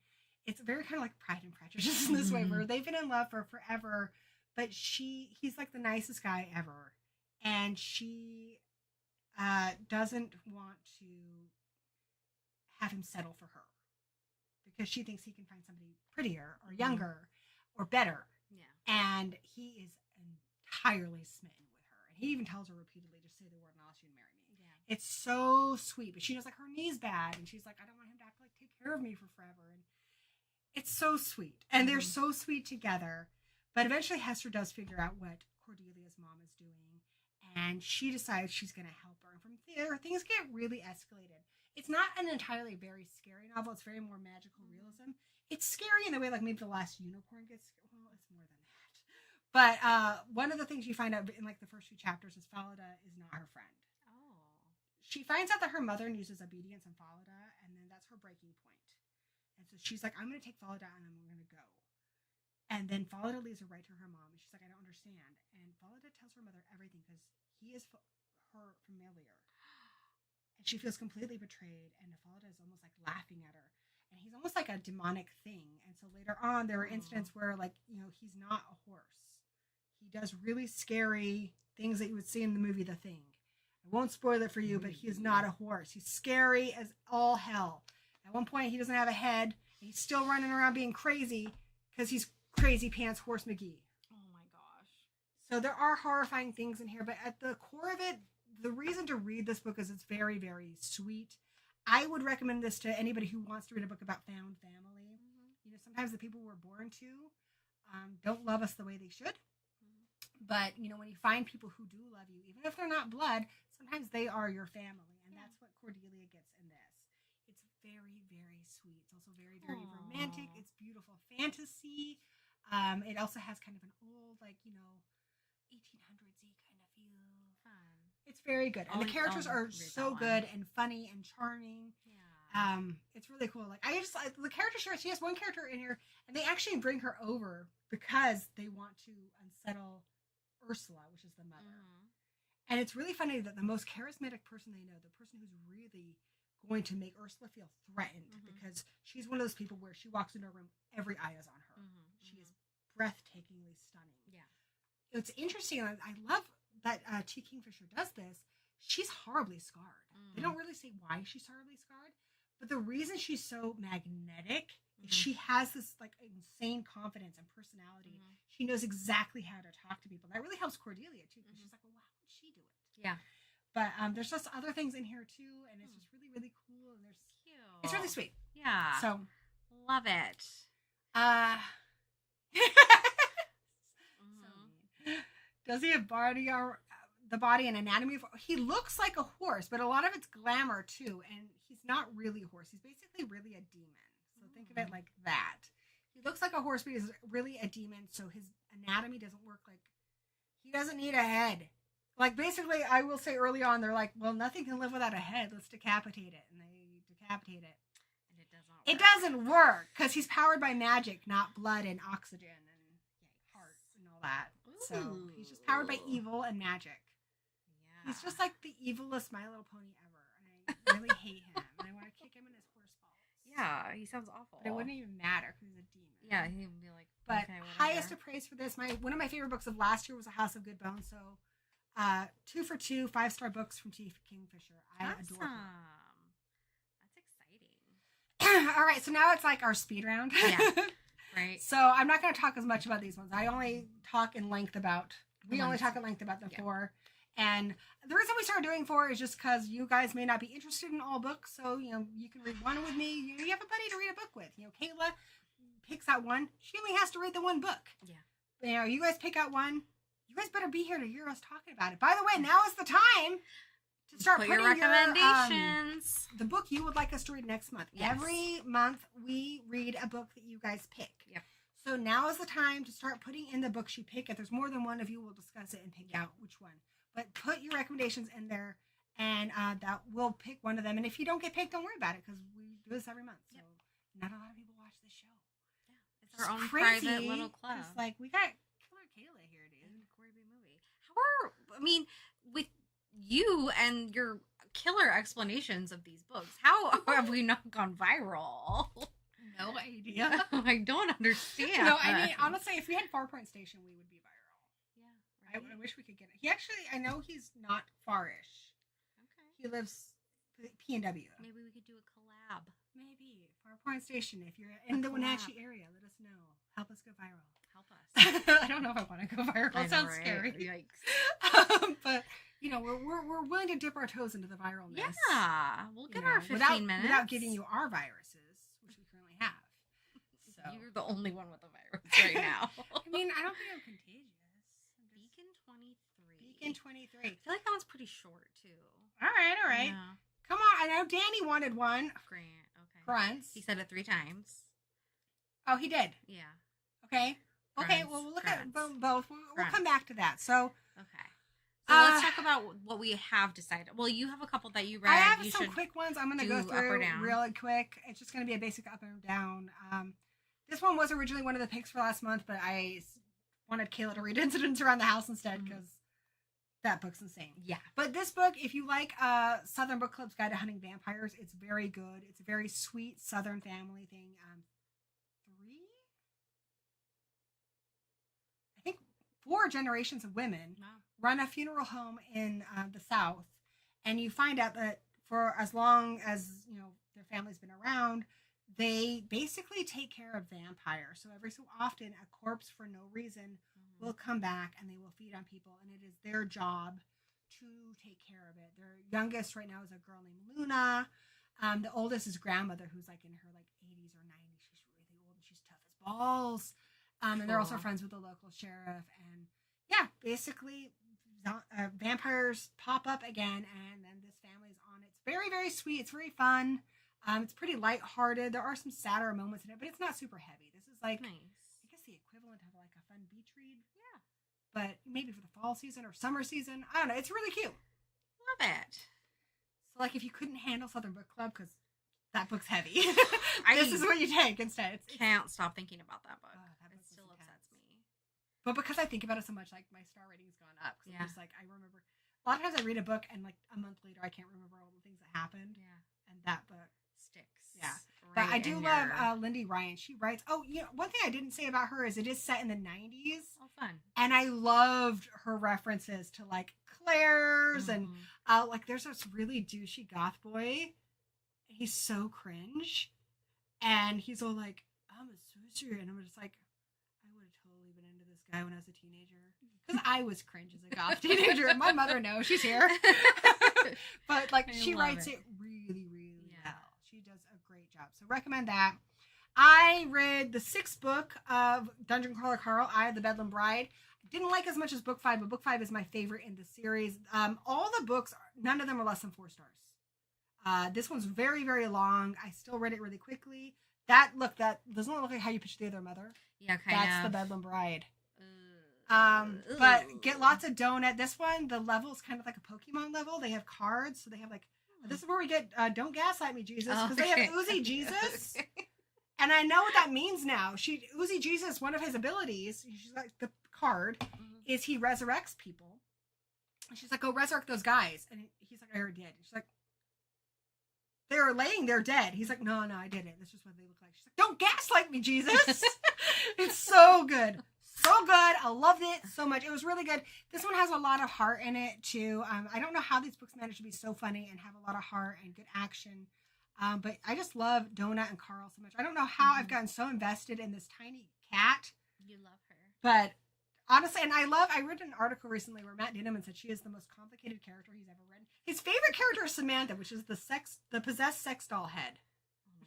it's very kind of like Pride and Prejudice in this way, where they've been in love for forever. But he's like the nicest guy ever. And she doesn't want to have him settle for her because she thinks he can find somebody prettier or younger or better. Yeah. And he is entirely smitten with her. And he even tells her repeatedly, just say the word and I'll ask you to marry me. Yeah. It's so sweet. But she knows like her knee's bad. And she's like, I don't want him to have to like take care of me for forever. And it's so sweet. And they're so sweet together. But eventually Hester does figure out what Cordelia's mom is doing. And she decides she's going to help her. And from there, things get really escalated. It's not an entirely very scary novel. It's very more magical realism. It's scary in the way like maybe The Last Unicorn gets, well, it's more than that. But one of the things you find out in like the first few chapters is Falada is not her friend. Oh. She finds out that her mother uses obedience on Falada, and then that's her breaking point. And so she's like, I'm going to take Falada and I'm going to go. And then Falada leaves her right to her mom. And she's like, I don't understand. And Falada tells her mother everything because he is her familiar. And she feels completely betrayed. And Falada is almost like laughing at her. And he's almost like a demonic thing. And so later on, there are incidents where, like, you know, he's not a horse. He does really scary things that you would see in the movie The Thing. I won't spoil it for you, but he is not a horse. He's scary as all hell. At one point, he doesn't have a head. He's still running around being crazy because he's Crazy Pants Horse McGee. Oh my gosh. So there are horrifying things in here, but at the core of it, the reason to read this book is it's very, very sweet. I would recommend this to anybody who wants to read a book about found family. You know, sometimes the people we're born to don't love us the way they should. But, you know, when you find people who do love you, even if they're not blood, sometimes they are your family. And that's what Cordelia gets in this. It's very, very sweet. It's also very, very romantic. It's beautiful fantasy. It also has kind of an old, like, you know, 1800s-y kind of feel. Fun. It's very good. And the characters are so good and funny and charming. Yeah. It's really cool. Like, the character, she has one character in here, and they actually bring her over because they want to unsettle Ursula, which is the mother. And it's really funny that the most charismatic person they know, the person who's really going to make Ursula feel threatened, because she's one of those people where she walks into a room, every eye is on her. She is breathtakingly stunning. Yeah. It's interesting. I love that T. Kingfisher does this. She's horribly scarred. They don't really say why she's horribly scarred, but the reason she's so magnetic is she has this like insane confidence and personality. She knows exactly how to talk to people. That really helps Cordelia too, because she's like, well, how would she do it? Yeah. But there's just other things in here too, and it's just really, really cool. And there's Cute. it's really sweet. Yeah. So love it. Does he have the body and anatomy of? He looks like a horse, but a lot of it's glamour too, and he's not really a horse. He's basically really a demon. So think of it like that. He looks like a horse, but he's really a demon. So his anatomy doesn't work like he doesn't need a head. Like basically, I will say early on, they're like, well, nothing can live without a head. Let's decapitate it, and they decapitate it. And it doesn't. It doesn't work because he's powered by magic, not blood and oxygen and heart and all that. So he's just powered by evil and magic. Yeah. He's just like the evilest My Little Pony ever, and I really hate him. And I want to kick him in his horse balls. Yeah, he sounds awful. But it wouldn't even matter because he's a demon. Yeah, he would be like. But okay, highest of praise for this. One of my favorite books of last year was A House of Good Bones. So, 2 for 2, 5-star books from T. Kingfisher. I adore her. That's exciting. All right, so now it's like our speed round. Yeah. Right. So I'm not going to talk as much about these ones. I only talk in length about. We only Ones. talk at length about the 4. And the reason we started doing 4 is just because you guys may not be interested in all books. So, you can read one with me. You have a buddy to read a book with. Kayla picks out one. She only has to read the one book. Yeah. You guys pick out one. You guys better be here to hear us talking about it. By the way, now is the time to start putting your recommendations. the book you would like us to read next month. Yes. Every month we read a book that you guys pick. Yep. So now is the time to start putting in the books you pick. If there's more than one of you, we'll discuss it and pick out which one. But put your recommendations in there, and that we'll pick one of them. And if you don't get picked, don't worry about it because we do this every month. So not a lot of people watch this show. Yeah, it's our own crazy, private little club. It's like we got Killer Kayla here, dude. And Gory B Movie. With you and your killer explanations of these books, how have we not gone viral? No idea. I don't understand. No, I mean, honestly, if we had Farpoint Station, we would be viral. Yeah. I wish we could get it. He actually, I know he's not farish. Okay. He lives P&W. Maybe we could do a collab. Maybe. Farpoint Station, if you're in the Wenatchee area, let us know. Help us go viral. Help us. I don't know if I want to go viral. I It know, sounds right? scary. Yikes. But, we're willing to dip our toes into the viralness. Yeah. We'll give our 15 minutes. Without giving you our viruses, which we currently have. So. You're the only one with a virus right now. I mean, I don't think I'm contagious. Beacon 23. Beacon 23. I feel like that one's pretty short, too. All right. Yeah. Come on. I know Danny wanted one. Grant. Okay. Grunts. He said it 3 times. Oh, he did. Yeah. Okay. Okay. Grunts, Well, we'll look grunts. at both. We'll come Grunts. back to that. So, Okay. So let's talk about what we have decided. Well, you have a couple that you read. I have you some should quick ones. I'm going to do go up or through down. really quick. It's just going to be a basic up and down. This one was originally one of the picks for last month, but I wanted Kayla to read Incidents Around the House instead because that book's insane. Yeah. But this book, if you like Southern Book Club's Guide to Hunting Vampires, it's very good. It's a very sweet Southern family thing. 4 generations of women run a funeral home in the South, and you find out that for as long as their family's been around, they basically take care of vampires. So every so often, a corpse for no reason will come back, and they will feed on people, and it is their job to take care of it. Their youngest right now is a girl named Luna. The oldest is grandmother, who's like in her 80s or 90s. She's really old and she's tough as balls. And they're also friends with the local sheriff. And yeah, basically, vampires pop up again, and then this family's on. It's very, very sweet. It's very fun. It's pretty lighthearted. There are some sadder moments in it, but it's not super heavy. This is like, nice. I guess the equivalent of like a fun beach read. Yeah. But maybe for the fall season or summer season. I don't know. It's really cute. Love it. So like if you couldn't handle Southern Book Club, because that book's heavy, this is what you take instead. Can't stop thinking about that book. That It book still was upsets me. But because I think about it so much, like my star rating's gone up. Cause Yeah. I'm just like, I remember a lot of times I read a book and like a month later I can't remember all the things that happened. Yeah. And that book. sticks. Yeah. But right I do in love your- Lindy Ryan. She writes. Oh, one thing I didn't say about her is it is set in the 90s. Oh, fun. And I loved her references to like Claire's and Mhm. like there's this really douchey goth boy. He's so cringe. And he's all like, I'm a sorcerer. And I'm just like, I would have totally been into this guy when I was a teenager. Because I was cringe as a goth teenager. My mother knows. She's here. But like I she love writes it. it really, really Yeah. well. She does a great job. So recommend that. I read the 6th book of Dungeon Crawler Carl, I, the Bedlam Bride. Didn't like as much as book 5, but book 5 is my favorite in the series. All the books, none of them are less than 4 stars. This one's very, very long. I still read it really quickly. That doesn't look like how you picture the other mother. Yeah, kind That's of. the Bedlam Bride. Ugh. But get lots of donut. This one, the level is kind of like a Pokemon level. They have cards, so they have like. This is where we get Don't Gaslight Me, Jesus, because they have Uzi Jesus. And I know what that means now. Uzi Jesus, one of his abilities, she's like the card, is he resurrects people. And she's like, go resurrect those guys. And he's like, I already did. She's like, they were laying there dead. He's like, no, I didn't. That's just what they look like. She's like, don't gaslight me, Jesus. It's so good. So good. I loved it so much. It was really good. This one has a lot of heart in it, too. I don't know how these books manage to be so funny and have a lot of heart and good action. But I just love Donut and Carl so much. I don't know how I've gotten so invested in this tiny cat. You love her. But honestly, and I read an article recently where Matt Dinneman said she is the most complicated character he's ever written. His favorite character is Samantha, which is the possessed sex doll head.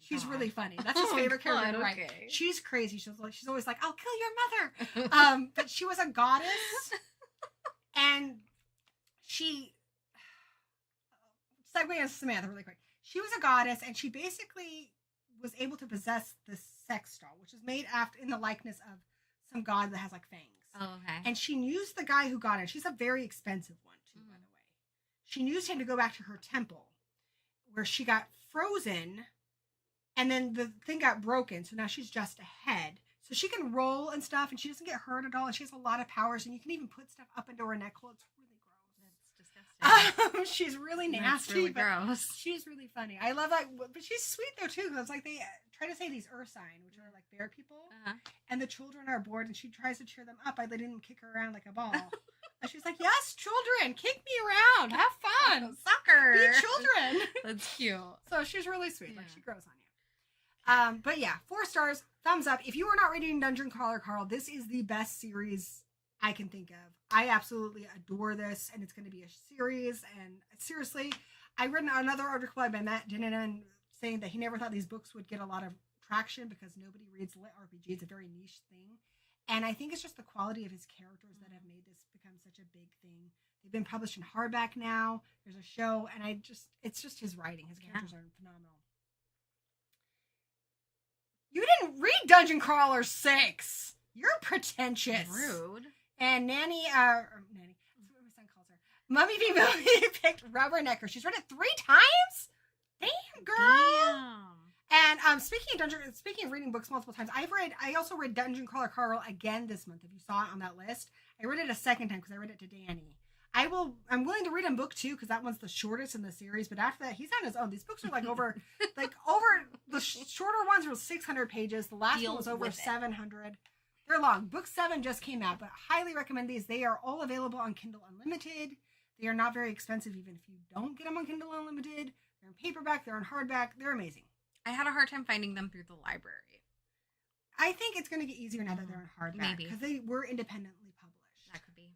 She's really funny. That's his favorite character, right? Okay. She's crazy. She's always like, "I'll kill your mother." But she was a goddess, and she segue into Samantha really quick. She was a goddess, and she basically was able to possess the sex doll, which is made in the likeness of some god that has like fangs. Oh, okay. And she used the guy who got it. She's a very expensive one, too, by the way. She used him to go back to her temple, where she got frozen, and then the thing got broken, so now she's just a head. So she can roll and stuff, and she doesn't get hurt at all, and she has a lot of powers, and you can even put stuff up into her neck hole. It's really That's disgusting. she's really nasty. That's really but gross. she's really funny. I love that, but she's sweet though too. Because like they try to say these Ursine, which are like bear people, and the children are bored, and she tries to cheer them up by letting them kick her around like a ball. And she's like, "Yes, children, kick me around, have fun, Soccer. be children." That's cute. So she's really sweet. Like Yeah. she grows on you. But yeah, 4 stars, thumbs up. If you are not reading Dungeon Crawler Carl, this is the best series I can think of. I absolutely adore this, and it's going to be a series. And seriously, I read another article by Matt Dinneman saying that he never thought these books would get a lot of traction because nobody reads lit RPG. It's a very niche thing. And I think it's just the quality of his characters that have made this become such a big thing. They've been published in hardback now. There's a show, and it's just his writing. His characters are phenomenal. You didn't read Dungeon Crawler 6. You're pretentious. Rude. And Nanny, that's what my son calls her. Mummy B Movie picked Rubbernecker. She's read it 3 times? Damn, girl. Damn. And speaking of reading books multiple times, I also read Dungeon Crawler Carl again this month. If you saw it on that list, I read it a second time because I read it to Danny. I'm willing to read him book 2 because that one's the shortest in the series. But after that, he's on his own. These books are like over the shorter ones were 600 pages. The last one was over 700. They're long. Book 7 just came out, but highly recommend these. They are all available on Kindle Unlimited. They are not very expensive, even if you don't get them on Kindle Unlimited. They're in paperback. They're in hardback. They're amazing. I had a hard time finding them through the library. I think it's going to get easier now that they're in hardback Maybe. because they were independently published. That could be.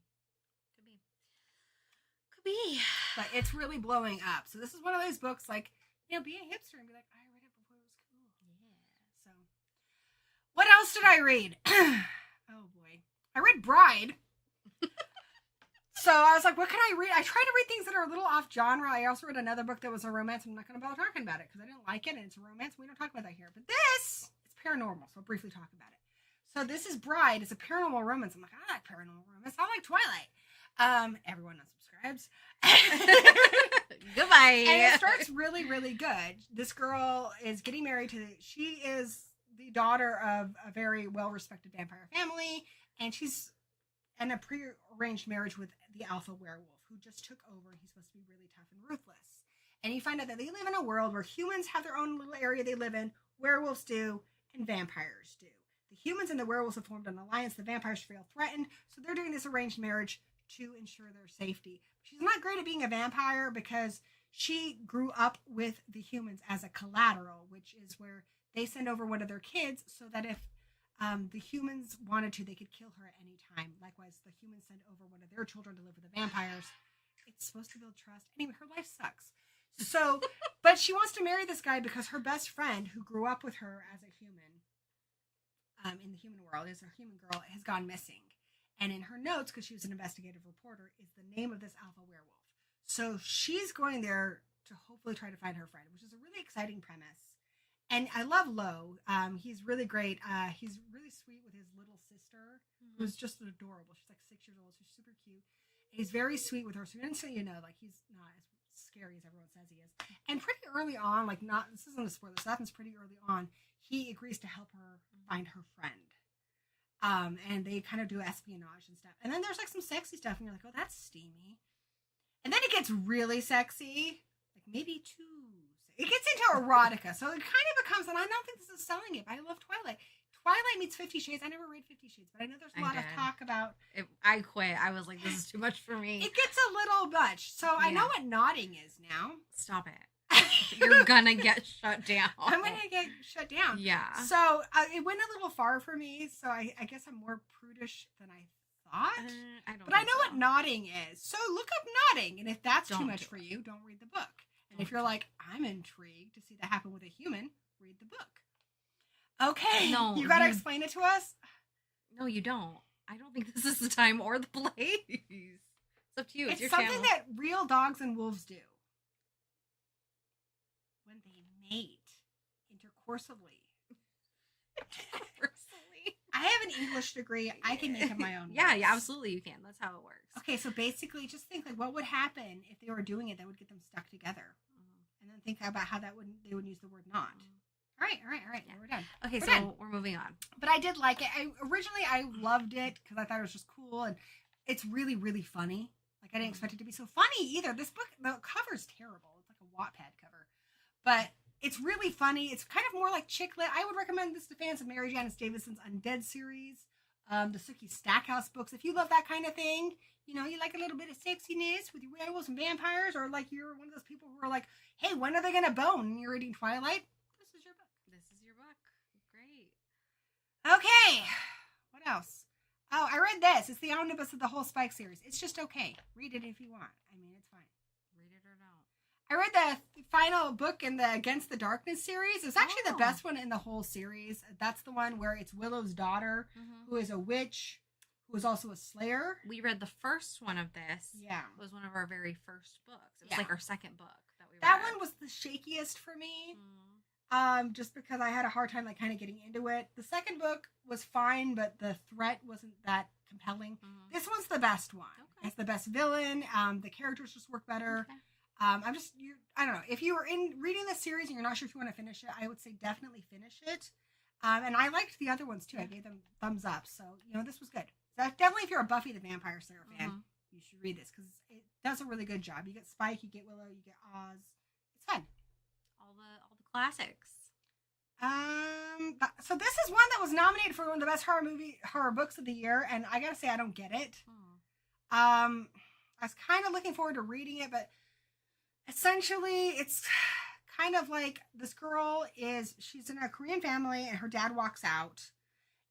Could be. But it's really blowing up. So this is one of those books, like, be a hipster and be like, I read it before it was cool. Yeah. So, what else did I read? Oh boy, I read Bride. So I was like, what can I read? I try to read things that are a little off genre. I also read another book that was a romance. I'm not going to bother talking about it because I didn't like it, and it's a romance. We don't talk about that here. But this, it's paranormal, so I'll briefly talk about it. So this is Bride. It's a paranormal romance. I'm like, I like paranormal romance. I like Twilight. Everyone unsubscribes. Goodbye. And it starts really, really good. This girl is getting married she is the daughter of a very well-respected vampire family, and she's in a pre-arranged marriage with the alpha werewolf who just took over. He's supposed to be really tough and ruthless. And you find out that they live in a world where humans have their own little area they live in, werewolves do, and vampires do. The humans and the werewolves have formed an alliance. The vampires feel threatened, so they're doing this arranged marriage to ensure their safety. She's not great at being a vampire because she grew up with the humans as a collateral, which is where they send over one of their kids so that if the humans wanted to, they could kill her at any time. Likewise, the humans send over one of their children to live with the vampires. It's supposed to build trust. Anyway, her life sucks. So, but she wants to marry this guy because her best friend, who grew up with her as a human, in the human world, is a human girl, has gone missing. And in her notes, because she was an investigative reporter, is the name of this alpha werewolf. So she's going there to hopefully try to find her friend, which is a really exciting premise. And I love Lo. He's really great. He's really sweet with his little sister, who's just adorable. She's like 6 years old. She's super cute. And he's very sweet with her. So you know, like he's not as scary as everyone says he is. And pretty early on, like this isn't a spoiler, this happens pretty early on, he agrees to help her find her friend. And they kind of do espionage and stuff. And then there's like some sexy stuff, and you're like, oh, that's steamy. And then it gets really sexy, like maybe too. It gets into erotica, so it kind of becomes, and I don't think this is selling it, but I love Twilight. Twilight meets 50 Shades. I never read 50 Shades, but I know there's a lot of talk about it. I quit. I was like, this is too much for me. It gets a little much. So I know what nodding is now. Stop it. You're gonna get shut down. I'm gonna get shut down. Yeah. So it went a little far for me. So I guess I'm more prudish than I thought. But I know what nodding is. So look up nodding, and if that's too much for you, don't read the book. And if you're like, I'm intrigued to see that happen with a human, read the book. Okay. No, you gotta explain it to us. No, you don't. I don't think this is the time or the place. It's up to you. It's your something channel. that real dogs and wolves do. When they mate intercorsively. I have an English degree. I can make up my own. Yeah, absolutely you can. That's how it works. Okay, so basically just think like what would happen if they were doing it that would get them stuck together. And then think about how they would use the word not. All right. Yeah. We're done. Okay, we're so done. we're moving on. But I did like it. Originally I loved it because I thought it was just cool, and it's really, really funny. Like I didn't expect it to be so funny either. This book, the cover's terrible. It's like a Wattpad cover. But it's really funny. It's kind of more like chick lit. I would recommend this to fans of Mary Janice Davidson's Undead series, the Sookie Stackhouse books. If you love that kind of thing, you know, you like a little bit of sexiness with your werewolves and vampires, or like you're one of those people who are like, hey, when are they going to bone? And you're reading Twilight. This is your book. This is your book. Great. Okay. What else? Oh, I read this. It's the omnibus of the whole Spike series. It's just okay. Read it if you want. I mean, it's fine. Read it or don't. I read the final book in the Against the Darkness series. It's actually the best one in the whole series. That's the one where it's Willow's daughter, who is a witch, who is also a slayer. We read the first one of this. Yeah. It was one of our very first books. It was like our second book that we read. That one was the shakiest for me. Just because I had a hard time like kind of getting into it. The second book was fine, but the threat wasn't that compelling. This one's the best one. Okay. It's the best villain. The characters just work better. Okay. I don't know. If you were reading this series and you're not sure if you want to finish it, I would say definitely finish it. And I liked the other ones too. I gave them thumbs up. So, you know, this was good. So definitely if you're a Buffy the Vampire Slayer fan, you should read this because it does a really good job. You get Spike, you get Willow, you get Oz. It's fun. All the classics. So this is one that was nominated for one of the best horror books of the year, and I gotta say I don't get it. I was kind of looking forward to reading it, but essentially it's kind of like this girl she's in a Korean family and her dad walks out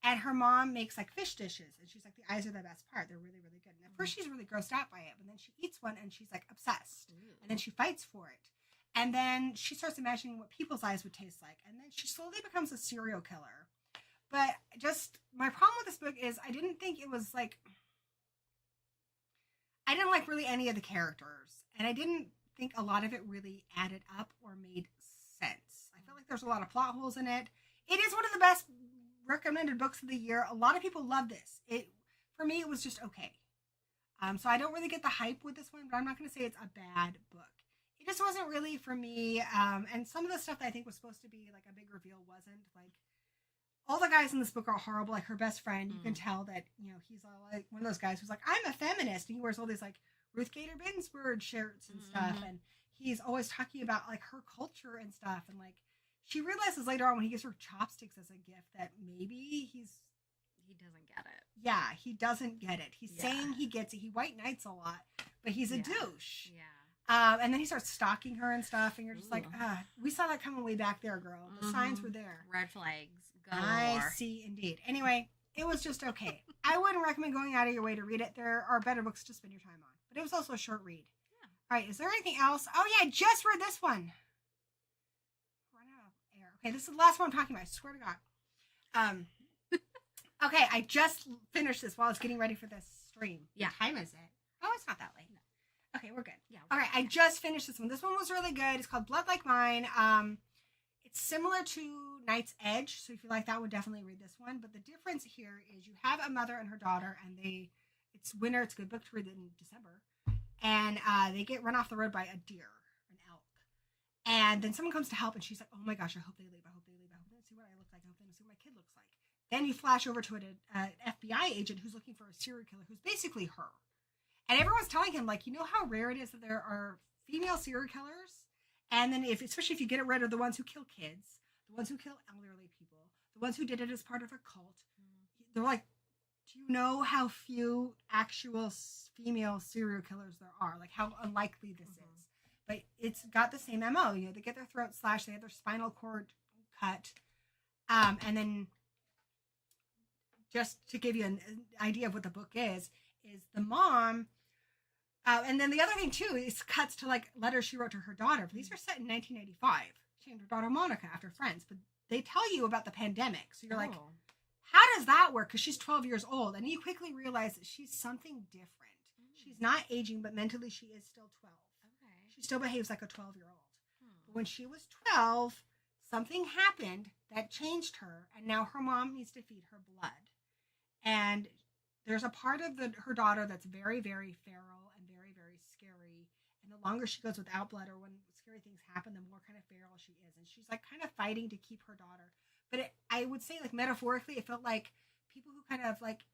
and her mom makes like fish dishes and she's like, the eyes are the best part. They're really, really good. And at first she's really grossed out by it, but then she eats one and she's like obsessed. And then she fights for it. And then she starts imagining what people's eyes would taste like. And then she slowly becomes a serial killer. But just my problem with this book is I didn't think it was like, I didn't like really any of the characters. And I didn't think a lot of it really added up or made sense. I feel like there's a lot of plot holes in it. It is one of the best recommended books of the year. A lot of people love this. For me, it was just okay. So I don't really get the hype with this one, but I'm not going to say it's a bad book. It just wasn't really for me. And some of the stuff that I think was supposed to be like a big reveal wasn't. Like all the guys in this book are horrible. Like her best friend, you can tell that, you know, he's all like one of those guys who's like, I'm a feminist. And he wears all these like Ruth Gator Ginsburg shirts and stuff, and he's always talking about like her culture and stuff, and like she realizes later on when he gives her chopsticks as a gift that maybe he doesn't get it. Yeah, he doesn't get it. He's saying he gets it. He white knights a lot, but he's a douche. Yeah. And then he starts stalking her and stuff, and you're just like, we saw that coming way back there, girl. The signs were there. Red flags. I see, indeed. Anyway, it was just okay. I wouldn't recommend going out of your way to read it. There are better books to spend your time on, but it was also a short read. Yeah. All right, is there anything else? Oh yeah, I just read this one. Run out of air. Okay, this is the last one I'm talking about. I swear to God. Okay, I just finished this while I was getting ready for this stream. Yeah. What time is it? Oh, it's not that late. No. Okay, we're good. Yeah. All right, I just finished this one. This one was really good. It's called Blood Like Mine. It's similar to Knight's Edge, so if you like that one, definitely read this one. But the difference here is you have a mother and her daughter, and it's winter. It's a good book to read in December, and they get run off the road by a deer, an elk, and then someone comes to help, and she's like, "Oh my gosh, I hope they leave. I hope they leave. I hope they don't see what I look like. I hope they don't see what my kid looks like." Then you flash over to an FBI agent who's looking for a serial killer who's basically her. And everyone's telling him, like, you know how rare it is that there are female serial killers? And then especially if you get rid of the ones who kill kids, the ones who kill elderly people, the ones who did it as part of a cult, they're like, do you know how few actual female serial killers there are? Like, how unlikely this is. But it's got the same MO. You know, they get their throat slashed, they have their spinal cord cut, and then just to give you an idea of what the book is the mom, and then the other thing too is cuts to like letters she wrote to her daughter. But these are set in 1985. She named her daughter Monica after Friends, but they tell you about the pandemic. So you're like, how does that work? Because she's 12 years old, and you quickly realize that she's something different. She's not aging, but mentally she is still 12. Okay. She still behaves like a 12-year-old. But when she was 12, something happened that changed her, and now her mom needs to feed her blood. And there's a part of her daughter that's very, very feral and very, very scary. And the longer she goes without blood or when scary things happen, the more kind of feral she is. And she's like kind of fighting to keep her daughter. But I would say like metaphorically, it felt like people who kind of like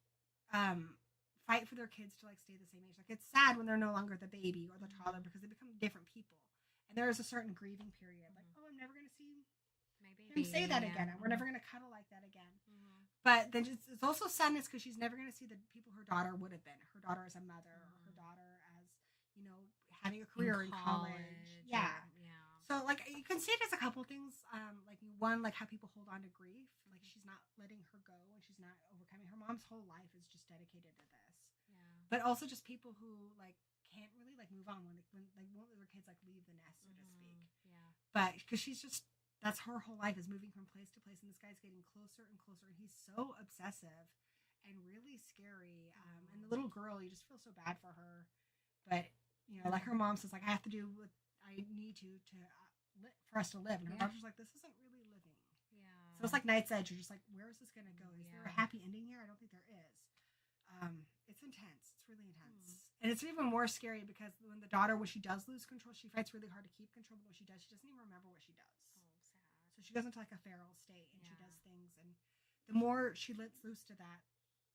fight for their kids to like stay the same age. Like it's sad when they're no longer the baby or the toddler because they become different people. And there is a certain grieving period. Like, oh, I'm never going to see My baby. him say that again. We're never going to cuddle like that again. But then it's also sadness because she's never going to see the people her daughter would have been. Her daughter as a mother, or her daughter as, you know, having a career in college. Yeah. So, like, you can see it as a couple things. Like, one, like how people hold on to grief. Like, she's not letting her go and she's not overcoming. Her mom's whole life is just dedicated to this. Yeah. But also just people who, like, can't really, like, move on when like, won't let their kids, like, leave the nest, so to speak. Yeah. But, because she's just... That's her whole life is moving from place to place, and this guy's getting closer and closer. And he's so obsessive and really scary. And the little girl, you just feel so bad for her. But you know, like her mom says, like I have to do what I need to for us to live. And her daughter's like, this isn't really living. Yeah. So it's like Knight's Edge. You're just like, where is this gonna go? Is there a happy ending here? I don't think there is. It's intense. It's really intense. And it's even more scary because when the daughter, when she does lose control, she fights really hard to keep control. But when she does, she doesn't even remember what she does. So she goes into like a feral state and she does things, and the more she lets loose to that,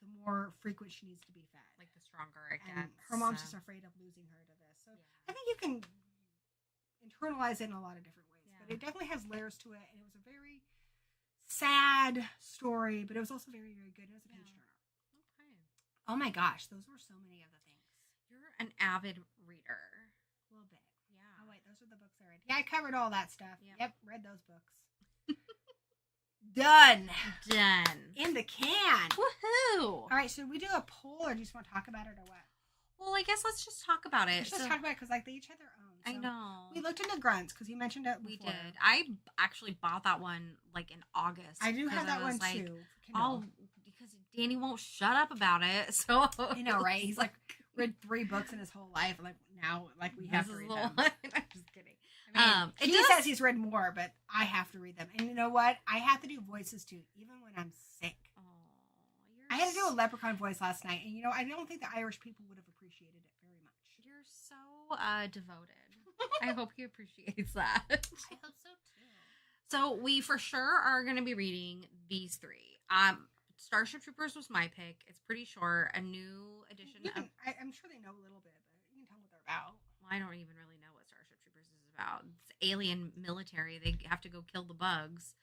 the more frequent she needs to be fed. Like the stronger it and gets. Her mom's just afraid of losing her to this. So I think you can internalize it in a lot of different ways. But it definitely has layers to it, and it was a very sad story, but it was also very, very good. It was a page turner. Okay. Oh my gosh, those were so many of the things. You're an avid reader. A little bit. Yeah. Oh wait, those are the books I read. Yeah, I covered all that stuff. Yep, read those books. Done. In the can. Woohoo! All right, so we do a poll, or do you just want to talk about it, or what? Well, I guess let's just talk about it. Let's just talk about it because like they each had their own. So I know. We looked into Grunts because you mentioned it before. We did. I actually bought that one like in August. I do have that one like, too. All because Danny won't shut up about it. So you know, right? He's like read 3 books in his whole life. Like now, like we have to read them. I'm just kidding. I mean, he says he's read more, but I have to read them. And you know what? I have to do voices too, even when I'm sick. I had to do a leprechaun voice last night, and you know, I don't think the Irish people would have appreciated it very much. You're so devoted. I hope he appreciates that. I hope so too. So we for sure are going to be reading these 3. Starship Troopers was my pick. It's pretty short. A new edition. I'm sure they know a little bit, but you can tell them what they're about. Well, I don't even really know what Starship Troopers is about. It's alien military. They have to go kill the bugs.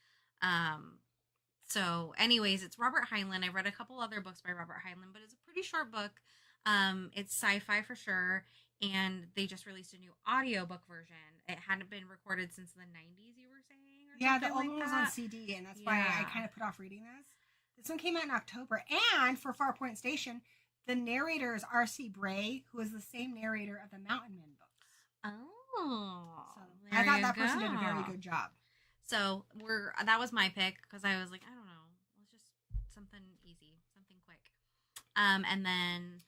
So anyways, it's Robert Heinlein. I read a couple other books by Robert Heinlein, but it's a pretty short book. It's sci-fi for sure. And they just released a new audiobook version. It hadn't been recorded since the 90s, you were saying? Or Yeah, the something old like one was on that? CD, and that's why I kind of put off reading this. This one came out in October. And for Farpoint Station, the narrator is R.C. Bray, who is the same narrator of the Mountain Men books. Oh. So there I thought you that person did a very go. good job. So that was my pick because I was like, I don't know, let's just something easy, something quick. And then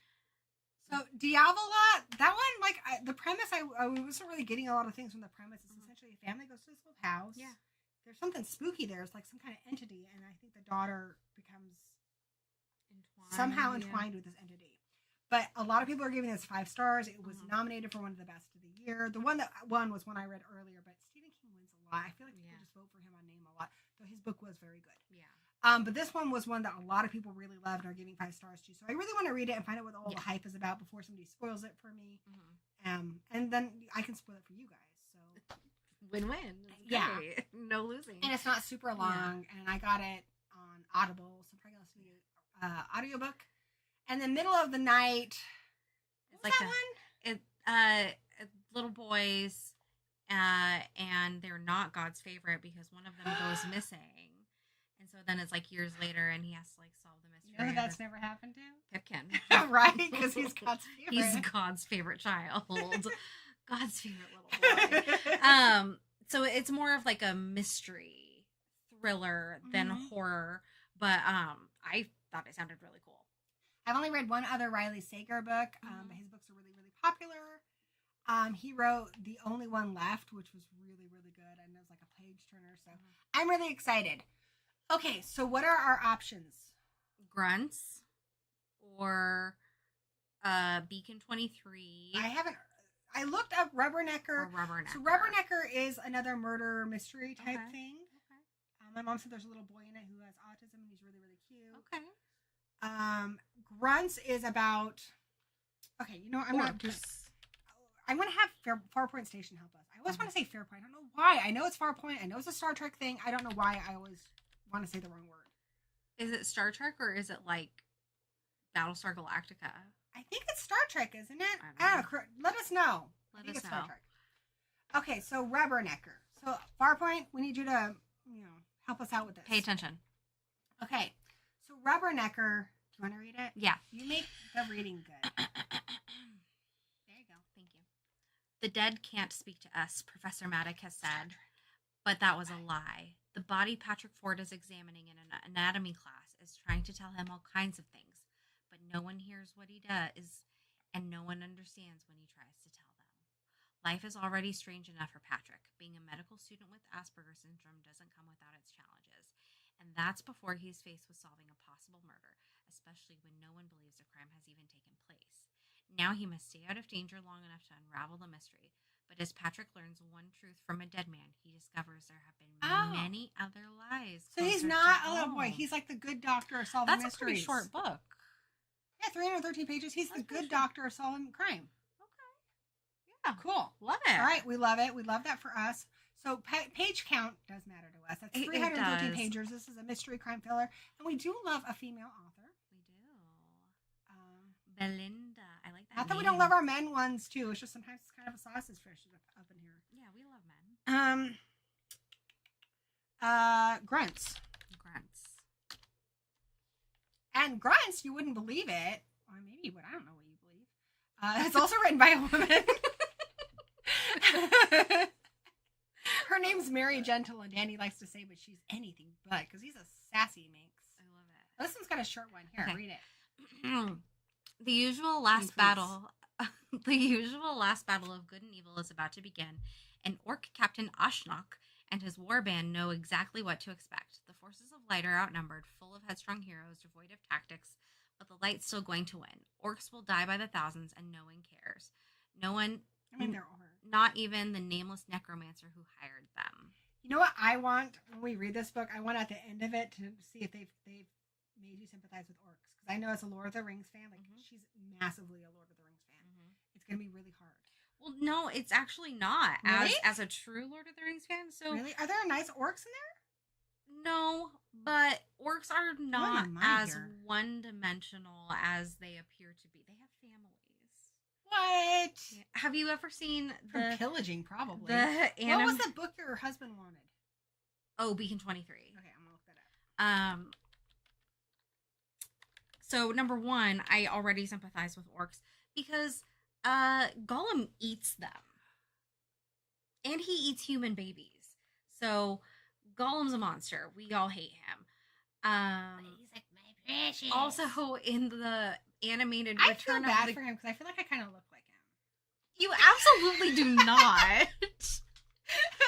So Diavola, that one, like the premise, I wasn't really getting a lot of things from the premise. It's essentially a family goes to this old house. Yeah. There's something spooky there. It's like some kind of entity, and I think the daughter becomes somehow entwined with this entity. But a lot of people are giving this 5 stars. It was nominated for one of the best of the year. The one that won was one I read earlier, but Stephen King wins a lot. I feel like people just vote for him on name a lot, though his book was very good. Yeah. But this one was one that a lot of people really loved and are giving 5 stars to. So I really want to read it and find out what all the hype is about before somebody spoils it for me. And then I can spoil it for you guys. So win-win. Yeah. Great. No losing. and it's not super long, and I got it on Audible, so I'm probably gonna listen to the audiobook. And then Middle of the Night. It's What like was that one? little boys, and they're not God's favorite because one of them goes missing, and so then it's like years later, and he has to like solve the mystery. You know who that's never happened to? Pipkin, Right? Because he's God's favorite. He's God's favorite child, God's favorite little boy. So it's more of like a mystery thriller than horror, but I thought it sounded really cool. I've only read one other Riley Sager book, but his books are really, really popular. He wrote The Only One Left, which was really, really good, and it was like a page turner, so I'm really excited. Okay, so what are our options? Grunts or Beacon 23. I looked up Rubbernecker. Or Rubbernecker. So Rubbernecker is another murder mystery type thing. Okay. My mom said there's a little boy in it who has autism, and he's really, really cute. Okay. Grunts is about. Okay, you know what? I'm not doing. I'm gonna have Farpoint Station help us. I always want to say Fairpoint. I don't know why. I know it's Farpoint. I know it's a Star Trek thing. I don't know why I always want to say the wrong word. Is it Star Trek or is it like Battlestar Galactica? I think it's Star Trek, isn't it? I don't know. Let us know. I think it's Star Trek. Okay, so Rubbernecker. So Farpoint, we need you to, help us out with this. Pay attention. Okay, so Rubbernecker. Do you want to read it? Yeah. You make the reading good. There you go. Thank you. The dead can't speak to us, Professor Maddock has said. But that was a lie. The body Patrick Ford is examining in an anatomy class is trying to tell him all kinds of things. But no one hears what he does, and no one understands when he tries to tell them. Life is already strange enough for Patrick. Being a medical student with Asperger's syndrome doesn't come without its challenges. And that's before he's faced with solving a possible murder, especially when no one believes a crime has even taken place. Now he must stay out of danger long enough to unravel the mystery. But as Patrick learns one truth from a dead man, he discovers there have been many other lies. So he's not a little boy. He's like the good doctor of solving mysteries. That's a pretty short book. Yeah, 313 pages. He's the good doctor of solving crime. Okay. Yeah. Cool. Love it. All right. We love it. We love that for us. So page count does matter to us. That's 313 pages. This is a mystery crime thriller. And we do love a female author. We do. Belinda. I like that. Not that we don't love our men ones, too. It's just sometimes it's kind of a sausage fish up in here. Yeah, we love men. Grunts. Grunts. And Grunts, you wouldn't believe it. Or maybe you would. I don't know what you believe. It's also written by a woman. Her name's Mary Gentle, and Danny likes to say, but she's anything but, because he's a sassy minx. I love it. This one's got a short one. Here, Okay. read it. The usual last battle. The usual last battle of good and evil is about to begin, and Orc Captain Ashnok and his war band know exactly what to expect. The forces of light are outnumbered, full of headstrong heroes, devoid of tactics, but the light's still going to win. Orcs will die by the thousands, and no one cares. No one, They're over. not even the nameless necromancer who hired them. You know what I want when we read this book? I want at the end of it to see if they've made you sympathize with orcs. Because I know as a Lord of the Rings fan, like she's massively a Lord of the Rings fan. It's going to be really Well, no, it's actually not. Really? As a true Lord of the Rings fan, so Really? Are there nice orcs in there? no, but orcs are not mind as here. one-dimensional as they appear to be. They have families. What? Have you ever seen From the pillaging, probably. the What was the book your husband wanted? Beacon 23? Okay, I'm gonna look that up. So number one, I already sympathize with orcs because Gollum eats them. And he eats human babies. So Gollum's a monster. We all hate him. He's like my precious. Also in the animated I Return feel bad of the for him because I feel like I kind of look like him. You absolutely do not.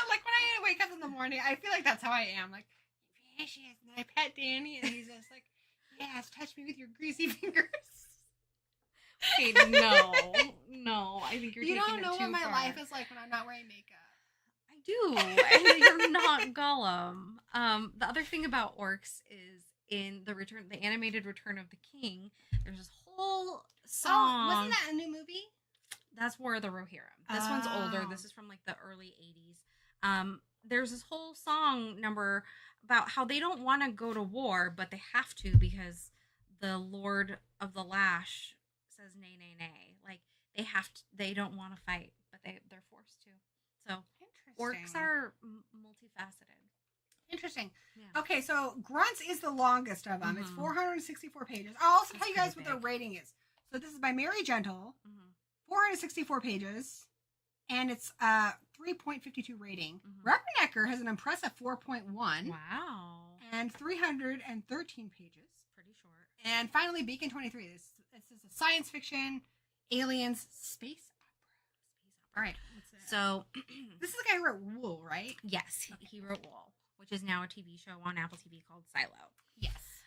Like when I wake up in the morning, I feel like that's how I am. Like, precious. And I pet Danny, and he's just like, yes, touch me with your greasy fingers. Okay, no. I think you're You taking don't know it too what my far. life is like when I'm not wearing makeup. I do, and you're not Gollum. The other thing about orcs is in the animated Return of the King, there's this whole song. Oh, wasn't that a new movie? That's War of the Rohirrim. This one's older. This is from like the early 80s. There's this whole song number about how they don't want to go to war, but they have to because the Lord of the Lash says nay, nay, nay. Like they don't want to fight, but they're forced to. So orcs are multifaceted. Interesting. Yeah. Okay, so Grunts is the longest of them. It's Mhm. 464 pages. I'll also That's tell you guys what pretty their big. rating is. So this is by Mary Gentle, Mm-hmm. 464 pages, and it's 3.52 rating. Mhm. Rubbernecker has an impressive 4.1 Wow. and 313 pages. Pretty short. And finally, Beacon 23. This is a science fiction, aliens, space opera. All right. So, This is the guy who wrote Wool, right? yes, he wrote Wool, which is now a TV show on Apple TV called Silo. Yes.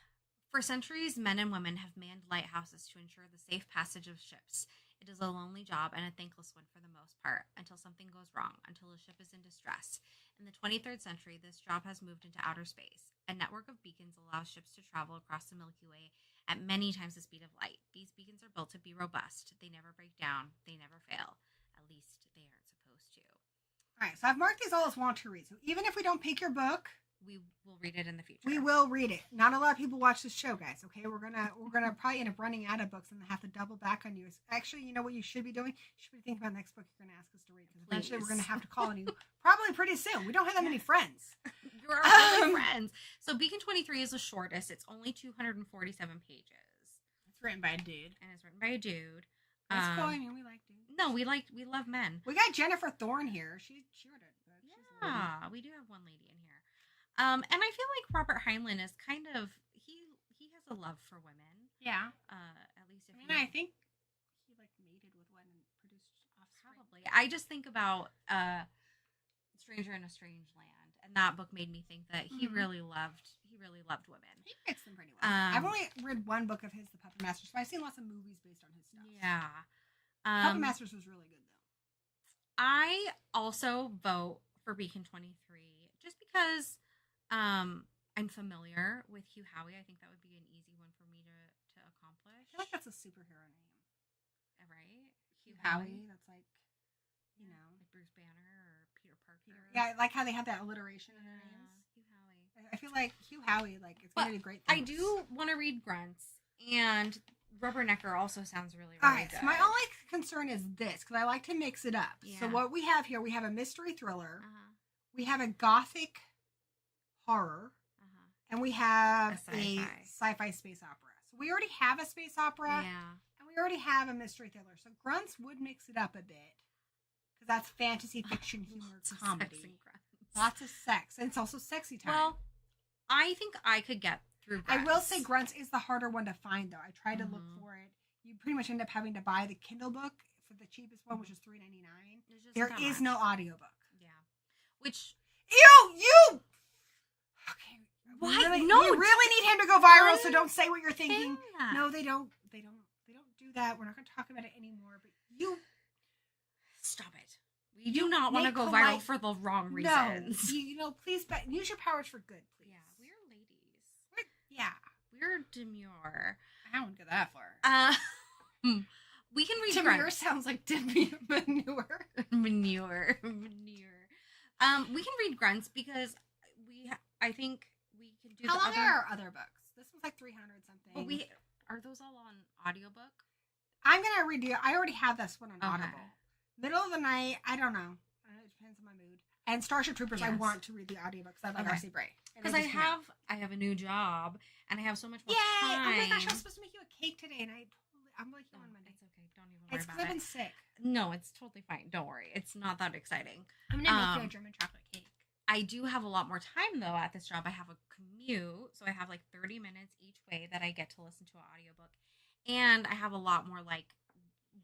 For centuries, men and women have manned lighthouses to ensure the safe passage of ships. It is a lonely job and a thankless one for the most part, until something goes wrong, until a ship is in distress. In the 23rd century, this job has moved into outer space. A network of beacons allows ships to travel across the Milky Way at many times the speed of light. These beacons are built to be robust. They never break down. They never fail. At least they aren't supposed to. All right, so I've marked these all as want to read. So even if we don't pick your book, We will read it in the future. we will read it. Not a lot of people watch this show, guys. Okay, we're gonna probably end up running out of books and have to double back on you. Actually, you know what you should be doing? You should be thinking about the next book you're gonna ask us to read because eventually we're gonna have to call on you probably pretty soon. We don't have that many friends. You're our only friends. So Beacon 23 is the shortest. It's only 247 pages. It's written by a dude. And it's written by a dude. That's cool. I mean, we like dudes. No, we love men. We got Jennifer Thorne here. She wrote it. But she's a lady. Yeah, we do have one lady in here. And I feel like Robert Heinlein is kind of he has a love for women. Yeah. At least if I mean, I think he like mated with one and produced offspring. probably. I just think about Stranger in a Strange Land, and that book made me think that he Mhm. really loved women. He writes them pretty well. I've only read one book of his, The Puppet Masters, but I've seen lots of movies based on his stuff. Yeah. Puppet Masters was really good though. I also vote for Beacon 23 just because I'm familiar with Hugh Howey. I think that would be an easy one for me to accomplish. I feel like that's a superhero name. Right? Hugh Howey. That's like, you know, like Bruce Banner or Peter Parker. yeah, I like how they have that alliteration in their names. Hugh Howey. I feel like Hugh Howey, like it's But gonna do great I things. do want to read Grunts, and Rubbernecker also sounds really, All really right, good. so my only concern is this because I like to mix it up. So Yeah. what we have here, we have a mystery thriller, Uh-huh, we have a gothic horror, uh-huh. and we have A a sci-fi. sci-fi space opera. So we already have a space opera, Yeah. and we already have a mystery thriller. So Grunts would mix it up a bit because that's fantasy fiction humor Lots of comedy. sex and grunts. Lots of sex, and it's also sexy time. Well, I think I could get through I Grunts. will say Grunts is the harder one to find, though. I tried to look Mhm. for it. You pretty much end up having to buy the Kindle book for the cheapest one, which is $3.99. There's just There not is much. no audiobook. Yeah. Which You! Okay. Why? Really, No, you really need him to go viral, so I don't say what you're thinking. Yeah. No, they don't do that. We're not going to talk about it anymore. But you Stop it. We do not want to make go polite- viral for the wrong reasons. No, you know, please use your powers for good, please. Yeah, we're ladies. Yeah. We're demure. I wouldn't go that far. We can read Demure grunts. sounds like manure. Manure. We can read grunts because I think we can do How the long other. are our other books? This one's like 300 something. But are those all on audiobook? I'm gonna redo. I already have this one on Okay. Audible. Middle of the night. I don't know. It depends on my mood. And Starship Troopers. I Yes. want to read the audiobook because I love Okay. R.C. Bray. And Because they I just came out. have a new job and I have so much more Yay! time. Oh my gosh! I was supposed to make you a cake today, and I'm like No, on Monday. it's okay. Don't even worry It's about because I've it. been sick. No, it's totally fine. Don't worry. It's not that exciting. I'm gonna make you Um, a German chocolate cake. I do have a lot more time though at this job. I have a commute, so I have like 30 minutes each way that I get to listen to an audiobook. And I have a lot more like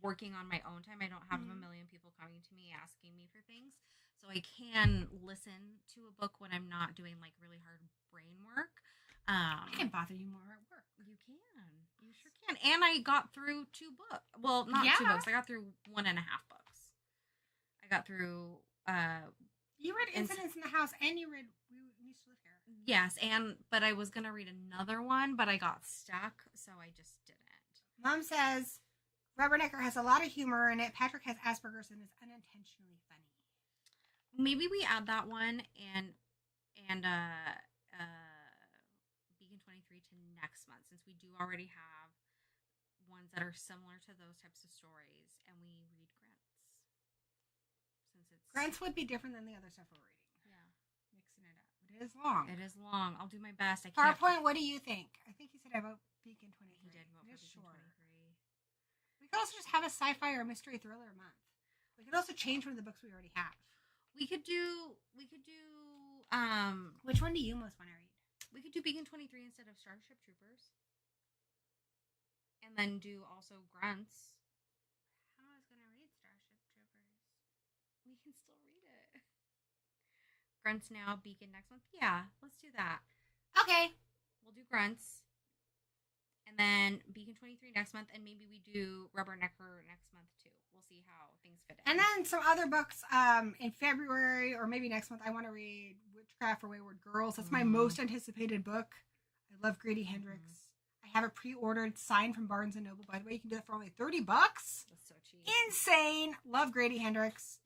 working on my own time. I don't have a million people coming to me asking me for things. So I can listen to a book when I'm not doing like really hard brain work. I can bother you more at work. You can. You sure can. And I got through 2 books. Well, not 2 Yeah. books. I got through 1.5 books. I got through You read Incidents in the House, and you read We Used to Live Here. yes, but I was gonna read another one, but I got stuck, so I just didn't. Mom says Rubbernecker has a lot of humor in it. Patrick has Asperger's and is unintentionally funny. Maybe we add that one and Beacon 23 to next month, since we do already have ones that are similar to those types of stories, and we read grunts. Since it's Grunts would be different than the other stuff we're reading. yeah, Mixing it up. But it is long. it is long. I'll do my best. I can't. PowerPoint, what do you think? I think he said I vote Beacon 23. He did vote for It is Beacon short. 23. We could also just have a sci-fi or mystery thriller month. We could also change one of the books we already have. We could do Which one do you most want to read? we could do Beacon 23 instead of Starship Troopers. And then do also grunts. How I was going to read Starship Troopers. We can still read it. Grunts now, Beacon next month. Yeah, let's do that. Okay. We'll do grunts. And then Beacon 23 next month, and maybe we do Rubbernecker next month too. We'll see how things fit in. And then some other books in February or maybe next month. I want to read Witchcraft for Wayward Girls. That's my most anticipated book. I love Grady Hendrix. I have it pre-ordered, signed from Barnes & Noble. By the way, you can do that for only $30. That's so cheap. Insane. Love Grady Hendrix.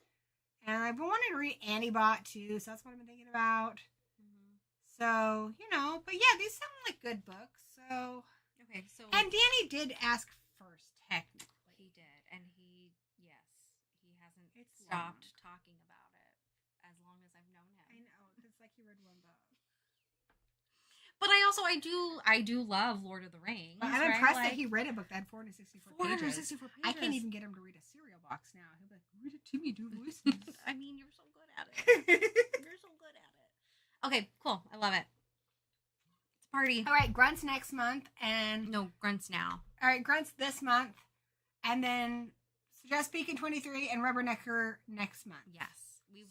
And I've been wanting to read Antibot too, so that's what I've been thinking about. So, but yeah, these sound like good books. So, Okay, so and Danny did ask first, technically. he did, and he hasn't It's stopped long. talking about it as long as I've known him. I know, it's like he read one book. But I do love Lord of the Rings. But I'm right? impressed Like, that he read a book that had 464 pages. 464 pages. I can't even get him to read a cereal box now. He'll be like, read it to me, do voices. I mean, you're so good at it. You're so good at it. Okay, cool. I love it. It's a party. All right, Grunts next month. And No, grunts now. all right, Grunts this month. And then Suggest Beacon 23 and Rubbernecker next month. Yes.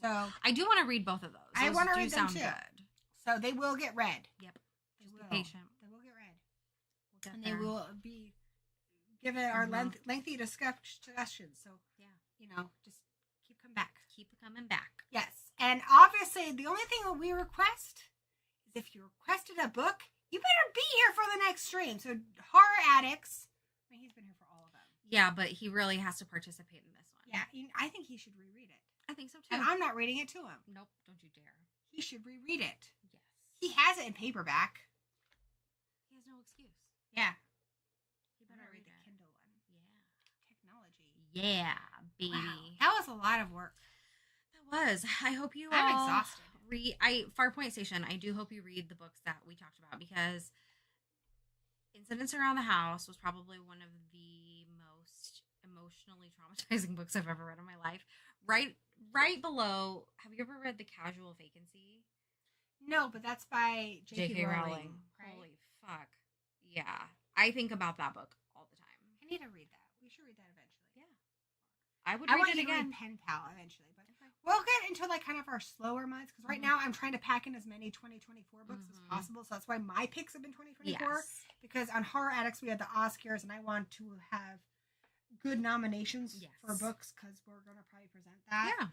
So, I do want to read both of those. I Those wanna do read them sound too. good. so they will get read. Yep. They Just will. be patient. They will get read. We'll get And there. they will be given our Mhm. lengthy suggestions. So, Yeah. just keep coming back. Keep coming back. Yes. And obviously, the only thing that we request is if you requested a book, you better be here for the next stream. So, Horror Addicts, I mean, he's been here for all of them. Yeah, but he really has to participate in this one. Yeah, I think he should reread it. I think so too. And I'm not reading it to him. Nope, don't you dare. He should reread it. Yes. He has it in paperback. He has no excuse. Yeah. He I'm better gonna read read the it. Kindle one. Yeah. Technology. Yeah, baby. Wow. That was a lot of work. That was. I hope you I'm all exhausted. read. Farpoint Station. I do hope you read the books that we talked about, because Incidents Around the House was probably one of the most emotionally traumatizing books I've ever read in my life. Right below. Have you ever read The Casual Vacancy? No, but that's by J.K. Rowling. Right? Holy fuck. Yeah. I think about that book all the time. I need to read that. We should read that eventually. Yeah. I would I read want it you to again. read Pen Pal eventually, but Okay. we'll get into like kind of our slower months because right Mhm. now I'm trying to pack in as many 2024 books as Mhm. possible. So that's why my picks have been 2024 Yes. because on Horror Addicts we had the Oscars and I want to have good nominations Yes. for books because we're going to probably present that. Yeah.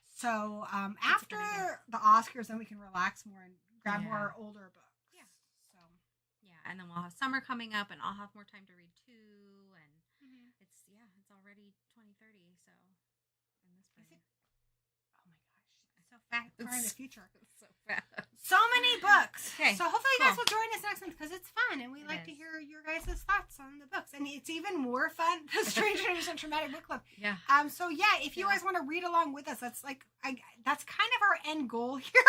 So That's a good after idea. the Oscars, then we can relax more and grab Yeah. more older books. Yeah. So Yeah, and then we'll have summer coming up, and I'll have more time to read too. And it's all Oh my gosh, it's so fast. Far in the future. So fast. So many books. Okay, So hopefully you guys cool. will join us next month because it's fun and we It like to is. hear your guys' thoughts on the books. And it's even more fun, the Strange Adventures and Traumatic Book Club. Yeah. So yeah, if you Yeah. guys want to read along with us, that's like that's kind of our end goal here.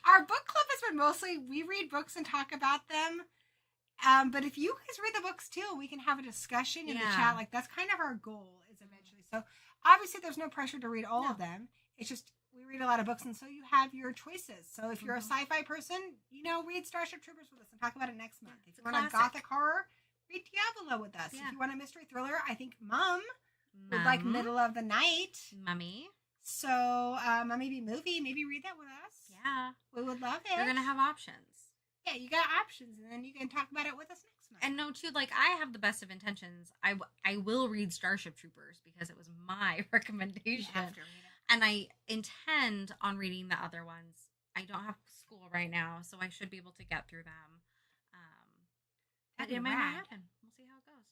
Our book club has been mostly we read books and talk about them. But if you guys read the books too, we can have a discussion in the Yeah. chat. Like that's kind of our goal is eventually. So obviously there's no pressure to read all No. of them. It's just we read a lot of books and so you have your choices. So if you're a sci-fi person, read Starship Troopers with us and talk about it next month. If it's you a want a classic. gothic horror, read Diablo with us. Yeah. If you want a mystery thriller, I think Mom would like Middle of the Night. Mummy. So Mummy B Movie, maybe read that with us. Yeah. We would love it. You're going to have options. Yeah, you got options, and then you can talk about it with us next month. And no, too, like, I have the best of intentions. I will read Starship Troopers because it was my you recommendation. have to read it. And I intend on reading the other ones. I don't have school right now, so I should be able to get through them. But That'd it be might not rad. happen. We'll see how it goes.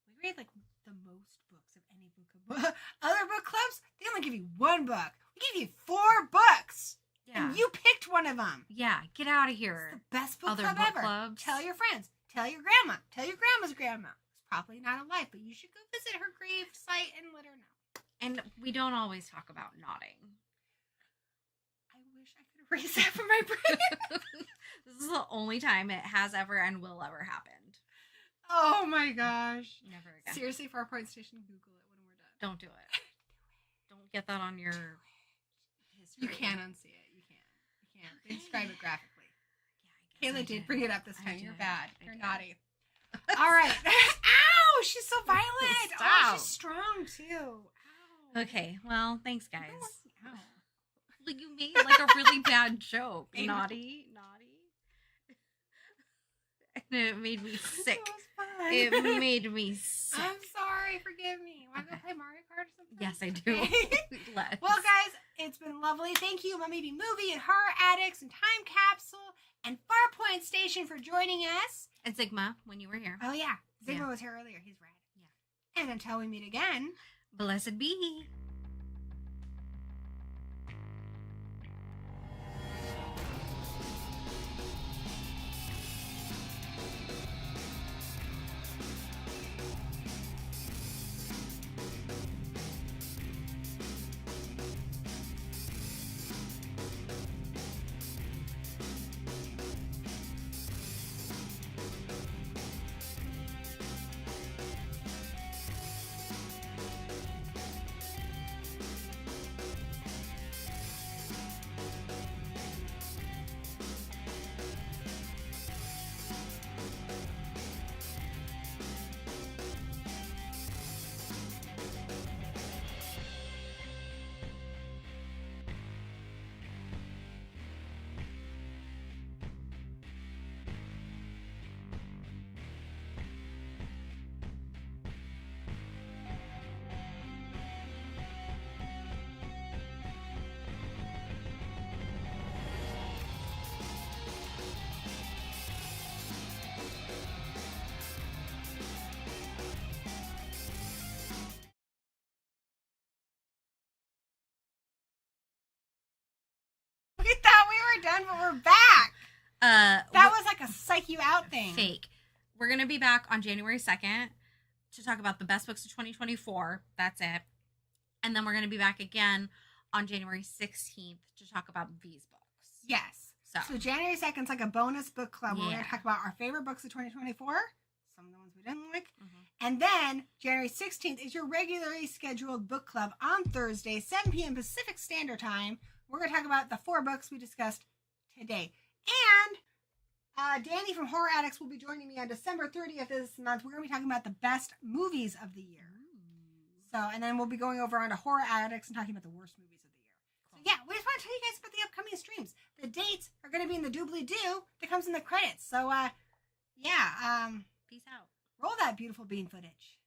We read like the most books of any book club. Other book clubs, they only give you one book. We give you 4 books. Yeah. And you picked one of them. Yeah, get out of It's here. the best book Other club book ever. clubs. Tell your friends. Tell your grandma. Tell your grandma's grandma. It's probably not alive, but you should go visit her grave site and let her know. And we don't always talk about nodding. I wish I could erase that from my brain. This is the only time it has ever and will ever happened. Oh my gosh. Never again. Seriously, 4-Point Station, Google it when we're done. Don't do it. Don't get that on your history. You can't unsee it. You can't. You can't. They describe it graphically. Yeah, I guess Kayla I did bring it up this I time. You're did. bad. I You're did. naughty. All right. Ow! She's so violent. Oh, Stop. she's strong too. Ow. Okay, well, thanks, I guys. don't want- Ow. Like, you made like a really bad joke. I know. Naughty. And it made me sick. That was fun. It made me sick. I'm sorry. Forgive me. Want to Okay. go play Mario Kart or something? Yes, I do. Okay. Let's. Well, guys, it's been lovely. Thank you, Mummy B Movie and Horror Addicts and Time Capsule and Farpoint Station for joining us. And Sigma, when you were here. Oh, yeah. Zigma Yeah. was here earlier. He's rad. Yeah. And until we meet again. Blessed be. We thought we were done, but we're back. That That was like a psych you out thing. fake. We're going to be back on January 2nd to talk about the best books of 2024. That's it. And then we're going to be back again on January 16th to talk about these books. Yes. So, So January 2nd is like a bonus book club where we're going Yeah. to talk about our favorite books of 2024, some of the ones we didn't like. mhm. And then January 16th is your regularly scheduled book club on Thursday, 7 p.m. Pacific Standard Time. We're going to talk about the 4 books we discussed today. And Danny from Horror Addicts will be joining me on December 30th this month. We're going to be talking about the best movies of the year. So, and then we'll be going over onto Horror Addicts and talking about the worst movies of the year. So, yeah, we just want to tell you guys about the upcoming streams. The dates are going to be in the doobly-doo that comes in the credits. So, yeah, Peace out. roll that beautiful bean footage.